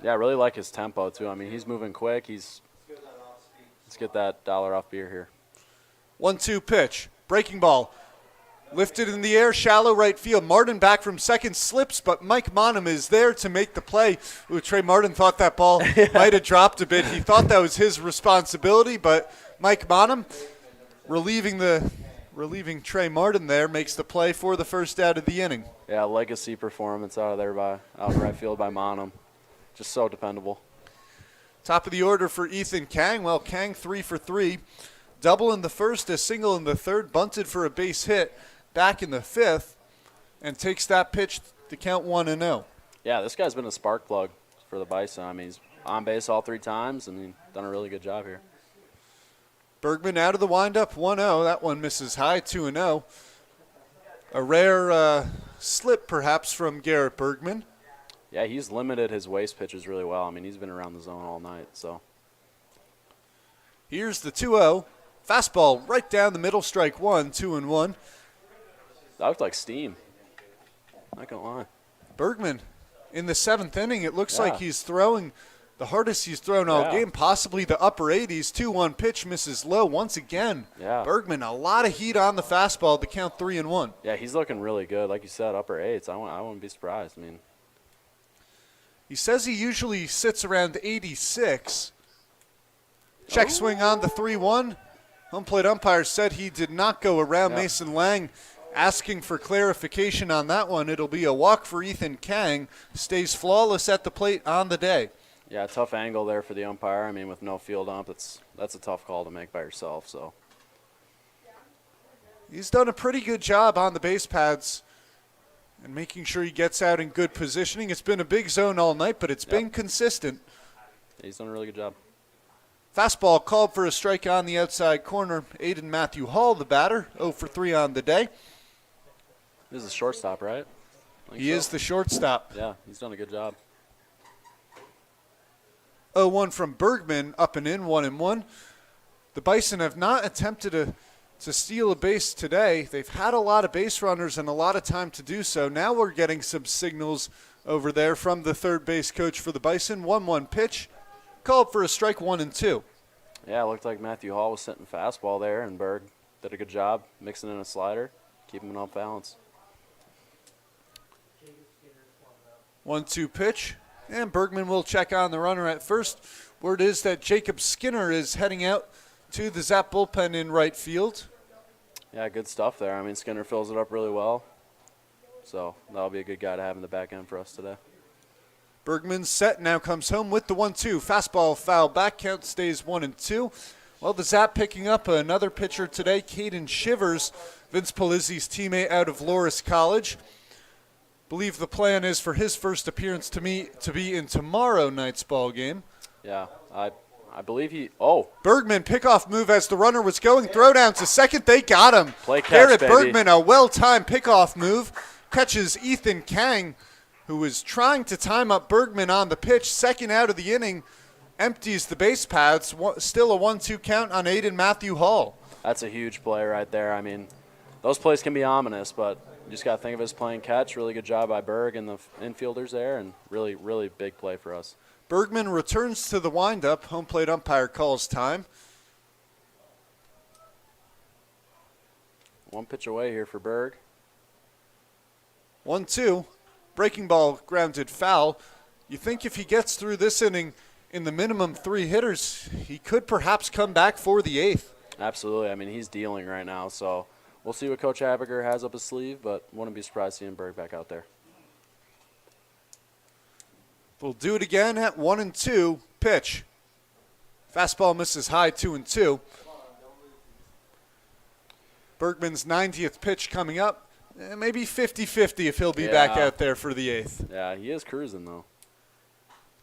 Yeah, I really like his tempo, too. I mean, he's moving quick. Let's get that dollar off beer here. 1-2 pitch. Breaking ball. Lifted in the air, shallow right field. Martin back from second, slips, but Mike Monham is there to make the play. Ooh, Trey Martin thought that ball might have dropped a bit. He thought that was his responsibility, but Mike Monham, relieving Trey Martin there, makes the play for the first out of the inning. Yeah, legacy performance out in right field by Monham. Just so dependable. Top of the order for Ethan Kang. Well, Kang 3 for 3. Double in the first, a single in the third, bunted for a base hit back in the 5th, and takes that pitch to count 1-0. Yeah, this guy's been a spark plug for the Bison. I mean, he's on base all 3 times, and he's done a really good job here. Bergman out of the windup, 1-0. That one misses high, 2-0. A rare slip, perhaps, from Garrett Bergman. Yeah, he's limited his waste pitches really well. I mean, he's been around the zone all night. So here's the 2-0. Fastball right down the middle, strike 1, 2-1. That looked like steam. Not going to lie. Bergman in the 7th inning, it looks like he's throwing the hardest he's thrown all game, possibly the upper 80s. 2-1 pitch misses low once again. Yeah. Bergman, a lot of heat on the fastball to count 3-1. Yeah, he's looking really good. Like you said, upper 8s. I wouldn't be surprised. I mean, he says he usually sits around 86. Check swing on the 3-1. Home plate umpire said he did not go around. Mason Lang asking for clarification on that one. It'll be a walk for Ethan Kang. Stays flawless at the plate on the day. Yeah, tough angle there for the umpire. I mean, with no field ump, that's a tough call to make by yourself. So he's done a pretty good job on the base pads and making sure he gets out in good positioning. It's been a big zone all night, but it's been consistent. He's done a really good job. Fastball called for a strike on the outside corner. Aiden Matthew Hall, the batter, 0 for 3 on the day. This is a shortstop, right? He is the shortstop. Yeah, he's done a good job. 0-1 from Bergman, up and in, 1-1. The Bison have not attempted to steal a base today. They've had a lot of base runners and a lot of time to do so. Now we're getting some signals over there from the third base coach for the Bison. 1-1 pitch, called for a strike, 1-2. Yeah, it looked like Matthew Hall was sitting fastball there, and Berg did a good job mixing in a slider, keeping it off balance. 1-2 pitch, and Bergman will check on the runner at first. Word is that Jacob Skinner is heading out to the Zap bullpen in right field. Yeah, good stuff there. I mean, Skinner fills it up really well, so that'll be a good guy to have in the back end for us today. Bergman's set, now comes home with the 1-2. Fastball foul back, count stays 1-2. Well, the Zap picking up another pitcher today, Caden Shivers, Vince Polizzi's teammate out of Loras College. Believe the plan is for his first appearance to be in tomorrow night's ball game. Yeah, I believe he. Oh, Bergman pickoff move as the runner was going. Throw down to second. They got him. Play catch, Garrett baby. Bergman, a well-timed pickoff move. Catches Ethan Kang, who was trying to time up Bergman on the pitch. Second out of the inning. Empties the base paths. Still a 1-2 count on Aiden Matthew Hall. that's a huge play right there. I mean, those plays can be ominous, but you just got to think of it as playing catch. Really good job by Berg and the infielders there, and really, really big play for us. Bergman returns to the windup. Home plate umpire calls time. One pitch away here for Berg. 1-2. Breaking ball grounded foul. You think if he gets through this inning in the minimum 3 hitters, he could perhaps come back for the 8th. Absolutely. I mean, he's dealing right now, so we'll see what Coach Habiger has up his sleeve, but wouldn't be surprised seeing Berg back out there. We'll do it again at 1-2. Pitch. Fastball misses high, 2-2. Bergman's 90th pitch coming up. Maybe 50-50 if he'll be back out there for the 8th. Yeah, he is cruising, though.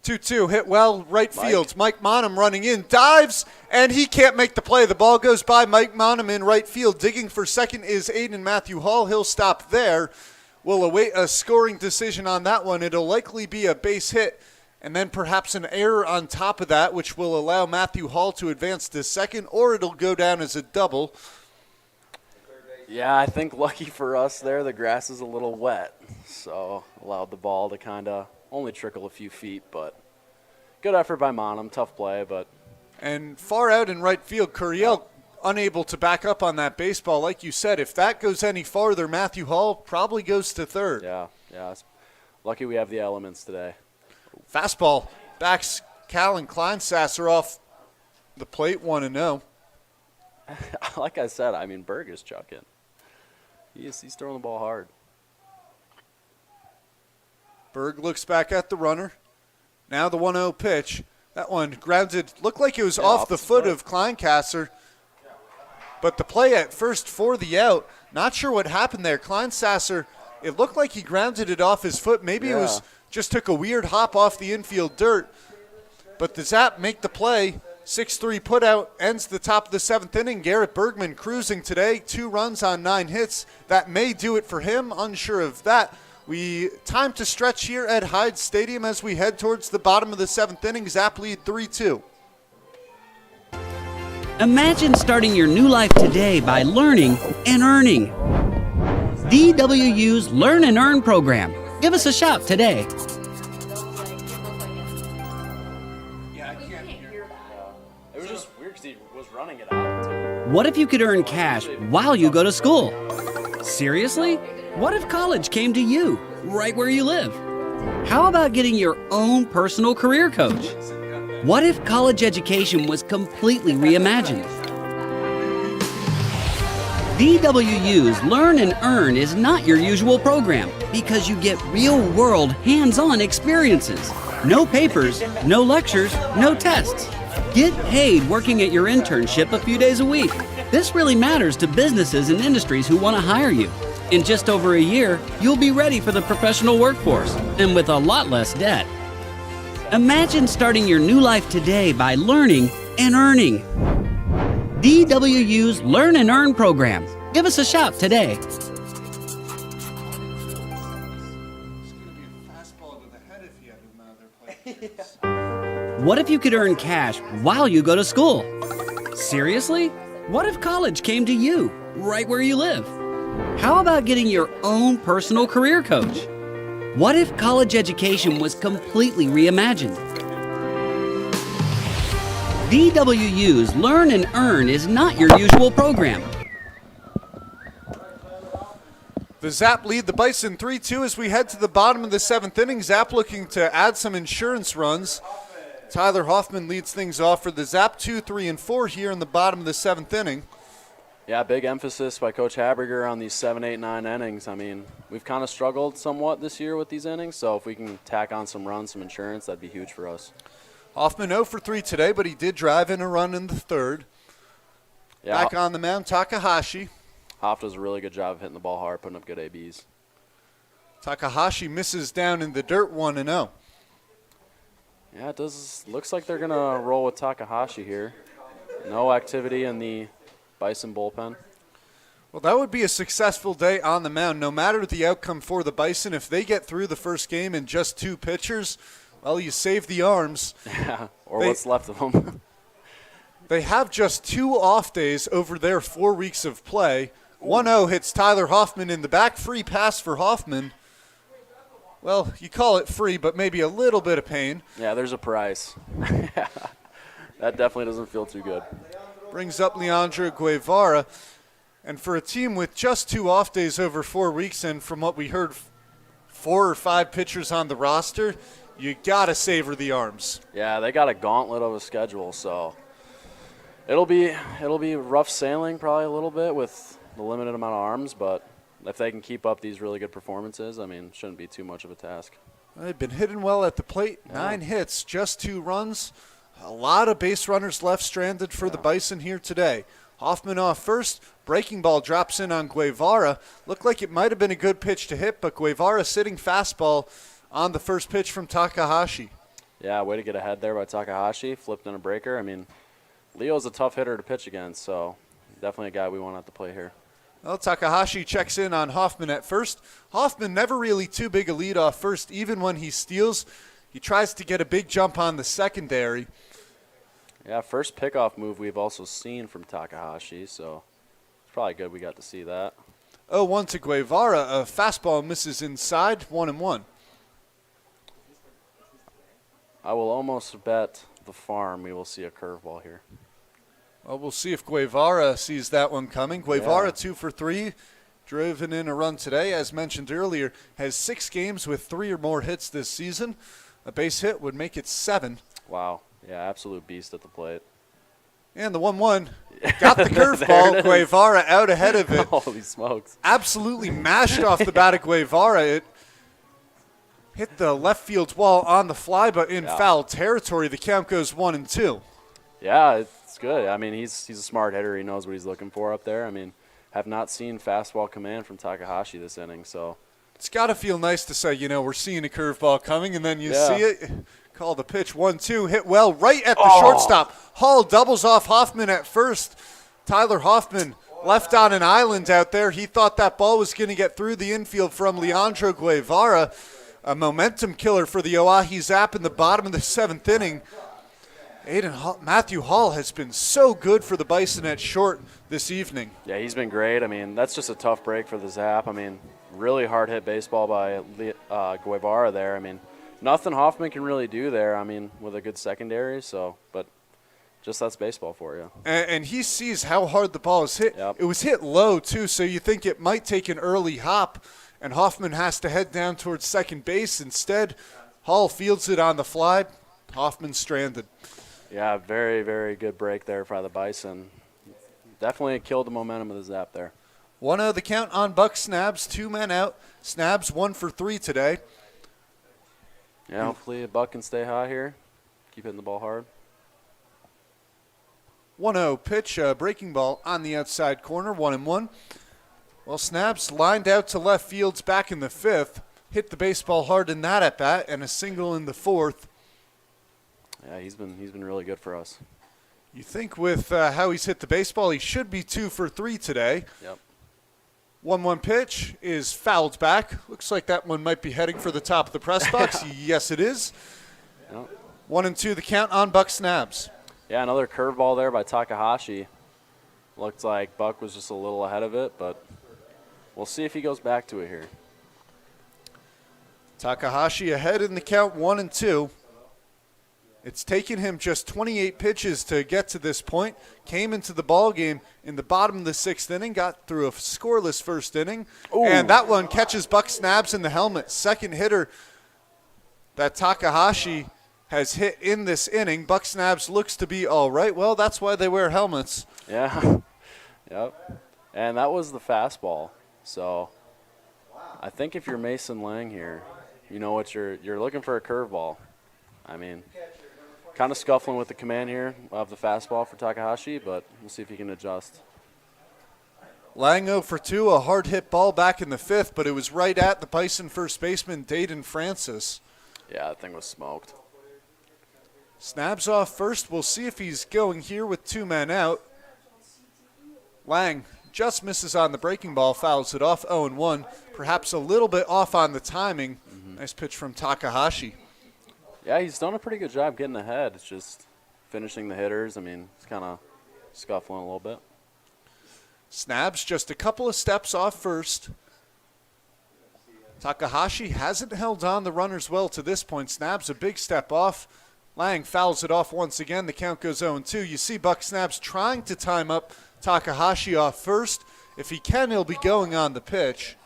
2-2, hit well, right field. Mike Monham running in, dives, and he can't make the play. The ball goes by Mike Monham in right field. Digging for second is Aiden Matthew Hall. He'll stop there. We'll await a scoring decision on that one. It'll likely be a base hit, and then perhaps an error on top of that, which will allow Matthew Hall to advance to second, or it'll go down as a double. Yeah, I think lucky for us there, the grass is a little wet, so allowed the ball to kind of only trickle a few feet, but good effort by Monham. Tough play, but. And far out in right field, Curiel unable to back up on that baseball. Like you said, if that goes any farther, Matthew Hall probably goes to third. Yeah. It's lucky we have the elements today. Fastball backs Callan Kleinsasser off the plate, 1-0. Like I said, I mean, Berg is chucking. He's throwing the ball hard. Berg looks back at the runner. Now the 1-0 pitch. That one grounded, looked like it was off the foot of Kleinsasser. But the play at first for the out, not sure what happened there. Kleinsasser, it looked like he grounded it off his foot. Maybe it was just took a weird hop off the infield dirt. But the Zap make the play. 6-3 putout ends the top of the 7th inning. Garrett Bergman cruising today. 2 runs on 9 hits. That may do it for him. Unsure of that. Time to stretch here at Hyde Stadium as we head towards the bottom of the 7th inning. Zap lead 3-2. Imagine starting your new life today by learning and earning. DWU's Learn and Earn program. Give us a shout today. It was just weird because he was running it out. What if you could earn cash while you go to school? Seriously? What if college came to you, right where you live? How about getting your own personal career coach? What if college education was completely reimagined? DWU's Learn and Earn is not your usual program because you get real-world, hands-on experiences. No papers, no lectures, no tests. Get paid working at your internship a few days a week. This really matters to businesses and industries who want to hire you. In just over a year, you'll be ready for the professional workforce and with a lot less debt. Imagine starting your new life today by learning and earning. DWU's Learn and Earn program. Give us a shout today. It's going to be a fastball to the head if he had another play. What if you could earn cash while you go to school? Seriously? What if college came to you, right where you live? How about getting your own personal career coach? What if college education was completely reimagined? DWU's Learn and Earn is not your usual program. The Zap lead the Bison 3-2 as we head to the bottom of the 7th inning. Zap looking to add some insurance runs. Tyler Hoffman leads things off for the Zap 2, 3, and 4 here in the bottom of the 7th inning. Yeah, big emphasis by Coach Haberger on these 7, 8, 9 innings. I mean, we've kind of struggled somewhat this year with these innings, so if we can tack on some runs, some insurance, that'd be huge for us. Hoffman 0 for 3 today, but he did drive in a run in the 3rd. Yeah, Back on the mound, Takahashi. Hoff does a really good job of hitting the ball hard, putting up good ABs. Takahashi misses down in the dirt 1-0. Yeah, it does. Looks like they're going to roll with Takahashi here. No activity in the Bison bullpen. Well, that would be a successful day on the mound. No matter the outcome for the Bison, if they get through the first game in just 2 pitchers, well, you save the arms. Yeah, or what's left of them. They have just 2 off days over their 4 weeks of play. 1-0 hits Tyler Hoffman in the back. Free pass for Hoffman. Well, you call it free, but maybe a little bit of pain. Yeah, there's a price. That definitely doesn't feel too good. Brings up Leandro Guevara. And for a team with just 2 off days over 4 weeks, and from what we heard, 4 or 5 pitchers on the roster, you got to savor the arms. Yeah, they got a gauntlet of a schedule, so it'll be rough sailing probably a little bit with the limited amount of arms, but if they can keep up these really good performances, I mean, shouldn't be too much of a task. They've been hitting well at the plate. 9 hits, just 2 runs. A lot of base runners left stranded for the Bison here today. Hoffman off first. Breaking ball drops in on Guevara. Looked like it might have been a good pitch to hit, but Guevara sitting fastball on the first pitch from Takahashi. Yeah, way to get ahead there by Takahashi. Flipped in a breaker. I mean, Leo's a tough hitter to pitch against, so definitely a guy we want at the plate here. Well, Takahashi checks in on Hoffman at first. Hoffman never really too big a lead off first, even when he steals. He tries to get a big jump on the secondary. Yeah, first pickoff move we've also seen from Takahashi, so it's probably good we got to see that. 0-1 to Guevara. A fastball misses inside, 1-1. I will almost bet the farm we will see a curveball here. Well, we'll see if Guevara sees that one coming. Guevara 2 for 3, driven in a run today. As mentioned earlier, has 6 games with 3 or more hits this season. A base hit would make it 7. Wow. Yeah, absolute beast at the plate. And the 1-1 got the curveball. Guevara out ahead of it. Holy smokes. Absolutely mashed off the bat of Guevara. It hit the left field wall on the fly, but in foul territory. The count goes 1-2. Yeah, it's good. I mean, he's a smart hitter. He knows what he's looking for up there. I mean, have not seen fastball command from Takahashi this inning, so. It's got to feel nice to say, we're seeing a curveball coming, and then you see it. Call the pitch, 1-2, hit well right at the shortstop. Hall doubles off Hoffman at first. Tyler Hoffman left on an island out there. He thought that ball was going to get through the infield from Leandro Guevara. A momentum killer for the Oahe Zap in the bottom of the 7th inning. Matthew Hall has been so good for the Bison at short this evening. Yeah, he's been great. I mean, that's just a tough break for the Zap. I mean, really hard hit baseball by Guevara there. I mean, nothing Hoffman can really do there, I mean, with a good secondary, but just that's baseball for you. And he sees how hard the ball is hit. Yep. It was hit low, too, so you think it might take an early hop, and Hoffman has to head down towards second base. Instead, Hall fields it on the fly. Hoffman stranded. Yeah, very, very good break there by the Bison. Definitely killed the momentum of the Zap there. 1-0 the count on Buck Snabs, 2 men out. Snabs 1 for 3 today. Yeah, hopefully Buck can stay high here. Keep hitting the ball hard. 1-0 pitch, breaking ball on the outside corner, 1-1. Well, Snabs lined out to left fields back in the 5th, hit the baseball hard in that at bat, and a single in the 4th. Yeah, he's been really good for us. You think with how he's hit the baseball, he should be 2 for 3 today. Yep. 1-1 pitch is fouled back. Looks like that one might be heading for the top of the press box. Yes, it is. Yep. 1-2 the count on Buck Snabs. Yeah, another curveball there by Takahashi. Looked like Buck was just a little ahead of it, but we'll see if he goes back to it here. Takahashi ahead in the count, 1-2. It's taken him just 28 pitches to get to this point. Came into the ball game in the bottom of the 6th inning, got through a scoreless first inning. Ooh. And that one catches Buck Snabs in the helmet. Second hitter that Takahashi has hit in this inning. Buck Snabs looks to be all right. Well, that's why they wear helmets. Yeah. Yep. And that was the fastball. So I think if you're Mason Lang here, you know what you're looking for a curveball. I mean, kind of scuffling with the command here of the fastball for Takahashi, but we'll see if he can adjust. Lang 0 for 2, a hard hit ball back in the 5th, but it was right at the Bison first baseman, Dayton Francis. Yeah, that thing was smoked. Snabs off first. We'll see if he's going here with 2 men out. Lang just misses on the breaking ball, fouls it off, 0-1. Perhaps a little bit off on the timing. Nice pitch from Takahashi. Yeah, he's done a pretty good job getting ahead. It's just finishing the hitters. I mean, it's kind of scuffling a little bit. Snabs just a couple of steps off first. Takahashi hasn't held on the runners well to this point. Snabs a big step off. Lang fouls it off once again. The count goes 0-2. You see Buck Snabs trying to time up Takahashi off first. If he can, he'll be going on the pitch.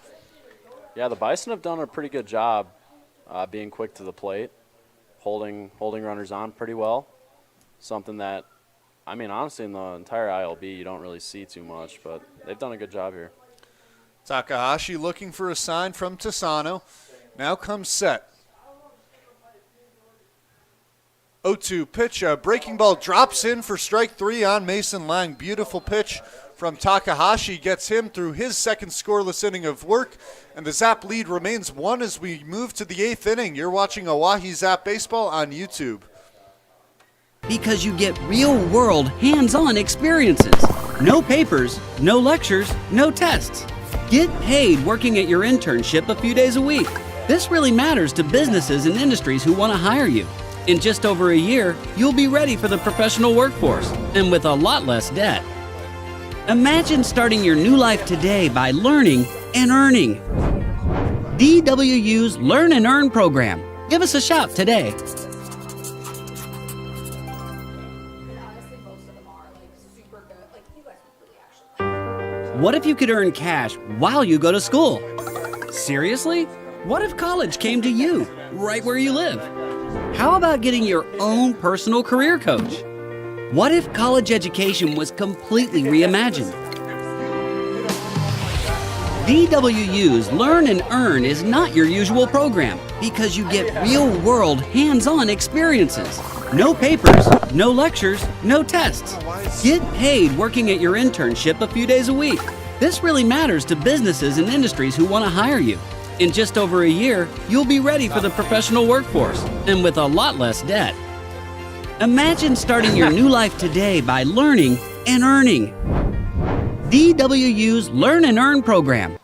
Yeah, the Bison have done a pretty good job being quick to the plate, holding runners on pretty well. Something that, I mean, honestly, in the entire ILB, you don't really see too much, but they've done a good job here. Takahashi looking for a sign from Tasano. Now comes set. 0-2 pitch. A breaking ball drops in for strike 3 on Mason Lang. Beautiful pitch from Takahashi. Gets him through his second scoreless inning of work. And the Zap lead remains 1 as we move to the 8th inning. You're watching Oahe Zap Baseball on YouTube. Because you get real-world, hands-on experiences. No papers, no lectures, no tests. Get paid working at your internship a few days a week. This really matters to businesses and industries who want to hire you. In just over a year, you'll be ready for the professional workforce, and with a lot less debt. Imagine starting your new life today by learning and earning. DWU's Learn and Earn program. Give us a shout today. Honestly, most of them are like super good. Like you guys would really actually. What if you could earn cash while you go to school? Seriously? What if college came to you, right where you live? How about getting your own personal career coach? What if college education was completely reimagined? DWU's Learn and Earn is not your usual program because you get real-world, hands-on experiences. No papers, no lectures, no tests. Get paid working at your internship a few days a week. This really matters to businesses and industries who want to hire you. In just over a year, you'll be ready for the professional workforce, and with a lot less debt. Imagine starting your new life today by learning and earning. DWU's Learn and Earn program.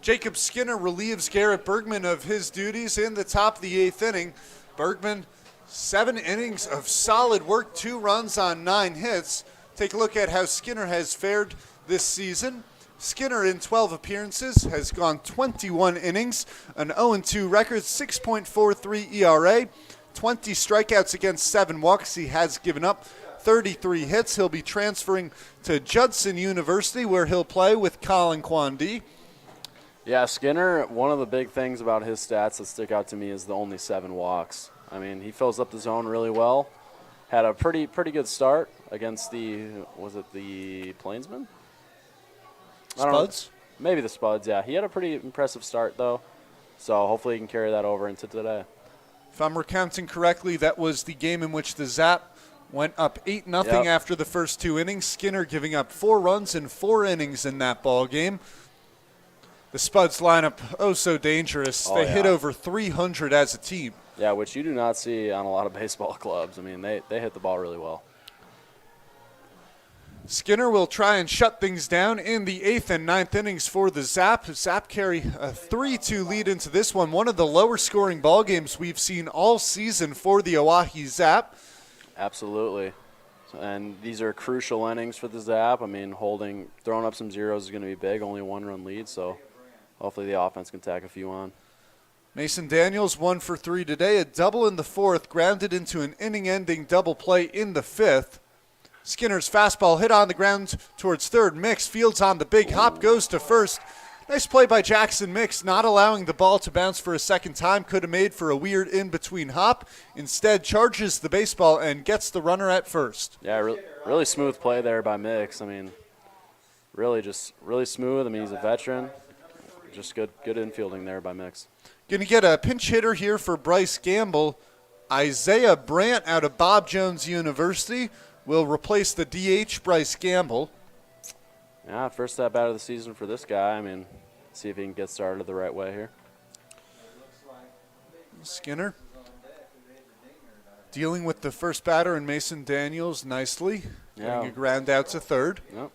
Jacob Skinner relieves Garrett Bergman of his duties in the top of the 8th inning. Bergman, 7 innings of solid work, 2 runs on 9 hits. Take a look at how Skinner has fared this season. Skinner in 12 appearances has gone 21 innings, an 0-2 record, 6.43 ERA, 20 strikeouts against 7 walks. He has given up 33 hits. He'll be transferring to Judson University where he'll play with Colin Kwandi. Yeah, Skinner, one of the big things about his stats that stick out to me is the only 7 walks. I mean, he fills up the zone really well. Had a pretty good start against was it the Plainsmen? Spuds? Maybe the Spuds, yeah. He had a pretty impressive start, though, so hopefully he can carry that over into today. If I'm recounting correctly, that was the game in which the Zap Went up 8-0 Yep. after the first 2 innings. Skinner giving up 4 runs in 4 innings in that ball game. The Spuds lineup, oh so dangerous. Oh, They yeah. hit over 300 as a team. Yeah, which you do not see on a lot of baseball clubs. I mean, they hit the ball really well. Skinner will try and shut things down in the 8th and 9th innings for the Zap. Zap carry a 3-2 lead into this one of the lower scoring ball games we've seen all season for the Oahe Zap. Absolutely. And these are crucial innings for the Zap. I mean, throwing up some zeros is going to be big, only a 1-run lead, so hopefully the offense can tack a few on. Mason Daniels 1 for 3 today, a double in the 4th, grounded into an inning-ending double play in the 5th. Skinner's fastball hit on the ground towards third. Mix fields on the big hop, goes to first. Nice play by Jackson Mix, not allowing the ball to bounce for a second time. Could have made for a weird in-between hop. Instead, charges the baseball and gets the runner at first. Yeah, really smooth play there by Mix. I mean, really smooth. I mean, he's a veteran. Just good infielding there by Mix. Going to get a pinch hitter here for Bryce Gamble. Isaiah Brandt out of Bob Jones University will replace the DH Bryce Gamble. Yeah, first at bat of the season for this guy. I mean, see if he can get started the right way here. Skinner dealing with the first batter in Mason Daniels nicely. Yeah. Getting a ground out to third. Yep.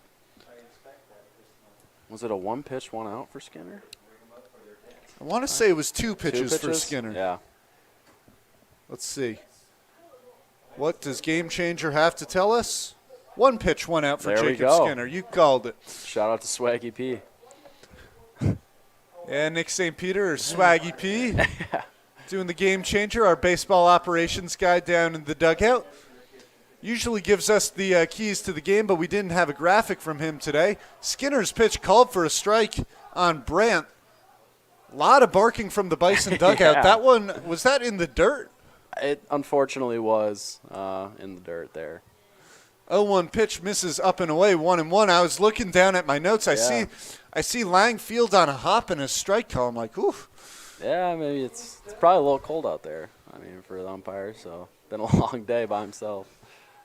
Was it a 1-pitch, 1-out for Skinner? I want to say it was 2 pitches for Skinner. Yeah. Let's see. What does Game Changer have to tell us? 1 pitch, 1 out for There we Jacob go. Skinner. You called it. Shout out to Swaggy P. And Nick St. Peter, or Swaggy P, doing the Game Changer, our baseball operations guy down in the dugout. Usually gives us the keys to the game, but we didn't have a graphic from him today. Skinner's pitch called for a strike on Brandt. A lot of barking from the Bison dugout. Yeah. That one, was that in the dirt? It unfortunately was in the dirt there. 0-1 pitch misses up and away, 1-1. I was looking down at my notes. I see Lang field on a hop and a strike call. I'm like, oof. Yeah, maybe it's probably a little cold out there. I mean, for the umpire, so been a long day by himself.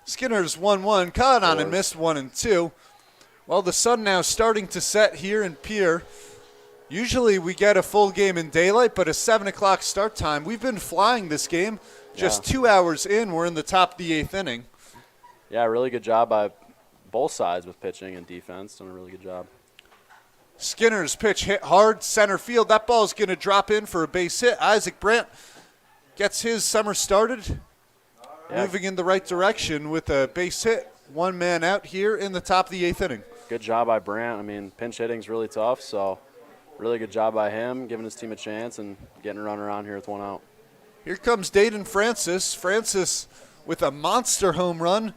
Skinner's 1-1, caught on and Fours. missed 1 and 2. Well, the sun now starting to set here in Pierre. Usually we get a full game in daylight, but a 7 o'clock start time. We've been flying this game. Just 2 hours in, we're in the top of the 8th inning. Yeah, really good job by both sides with pitching and defense. Done a really good job. Skinner's pitch hit hard, center field. That ball's going to drop in for a base hit. Isaac Brandt gets his summer started, moving in the right direction with a base hit. 1 man out here in the top of the 8th inning. Good job by Brandt. I mean, pinch hitting's really tough, so really good job by him, giving his team a chance and getting a run around here with 1 out. Here comes Dayton Francis. Francis with a monster home run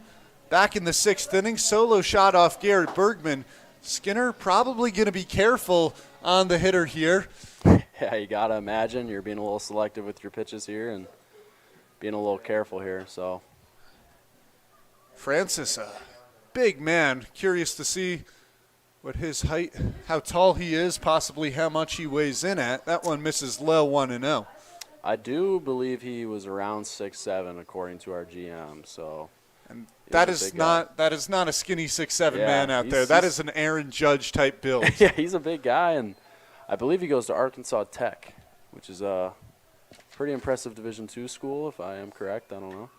back in the 6th inning. Solo shot off Garrett Bergman. Skinner probably going to be careful on the hitter here. Yeah, you got to imagine you're being a little selective with your pitches here and being a little careful here. So Francis, a big man. Curious to see what his height, how tall he is, possibly how much he weighs in at. That one misses low, 1-0. I do believe he was around 6'7", according to our GM. So And he's that a is big guy. not a skinny 6'7" Yeah, man out there. That is an Aaron Judge type build. Yeah, he's a big guy, and I believe he goes to Arkansas Tech, which is a pretty impressive Division II school, if I am correct. I don't know.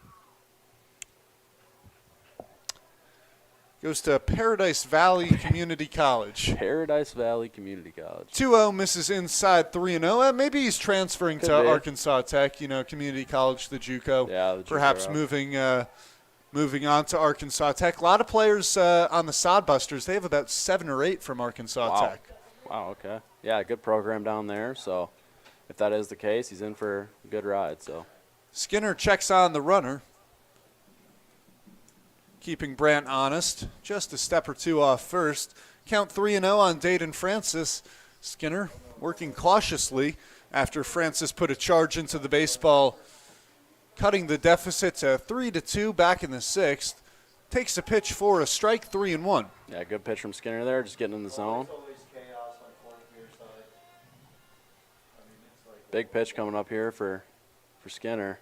Goes to Paradise Valley Community College. Paradise Valley Community College. 2-0 misses inside 3-0. Maybe he's transferring Could to be. Arkansas Tech, community college, the JUCO. Yeah, the JUCO Perhaps route. moving on to Arkansas Tech. A lot of players on the Sodbusters. They have about 7 or 8 from Arkansas Wow. Tech. Wow, okay. Yeah, good program down there. So if that is the case, he's in for a good ride. So Skinner checks on the runner, keeping Brandt honest. Just a step or 2 off first. Count 3-0 on Dayton Francis. Skinner working cautiously after Francis put a charge into the baseball, cutting the deficit to 3-2 back in the 6th. Takes a pitch for a strike, 3-1. yeah, good pitch from Skinner there, just getting in the zone. Big pitch coming up here for Skinner.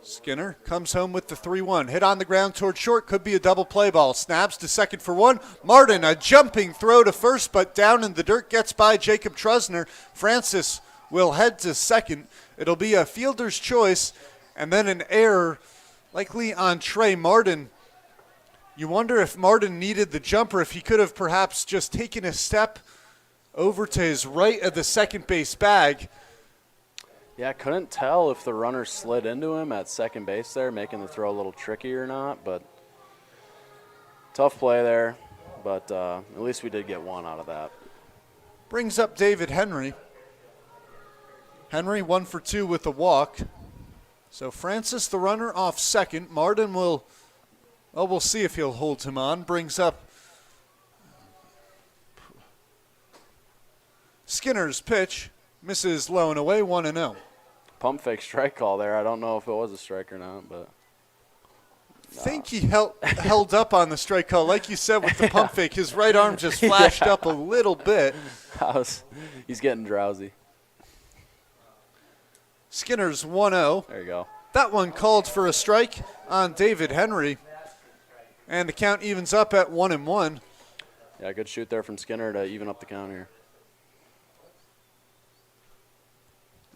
Skinner comes home with the 3-1. Hit on the ground toward short. Could be a double play ball. Snaps to second for one. Martin, a jumping throw to first, but down in the dirt. Gets by Jacob Trusner. Francis will head to second. It'll be a fielder's choice, and then an error likely on Trey Martin. You wonder if Martin needed the jumper, if he could have perhaps just taken a step over to his right of the second base bag. Yeah, I couldn't tell if the runner slid into him at second base there, making the throw a little tricky or not, but tough play there. But at least we did get one out of that. Brings up David Henry. Henry 1 for 2 with a walk. So Francis, the runner, off second. Martin will, well, we'll see if he'll hold him on. Brings up Skinner's pitch. Misses low and away, 1-0. Pump fake strike call there. I don't know if it was a strike or not, but I think he held up on the strike call. Like you said with the pump fake, his right arm just flashed up a little bit. He's getting drowsy. Skinner's 1-0. There you go. That one called for a strike on David Henry. And the count evens up at 1-1. Yeah, good shoot there from Skinner to even up the count here.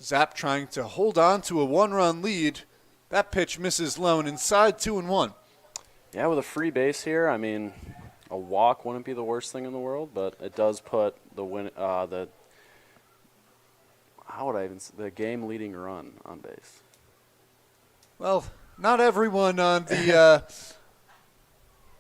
Zap trying to hold on to a 1-run lead. That pitch misses low and inside, 2-1. Yeah, with a free base here, I mean, a walk wouldn't be the worst thing in the world, but it does put the the game-leading run on base. Well, not everyone on the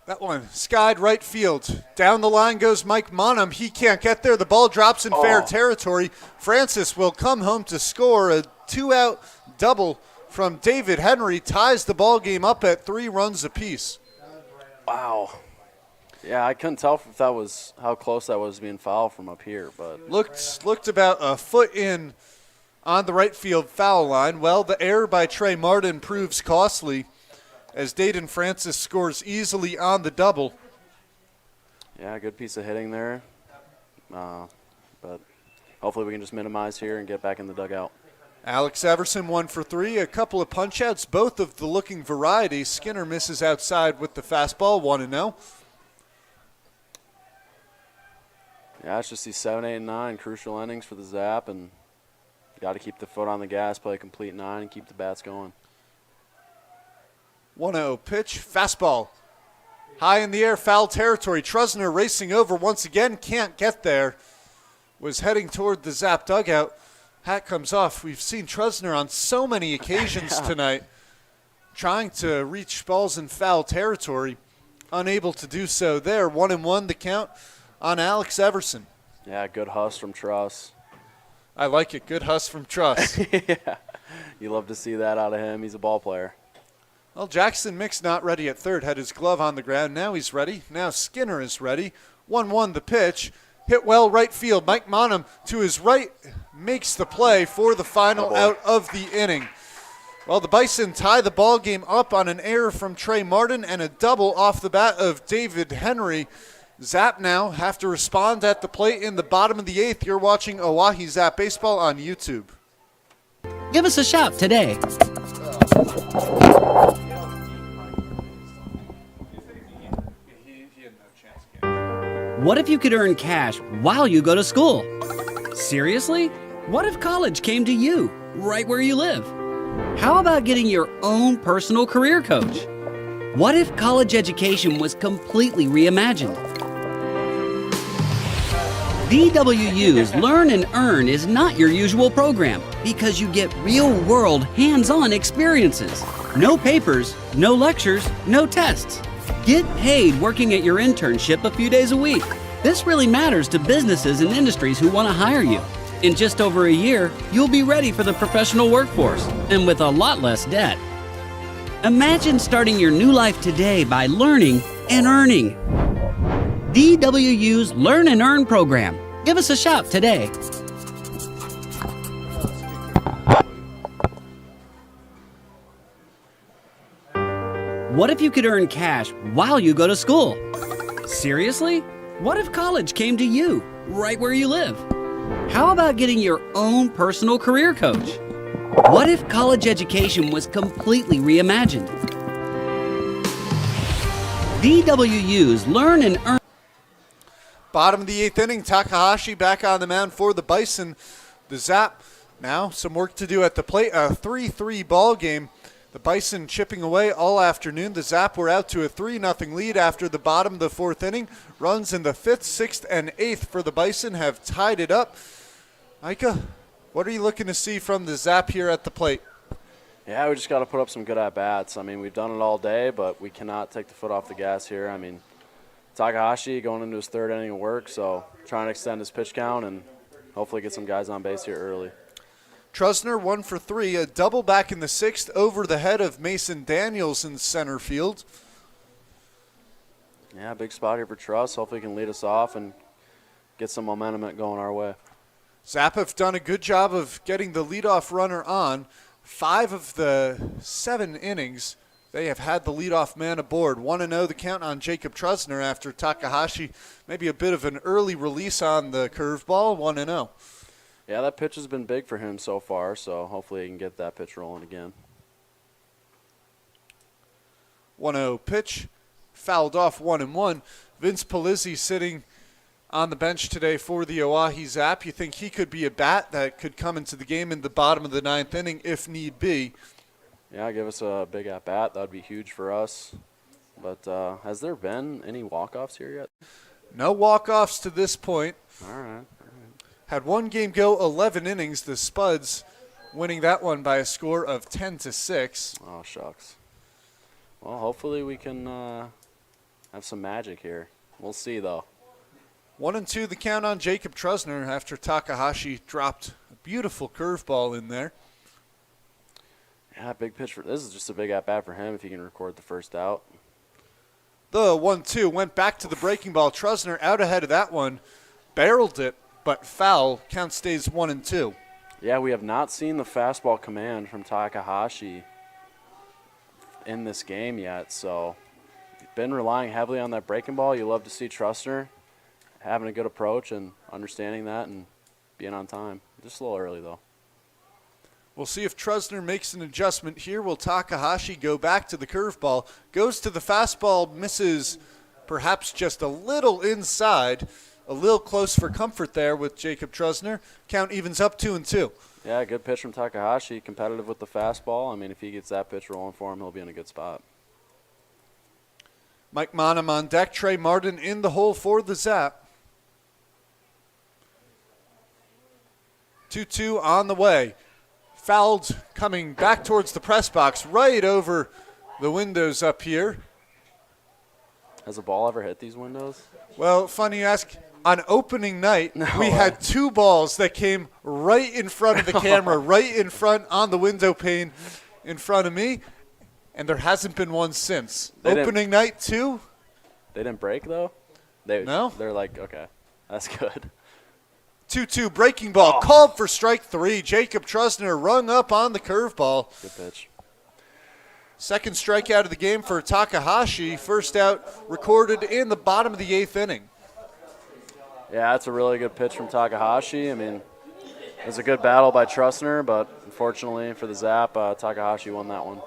that one skied right field. Down the line goes Mike Monham. He can't get there. The ball drops in fair territory. Francis will come home to score. A 2-out double from David Henry ties the ball game up at 3 runs apiece. Wow. Yeah, I couldn't tell if that was how close that was being fouled from up here, but Looked about a foot in on the right field foul line. Well, the error by Trey Martin proves costly as Dayton Francis scores easily on the double. yeah, good piece of hitting there. But hopefully we can just minimize here and get back in the dugout. Alex Everson 1 for 3, a couple of punch-outs, both of the looking variety. Skinner misses outside with the fastball, 1-0. Yeah, it's just these 7, 8, and 9 crucial innings for the Zap, and got to keep the foot on the gas, play a complete 9, and keep the bats going. 1-0 pitch, fastball. High in the air, foul territory. Trusner racing over once again, can't get there. Was heading toward the Zap dugout. Hat comes off. We've seen Trusner on so many occasions tonight trying to reach balls in foul territory. Unable to do so there. 1-1 the count on Alex Everson. Yeah, good hustle from Truss. I like it. Good hustle from Truss. Yeah, you love to see that out of him. He's a ball player. Well, Jackson Mix not ready at third. Had his glove on the ground. Now he's ready. Now Skinner is ready. 1-1 the pitch. Hit well right field. Mike Monham to his right makes the play for the final out of the inning. Well, the Bison tie the ball game up on an error from Trey Martin and a double off the bat of David Henry. Zap now have to respond at the plate in the bottom of the 8th. You're watching Oahe Zap Baseball on YouTube. Give us a shout today. What if you could earn cash while you go to school? Seriously? What if college came to you, right where you live? How about getting your own personal career coach? What if college education was completely reimagined? DWU's Learn and Earn is not your usual program because you get real-world, hands-on experiences. No papers, no lectures, no tests. Get paid working at your internship a few days a week. This really matters to businesses and industries who want to hire you. In just over a year, you'll be ready for the professional workforce and with a lot less debt. Imagine starting your new life today by learning and earning. DWU's Learn and Earn program. Give us a shout today. What if you could earn cash while you go to school? Seriously? What if college came to you, right where you live? How about getting your own personal career coach? What if college education was completely reimagined? DWU's Learn and Earn. Bottom of the 8th inning, Takahashi back on the mound for the Bison. The Zap now some work to do at the plate. A 3-3 ball game. The Bison chipping away all afternoon. The Zap were out to a 3-0 lead after the bottom of the 4th inning. Runs in the 5th, 6th, and 8th for the Bison have tied it up. Micah, what are you looking to see from the Zap here at the plate? Yeah, we just got to put up some good at-bats. I mean, we've done it all day, but we cannot take the foot off the gas here. I mean, Takahashi going into his 3rd inning of work, so trying to extend his pitch count and hopefully get some guys on base here early. Trusner 1 for 3, a double back in the 6th over the head of Mason Daniels in center field. Yeah, big spot here for Truss. Hopefully he can lead us off and get some momentum going our way. Zap have done a good job of getting the leadoff runner on. 5 of the 7 innings, they have had the leadoff man aboard. 1-0 the count on Jacob Trusner after Takahashi, maybe a bit of an early release on the curveball, 1-0. Yeah, that pitch has been big for him so far, so hopefully he can get that pitch rolling again. 1-0 pitch, fouled off 1-1. Vince Palizzi sitting on the bench today for the Oahe Zap. You think he could be a bat that could come into the game in the bottom of the 9th inning if need be? Yeah, give us a big at-bat. That would be huge for us. But has there been any walk-offs here yet? No walk-offs to this point. All right. Had one game go 11 innings. The Spuds winning that one by a score of 10-6. Oh, shucks. Well, hopefully we can have some magic here. We'll see, though. 1-2 the count on Jacob Trusner after Takahashi dropped a beautiful curveball in there. Yeah, big pitch. This is just a big at-bat for him if he can record the first out. The 1-2 went back to the breaking ball. Trusner out ahead of that one. Barreled it, but foul. Count stays 1-2. Yeah, we have not seen the fastball command from Takahashi in this game yet, so been relying heavily on that breaking ball. You love to see Trusner having a good approach and understanding that and being on time. Just a little early, though. We'll see if Trusner makes an adjustment here. Will Takahashi go back to the curveball? Goes to the fastball, misses perhaps just a little inside. A little close for comfort there with Jacob Trusner. Count evens up 2-2. Yeah, good pitch from Takahashi. Competitive with the fastball. I mean, if he gets that pitch rolling for him, he'll be in a good spot. Mike Monum on deck. Trey Martin in the hole for the Zap. 2-2 on the way. Fouled coming back towards the press box, right over the windows up here. Has a ball ever hit these windows? Well, funny you ask. On opening night, we had 2 balls that came right in front of the camera, right in front on the window pane in front of me, and there hasn't been one since. Opening night, 2? They didn't break, though? No. They're like, okay, that's good. 2-2 breaking ball, called for strike 3. Jacob Trusner rung up on the curveball. Good pitch. Second strikeout of the game for Takahashi. First out recorded in the bottom of the 8th inning. Yeah, that's a really good pitch from Takahashi. I mean, it was a good battle by Trusner, but unfortunately for the Zap, Takahashi won that one.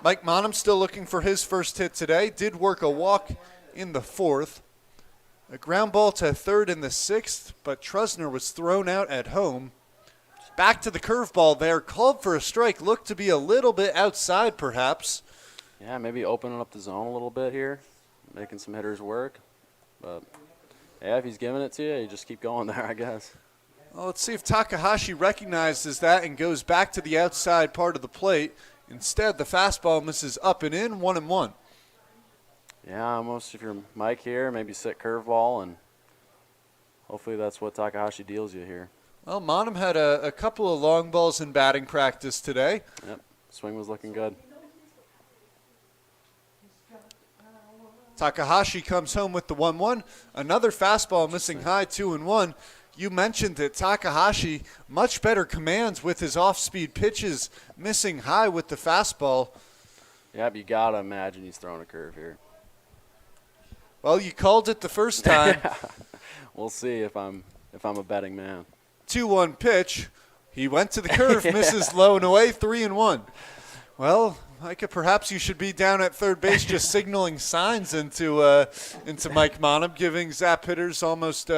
Mike Monum still looking for his first hit today. Did work a walk in the 4th. A ground ball to 3rd in the 6th, but Trusner was thrown out at home. Back to the curveball there. Called for a strike. Looked to be a little bit outside, perhaps. Yeah, maybe opening up the zone a little bit here, making some hitters work. But, yeah, if he's giving it to you, you just keep going there, I guess. Well, let's see if Takahashi recognizes that and goes back to the outside part of the plate. Instead, the fastball misses up and in, 1-1. Yeah, almost if you're Mike here, maybe sit curveball, and hopefully that's what Takahashi deals you here. Well, Monum had a couple of long balls in batting practice today. Yep, swing was looking good. Takahashi comes home with the 1-1. Another fastball missing high, 2-1. You mentioned that Takahashi much better commands with his off-speed pitches, missing high with the fastball. Yep, you got to imagine he's throwing a curve here. Well, you called it the first time. We'll see if I'm a betting man. 2-1 pitch. He went to the curve, misses low and away, 3-1. Well, Micah, perhaps you should be down at third base just signaling signs into Mike Monum, giving Zap hitters almost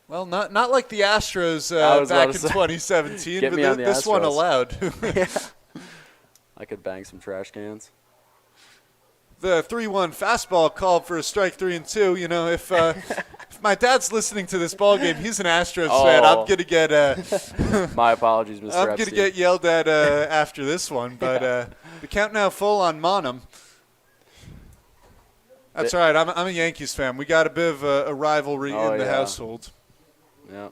well, not like the Astros back in 2017, but this one allowed. Yeah. I could bang some trash cans. The 3-1 fastball called for a strike, 3-2. You know, if my dad's listening to this ball game, he's an Astros fan. I'm gonna get my apologies, Mr. I'm gonna get yelled at after this one. But the count now full on Monum. That's all right. I'm a Yankees fan. We got a bit of a rivalry in the household. Yeah.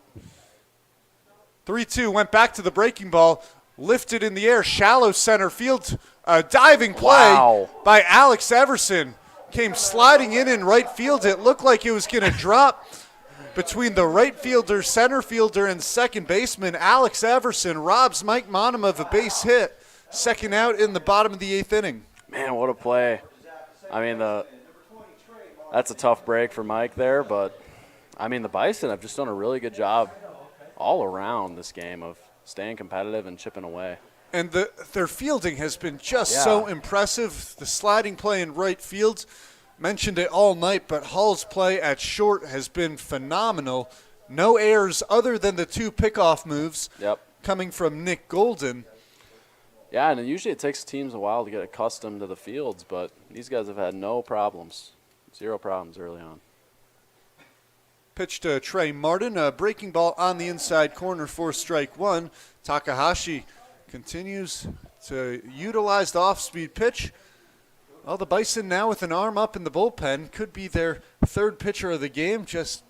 3-2 went back to the breaking ball, lifted in the air, shallow center field. A diving play by Alex Everson came sliding in right field. It looked like it was going to drop between the right fielder, center fielder, and second baseman. Alex Everson robs Mike Monum of a base hit. Second out in the bottom of the 8th inning. Man, what a play. I mean, that's a tough break for Mike there, but, I mean, the Bison have just done a really good job all around this game of staying competitive and chipping away. And their fielding has been just so impressive. The sliding play in right field, mentioned it all night, but Hall's play at short has been phenomenal. No errors other than the 2 pickoff moves coming from Nick Golden. Yeah, and usually it takes teams a while to get accustomed to the fields, but these guys have had no problems, 0 problems early on. Pitch to Trey Martin, a breaking ball on the inside corner for strike 1. Takahashi continues to utilize the off-speed pitch. Well, the Bison now with an arm up in the bullpen could be their 3rd pitcher of the game. Just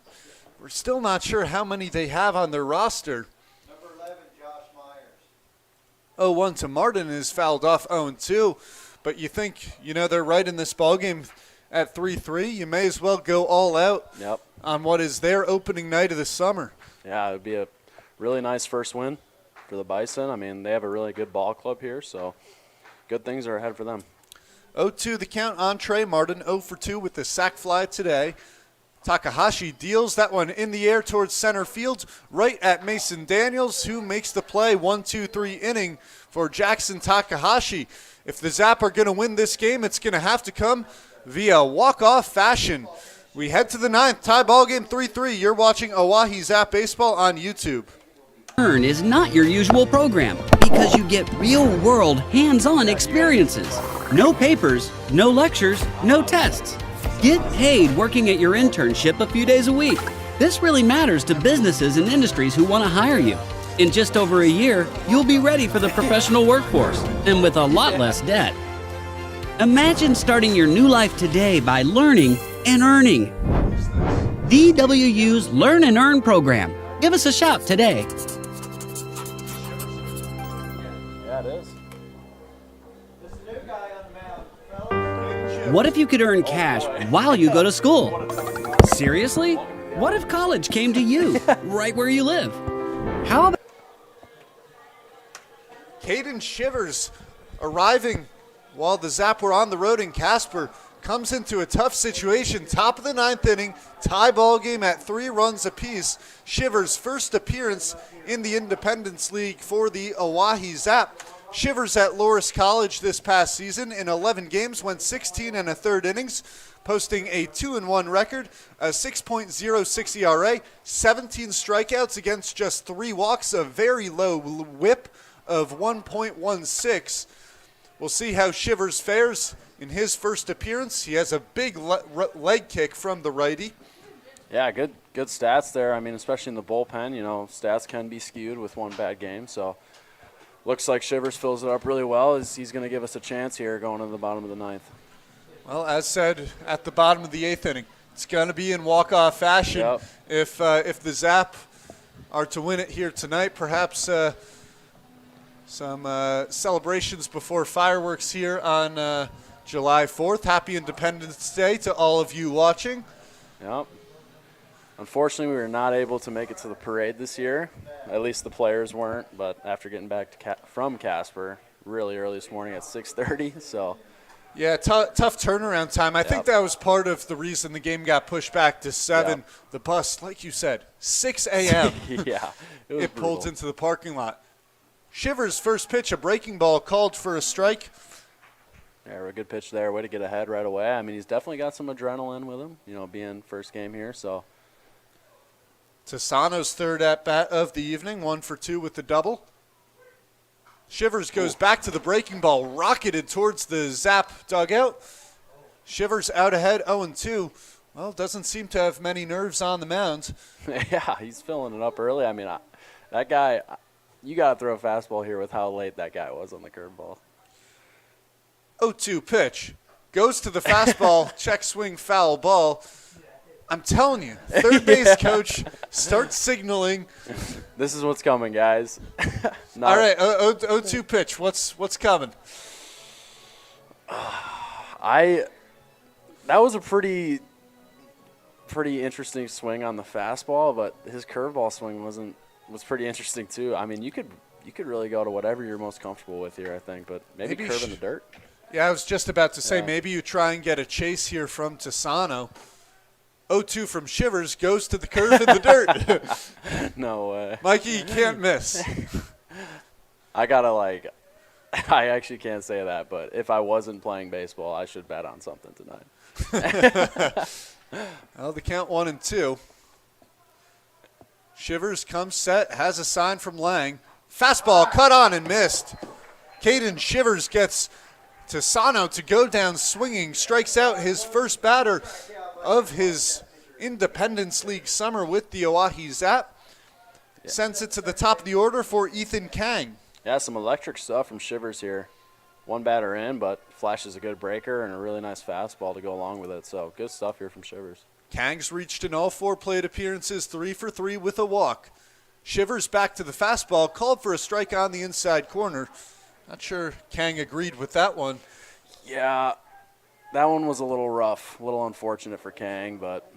we're still not sure how many they have on their roster. Number 11, Josh Myers. 0-1 to Martin is fouled off 0-2. But you think, they're right in this ballgame at 3-3. You may as well go all out on what is their opening night of the summer. Yeah, it would be a really nice first win for the Bison. I mean, they have a really good ball club here, so good things are ahead for them. 0-2 the count on Trey Martin, 0-for-2 with the sac fly today. Takahashi deals that one in the air towards center field, right at Mason Daniels, who makes the play. 1-2-3 inning for Jackson Takahashi. If the Zap are going to win this game, it's going to have to come via walk-off fashion. We head to the 9th, tie ball game 3-3. You're watching Oahe Zap Baseball on YouTube. Learn is not your usual program because you get real-world, hands-on experiences. No papers, no lectures, no tests. Get paid working at your internship a few days a week. This really matters to businesses and industries who want to hire you. In just over a year, you'll be ready for the professional workforce and with a lot less debt. Imagine starting your new life today by learning and earning. DWU's Learn and Earn program. Give us a shout today. Yeah, it is. What if you could earn cash while you go to school? Seriously? What if college came to you, right where you live? How about Caden Shivers arriving while the Zap were on the road in Casper comes into a tough situation. Top of the 9th inning, tie ball game at 3 runs apiece. Shivers' first appearance in the Independence League for the Oahe Zap. Shivers at Loras College this past season in 11 games went 16 1/3 innings, posting a 2-1 record, a 6.06 ERA, 17 strikeouts against just 3 walks, a very low whip of 1.16. We'll see how Shivers fares in his first appearance. He has a big leg kick from the righty. Yeah, good stats there. I mean, especially in the bullpen, stats can be skewed with one bad game. So looks like Shivers fills it up really well. He's going to give us a chance here going to the bottom of the 9th. Well, as said, at the bottom of the 8th inning, it's going to be in walk-off fashion. Yep. If the Zap are to win it here tonight, perhaps some celebrations before fireworks here on July 4th. Happy Independence Day to all of you watching. Yep. Unfortunately, we were not able to make it to the parade this year. At least the players weren't, but after getting back from Casper really early this morning at 6:30, so Yeah, tough turnaround time. I think that was part of the reason the game got pushed back to 7. Yep. The bus, like you said, 6 a.m. Yeah, it pulled into the parking lot. Shivers' first pitch, a breaking ball called for a strike. Yeah, a good pitch there. Way to get ahead right away. I mean, he's definitely got some adrenaline with him, being first game here. So Tassano's third at-bat of the evening, 1 for 2 with the double. Shivers goes back to the breaking ball, rocketed towards the Zap dugout. Shivers out ahead, 0-2. Well, doesn't seem to have many nerves on the mound. Yeah, he's filling it up early. I mean, that guy, you got to throw a fastball here with how late that guy was on the curveball. 0-2 pitch. Goes to the fastball, check swing, foul ball. I'm telling you, third base coach starts signaling. This is what's coming, guys. All right, 0-2 pitch. What's coming? That was a pretty interesting swing on the fastball, but his curveball swing was pretty interesting too. I mean, you could really go to whatever you're most comfortable with here, I think, but maybe curve in the dirt. Yeah, I was just about to say maybe you try and get a chase here from Tassano. 0-2 from Shivers goes to the curve in the dirt. No way. Mikey, you can't miss. I actually can't say that, but if I wasn't playing baseball, I should bet on something tonight. Well, the count 1-2. Shivers comes set, has a sign from Lang. Fastball cut on and missed. Caden Shivers gets Tassano to go down swinging, strikes out his first batter of his Independence League summer with the Oahe Zap. Sends it to the top of the order for Ethan Kang. Yeah, some electric stuff from Shivers here. One batter in, but flashes a good breaker and a really nice fastball to go along with it. So good stuff here from Shivers. Kang's reached in all 4 plate appearances, 3 for 3 with a walk. Shivers back to the fastball, called for a strike on the inside corner. Not sure Kang agreed with that one. Yeah, that one was a little rough, a little unfortunate for Kang, but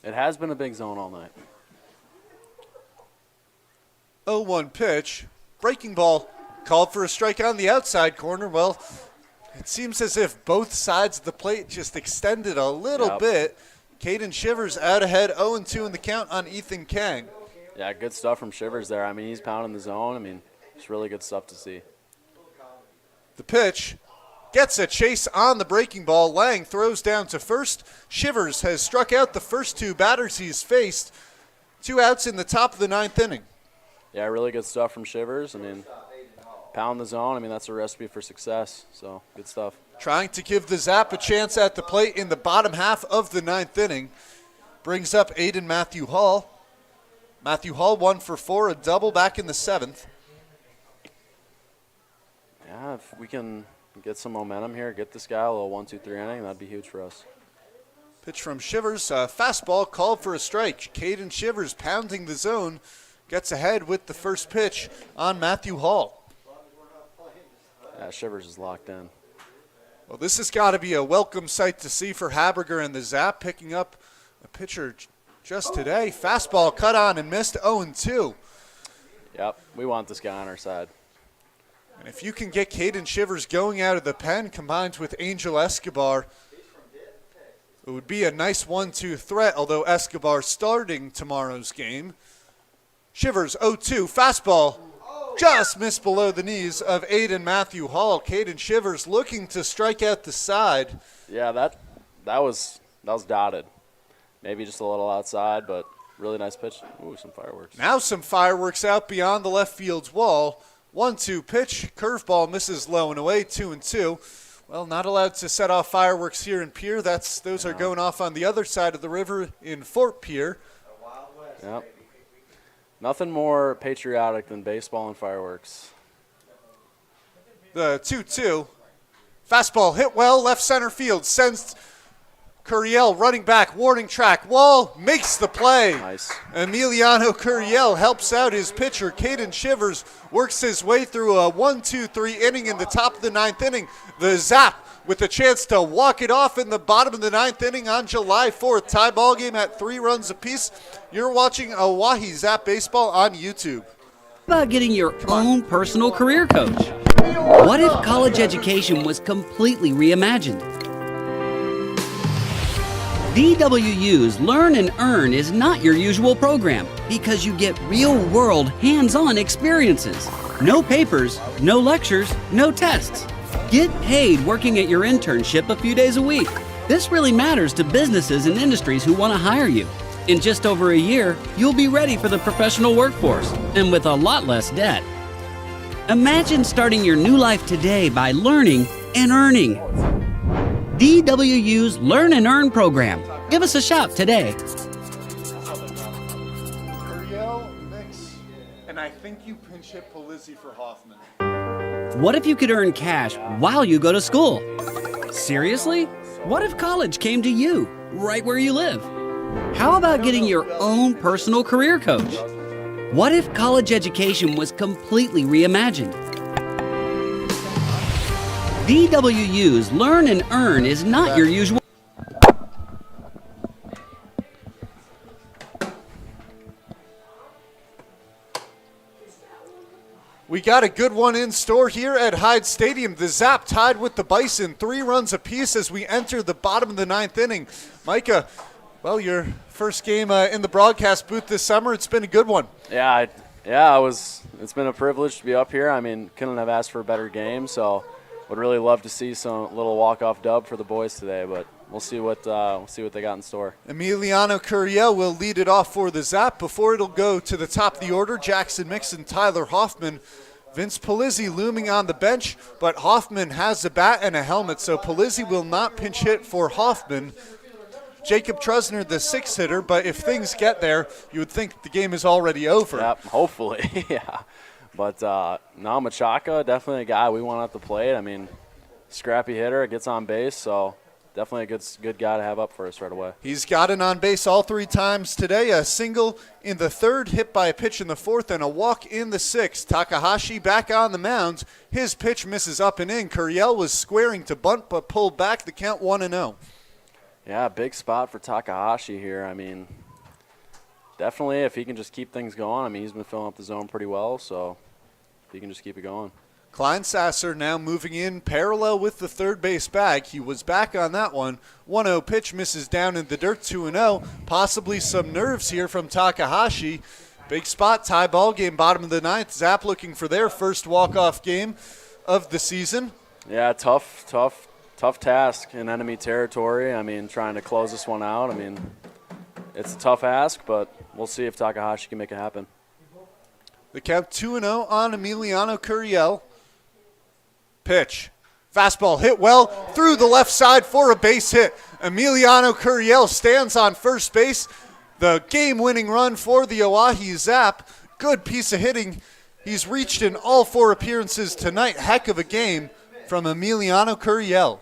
it has been a big zone all night. 0-1 pitch. Breaking ball called for a strike on the outside corner. Well, it seems as if both sides of the plate just extended a little bit. Caden Shivers out ahead, 0-2 in the count on Ethan Kang. Yeah, good stuff from Shivers there. I mean, he's pounding the zone. I mean, it's really good stuff to see. The pitch gets a chase on the breaking ball. Lang throws down to first. Shivers has struck out the first 2 batters he's faced. 2 outs in the top of the 9th inning. Yeah, really good stuff from Shivers. I mean, pound the zone. I mean, that's a recipe for success. So, good stuff. Trying to give the Zap a chance at the plate in the bottom half of the 9th inning. Brings up Aiden Matthew Hall. Matthew Hall 1 for 4, a double back in the 7th. Yeah, if we can get some momentum here, get this guy a little 1-2-3 inning, that'd be huge for us. Pitch from Shivers, fastball called for a strike. Caden Shivers pounding the zone, gets ahead with the first pitch on Matthew Hall. Yeah, Shivers is locked in. Well, this has got to be a welcome sight to see for Haberger and the Zap, picking up a pitcher just today. Fastball cut on and missed, 0-2. Yep, we want this guy on our side. And if you can get Caden Shivers going out of the pen combined with Angel Escobar, it would be a nice 1-2 threat, although Escobar starting tomorrow's game. Shivers 0-2, fastball just missed below the knees of Aiden Matthew Hall. Caden Shivers looking to strike out the side. Yeah, that was dotted. Maybe just a little outside, but really nice pitch. Ooh, some fireworks. Now some fireworks out beyond the left field's wall. 1-2 pitch, curveball misses low and away, 2-2. Well, not allowed to set off fireworks here in Pierre. Those are going off on the other side of the river in Fort Pierre. Yep. Nothing more patriotic than baseball and fireworks. The 2-2. Fastball hit well, left center field. Sends Curiel running back, warning track. Wall makes the play. Nice. Emiliano Curiel helps out his pitcher. Caden Shivers works his way through a 1-2-3 inning in the top of the 9th inning. The Zap with a chance to walk it off in the bottom of the 9th inning on July 4th. Tie ball game at 3 runs apiece. You're watching Oahe Zap Baseball on YouTube. About getting your own personal career coach. What if college education was completely reimagined? DWU's Learn and Earn is not your usual program because you get real-world, hands-on experiences. No papers, no lectures, no tests. Get paid working at your internship a few days a week. This really matters to businesses and industries who want to hire you. In just over a year, you'll be ready for the professional workforce and with a lot less debt. Imagine starting your new life today by learning and earning. DWU's Learn and Earn program. Give us a shout today. Curiel, Mix, and I think you pinch hit Polizzi for Hoffman. What if you could earn cash while you go to school? Seriously? What if college came to you, right where you live? How about getting your own personal career coach? What if college education was completely reimagined? DWU's Learn and Earn is not your usual. We got a good one in store here at Hyde Stadium. The Zap tied with the Bison, 3 runs apiece as we enter the bottom of the 9th inning. Micah, well, your first game in the broadcast booth this summer, it's been a good one. Yeah, it's been a privilege to be up here. I mean, couldn't have asked for a better game, so would really love to see some little walk-off dub for the boys today, but we'll see what they got in store. Emiliano Curiel will lead it off for the Zap. Before it'll go to the top of the order, Jackson Mixon, Tyler Hoffman, Vince Polizzi looming on the bench, but Hoffman has a bat and a helmet, so Polizzi will not pinch hit for Hoffman. Jacob Trusner, the 6th hitter, but if things get there, you would think the game is already over. Yep, hopefully, yeah. But no, Machaka, definitely a guy we want at the plate. I mean, scrappy hitter, gets on base, so definitely a good guy to have up for us right away. He's gotten on base all 3 times today. A single in the 3rd, hit by a pitch in the 4th, and a walk in the 6th. Takahashi back on the mound. His pitch misses up and in. Curiel was squaring to bunt but pulled back. The count 1-0. Yeah, big spot for Takahashi here. I mean, definitely if he can just keep things going. I mean, he's been filling up the zone pretty well, so if he can just keep it going. Klein Sasser now moving in parallel with the third base bag. He was back on that one. 1-0 pitch misses down in the dirt, 2-0. Possibly some nerves here from Takahashi. Big spot, tie ball game, bottom of the 9th. Zap looking for their first walk-off game of the season. Yeah, tough task in enemy territory. I mean, trying to close this one out. I mean, it's a tough ask, but we'll see if Takahashi can make it happen. The count 2-0 on Emiliano Curiel. Pitch. Fastball hit well through the left side for a base hit. Emiliano Curiel stands on first base. The game-winning run for the Oahe Zap. Good piece of hitting. He's reached in all 4 appearances tonight. Heck of a game from Emiliano Curiel.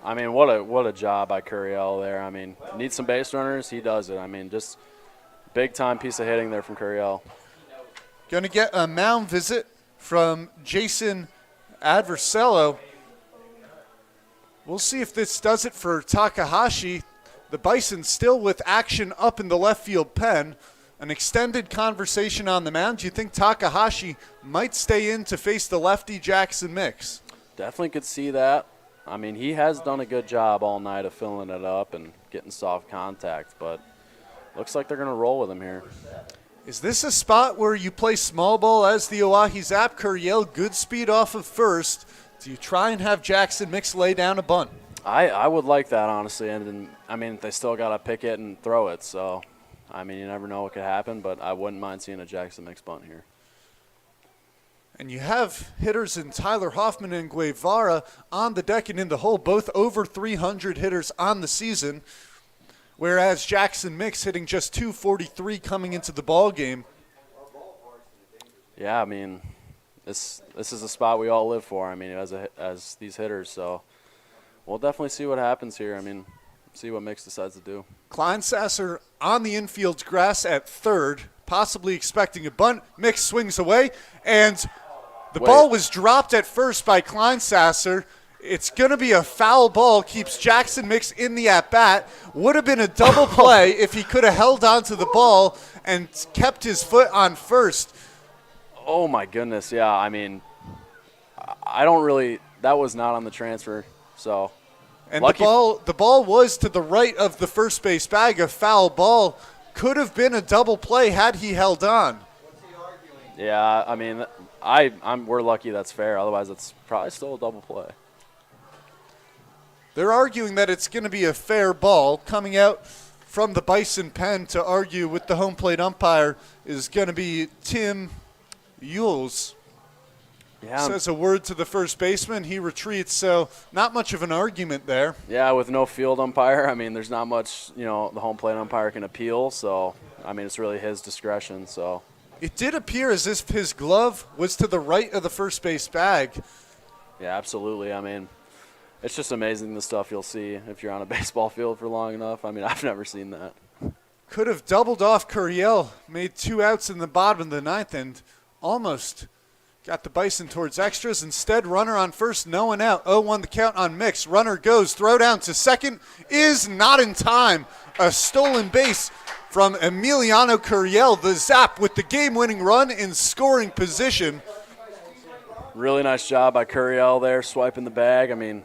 I mean, what a job by Curiel there. I mean, needs some base runners. He does it. I mean, just big-time piece of hitting there from Curiel. Going to get a mound visit from Jason Adversello. We'll see if this does it for Takahashi. The Bison still with action up in the left field pen. An extended conversation on the mound. Do you think Takahashi might stay in to face the lefty Jackson Mix? Definitely could see that. I mean, he has done a good job all night of filling it up and getting soft contact, but looks like they're going to roll with him here. Is this a spot where you play small ball as the Oahe Zap? Curiel, good speed off of first. Do you try and have Jackson Mix lay down a bunt? I would like that, honestly. And I mean, they still got to pick it and throw it. So, I mean, you never know what could happen, but I wouldn't mind seeing a Jackson Mix bunt here. And you have hitters in Tyler Hoffman and Guevara on the deck and in the hole, both over 300 hitters on the season, whereas Jackson Mix hitting just 243 coming into the ball game. Yeah, I mean, this is a spot we all live for. I mean, as these hitters, so we'll definitely see what happens here. I mean, see what Mix decides to do. Klein Sasser on the infield grass at third, possibly expecting a bunt. Mix swings away, and the ball was dropped at first by Klein Sasser. It's going to be a foul ball, keeps Jackson Mix in the at-bat. Would have been a double play if he could have held on to the ball and kept his foot on first. Oh, my goodness, yeah. I mean, I don't really – that was not on the transfer, so. And Lucky. the ball was to the right of the first base bag. A foul ball could have been a double play had he held on. Yeah, I mean, we're lucky that's fair. Otherwise, it's probably still a double play. They're arguing that it's going to be a fair ball. Coming out from the Bison pen to argue with the home plate umpire is going to be Tim Yules. Yeah. Says a word to the first baseman. He retreats, so not much of an argument there. Yeah, with no field umpire, I mean, there's not much, the home plate umpire can appeal. So, I mean, it's really his discretion. So. It did appear as if his glove was to the right of the first base bag. Yeah, absolutely. I mean, it's just amazing the stuff you'll see if you're on a baseball field for long enough. I mean, I've never seen that. Could have doubled off Curiel, made 2 outs in the bottom of the ninth, and almost got the Bison towards extras. Instead, runner on first, no one out. 0-1 the count on Mix. Runner goes, throw down to second, is not in time. A stolen base from Emiliano Curiel, the Zap, with the game-winning run in scoring position. Really nice job by Curiel there, swiping the bag. I mean,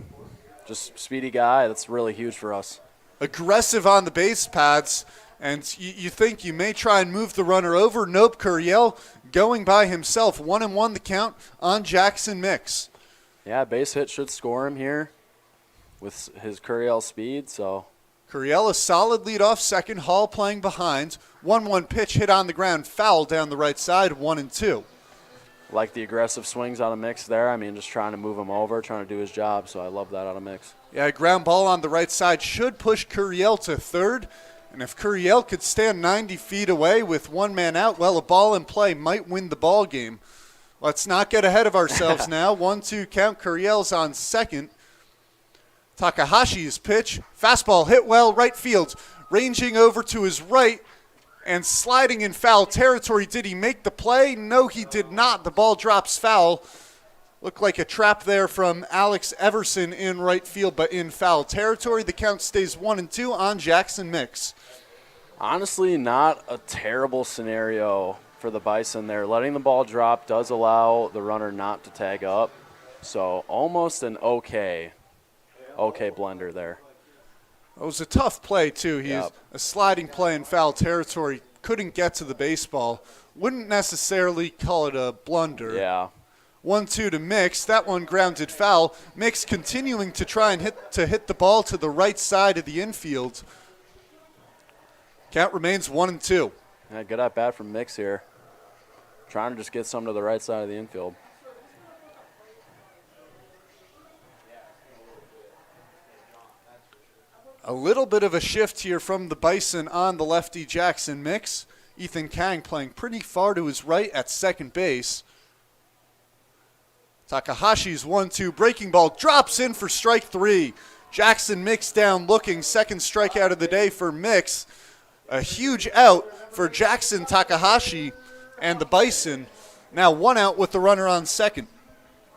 just speedy guy. That's really huge for us. Aggressive on the base paths, and you think you may try and move the runner over. Nope, Curiel going by himself. 1-1 the count on Jackson Mix. Yeah, base hit should score him here with his Curiel speed. So Curiel a solid lead off second. Hall playing behind. 1-1 pitch hit on the ground, foul down the right side. 1-2. Like the aggressive swings out of Mix there. I mean, just trying to move him over, trying to do his job. So I love that out of Mix. Yeah, ground ball on the right side should push Curiel to third. And if Curiel could stand 90 feet away with one man out, well, a ball in play might win the ball game. Let's not get ahead of ourselves now. 1-2 count. Curiel's on second. Takahashi's pitch. Fastball hit well, right field. Ranging over to his right and sliding in foul territory. Did he make the play? No, he did not. The ball drops foul. Looked like a trap there from Alex Everson in right field, but in foul territory. The count stays 1-2 on Jackson Mix. Honestly, not a terrible scenario for the Bison there. Letting the ball drop does allow the runner not to tag up. So almost an okay blender there. It was a tough play, too. He's a sliding play in foul territory. Couldn't get to the baseball. Wouldn't necessarily call it a blunder. Yeah. 1-2 to Mix. That one grounded foul. Mix continuing to try and hit the ball to the right side of the infield. Count remains 1-2. Yeah, good at bat from Mix here. Trying to just get some to the right side of the infield. A little bit of a shift here from the Bison on the lefty Jackson Mix. Ethan Kang playing pretty far to his right at second base. Takahashi's 1-2 breaking ball drops in for strike 3. Jackson Mix down looking, second strikeout of the day for Mix. A huge out for Jackson Takahashi and the Bison. Now 1 out with the runner on second.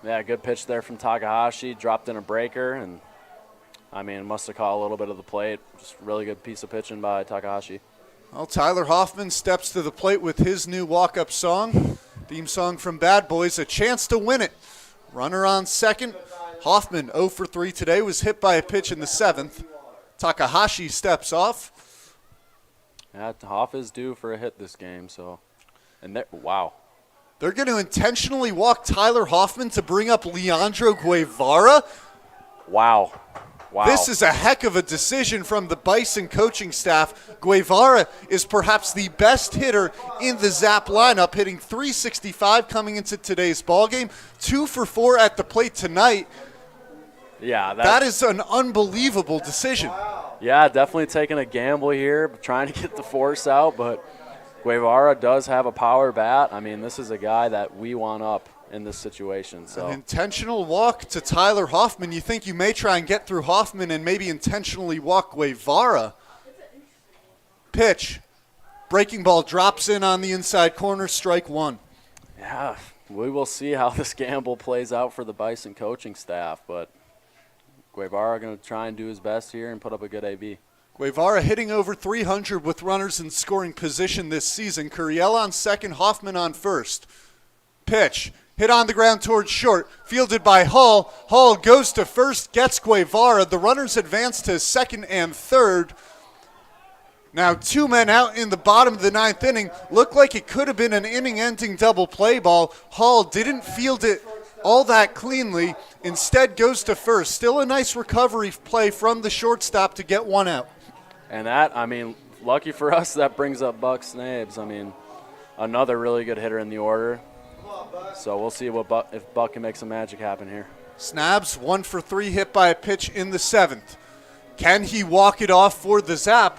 Yeah, good pitch there from Takahashi. Dropped in a breaker, and I mean, must have caught a little bit of the plate. Just really good piece of pitching by Takahashi. Well, Tyler Hoffman steps to the plate with his new walk-up song. Theme song from Bad Boys, A Chance to Win It. Runner on second. Hoffman 0 for 3 today, was hit by a pitch in the 7th. Takahashi steps off. Yeah, Hoff is due for a hit this game, so. And wow. They're going to intentionally walk Tyler Hoffman to bring up Leandro Guevara. Wow. This is a heck of a decision from the Bison coaching staff. Guevara is perhaps the best hitter in the Zap lineup, hitting .365 coming into today's ballgame. 2 for 4 at the plate tonight. Yeah, that is an unbelievable decision. Yeah, definitely taking a gamble here, trying to get the force out, but Guevara does have a power bat. I mean, this is a guy that we want up in this situation. So an intentional walk to Tyler Hoffman. You think you may try and get through Hoffman and maybe intentionally walk Guevara. Pitch. Breaking ball drops in on the inside corner, strike 1. Yeah, we will see how this gamble plays out for the Bison coaching staff, but Guevara going to try and do his best here and put up a good AB. Guevara hitting over 300 with runners in scoring position this season. Curiel on second, Hoffman on first. Pitch Hit on the ground towards short. Fielded by Hall. Hall goes to first, gets Guevara. The runners advance to second and third. Now 2 men out in the bottom of the 9th inning. Looked like it could have been an inning-ending double play ball. Hall didn't field it all that cleanly. Instead goes to first. Still a nice recovery play from the shortstop to get 1 out. And that, lucky for us, that brings up Buck Snabes. Another really good hitter in the order. So we'll see if Buck can make some magic happen here. Snabs 1 for 3 hit by a pitch in the 7th. Can he walk it off for the Zap?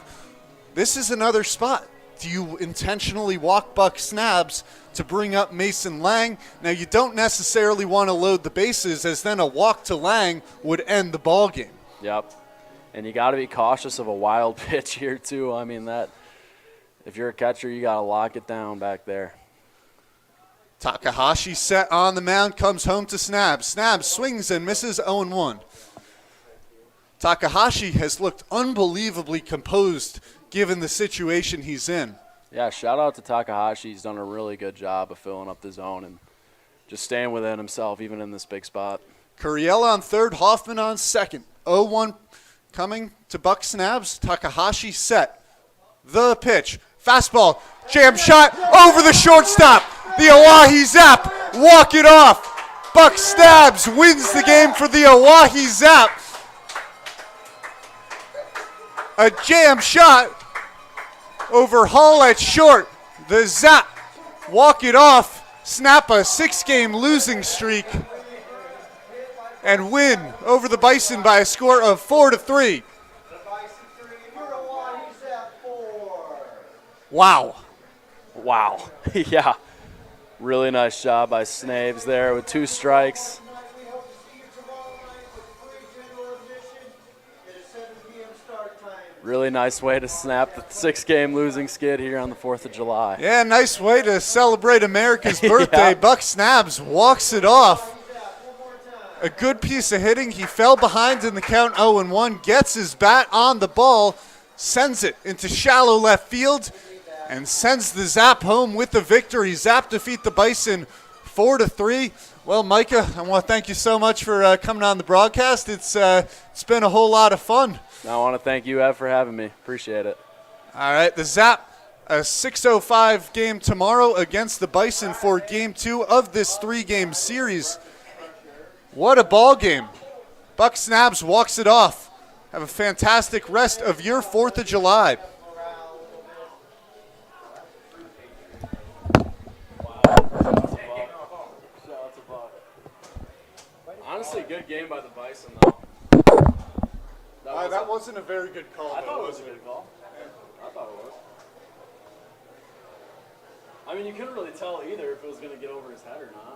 This is another spot. Do you intentionally walk Buck Snabs to bring up Mason Lang? Now, you don't necessarily want to load the bases, as then a walk to Lang would end the ball game. Yep. And you got to be cautious of a wild pitch here, too. If you're a catcher, you got to lock it down back there. Takahashi set on the mound, comes home to Snabs. Snabs swings and misses 0-1. Takahashi has looked unbelievably composed given the situation he's in. Yeah, shout out to Takahashi. He's done a really good job of filling up the zone and just staying within himself, even in this big spot. Curiel on third, Hoffman on second. 0-1 coming to Buck Snabs. Takahashi set. The pitch. Fastball. Jam shot over the shortstop. The Oahe Zap walk it off. Buck Snabs wins the game for the Oahe Zap. A jam shot over Hall at short. The Zap walk it off, snap a 6-game losing streak, and win over the Bison by a score of 4-3. Wow. Wow. Yeah. Really nice job by Snabes there with 2 strikes. Really nice way to snap the 6-game losing skid here on the 4th of July. Yeah, nice way to celebrate America's birthday. Yeah. Buck Snabs walks it off. A good piece of hitting. He fell behind in the count 0-1, gets his bat on the ball, sends it into shallow left field, and sends the Zap home with the victory. Zap defeat the Bison 4-3. Well, Micah, I want to thank you so much for coming on the broadcast. It's been a whole lot of fun. I want to thank you, Ev, for having me. Appreciate it. All right, the Zap, a 6:05 game tomorrow against the Bison for Game 2 of this 3-game series. What a ball game. Buck Snabs walks it off. Have a fantastic rest of your 4th of July. Honestly, good game by the Bison, though. That wasn't a very good call. I thought it was a good call. I thought it was. You couldn't really tell either if it was going to get over his head or not.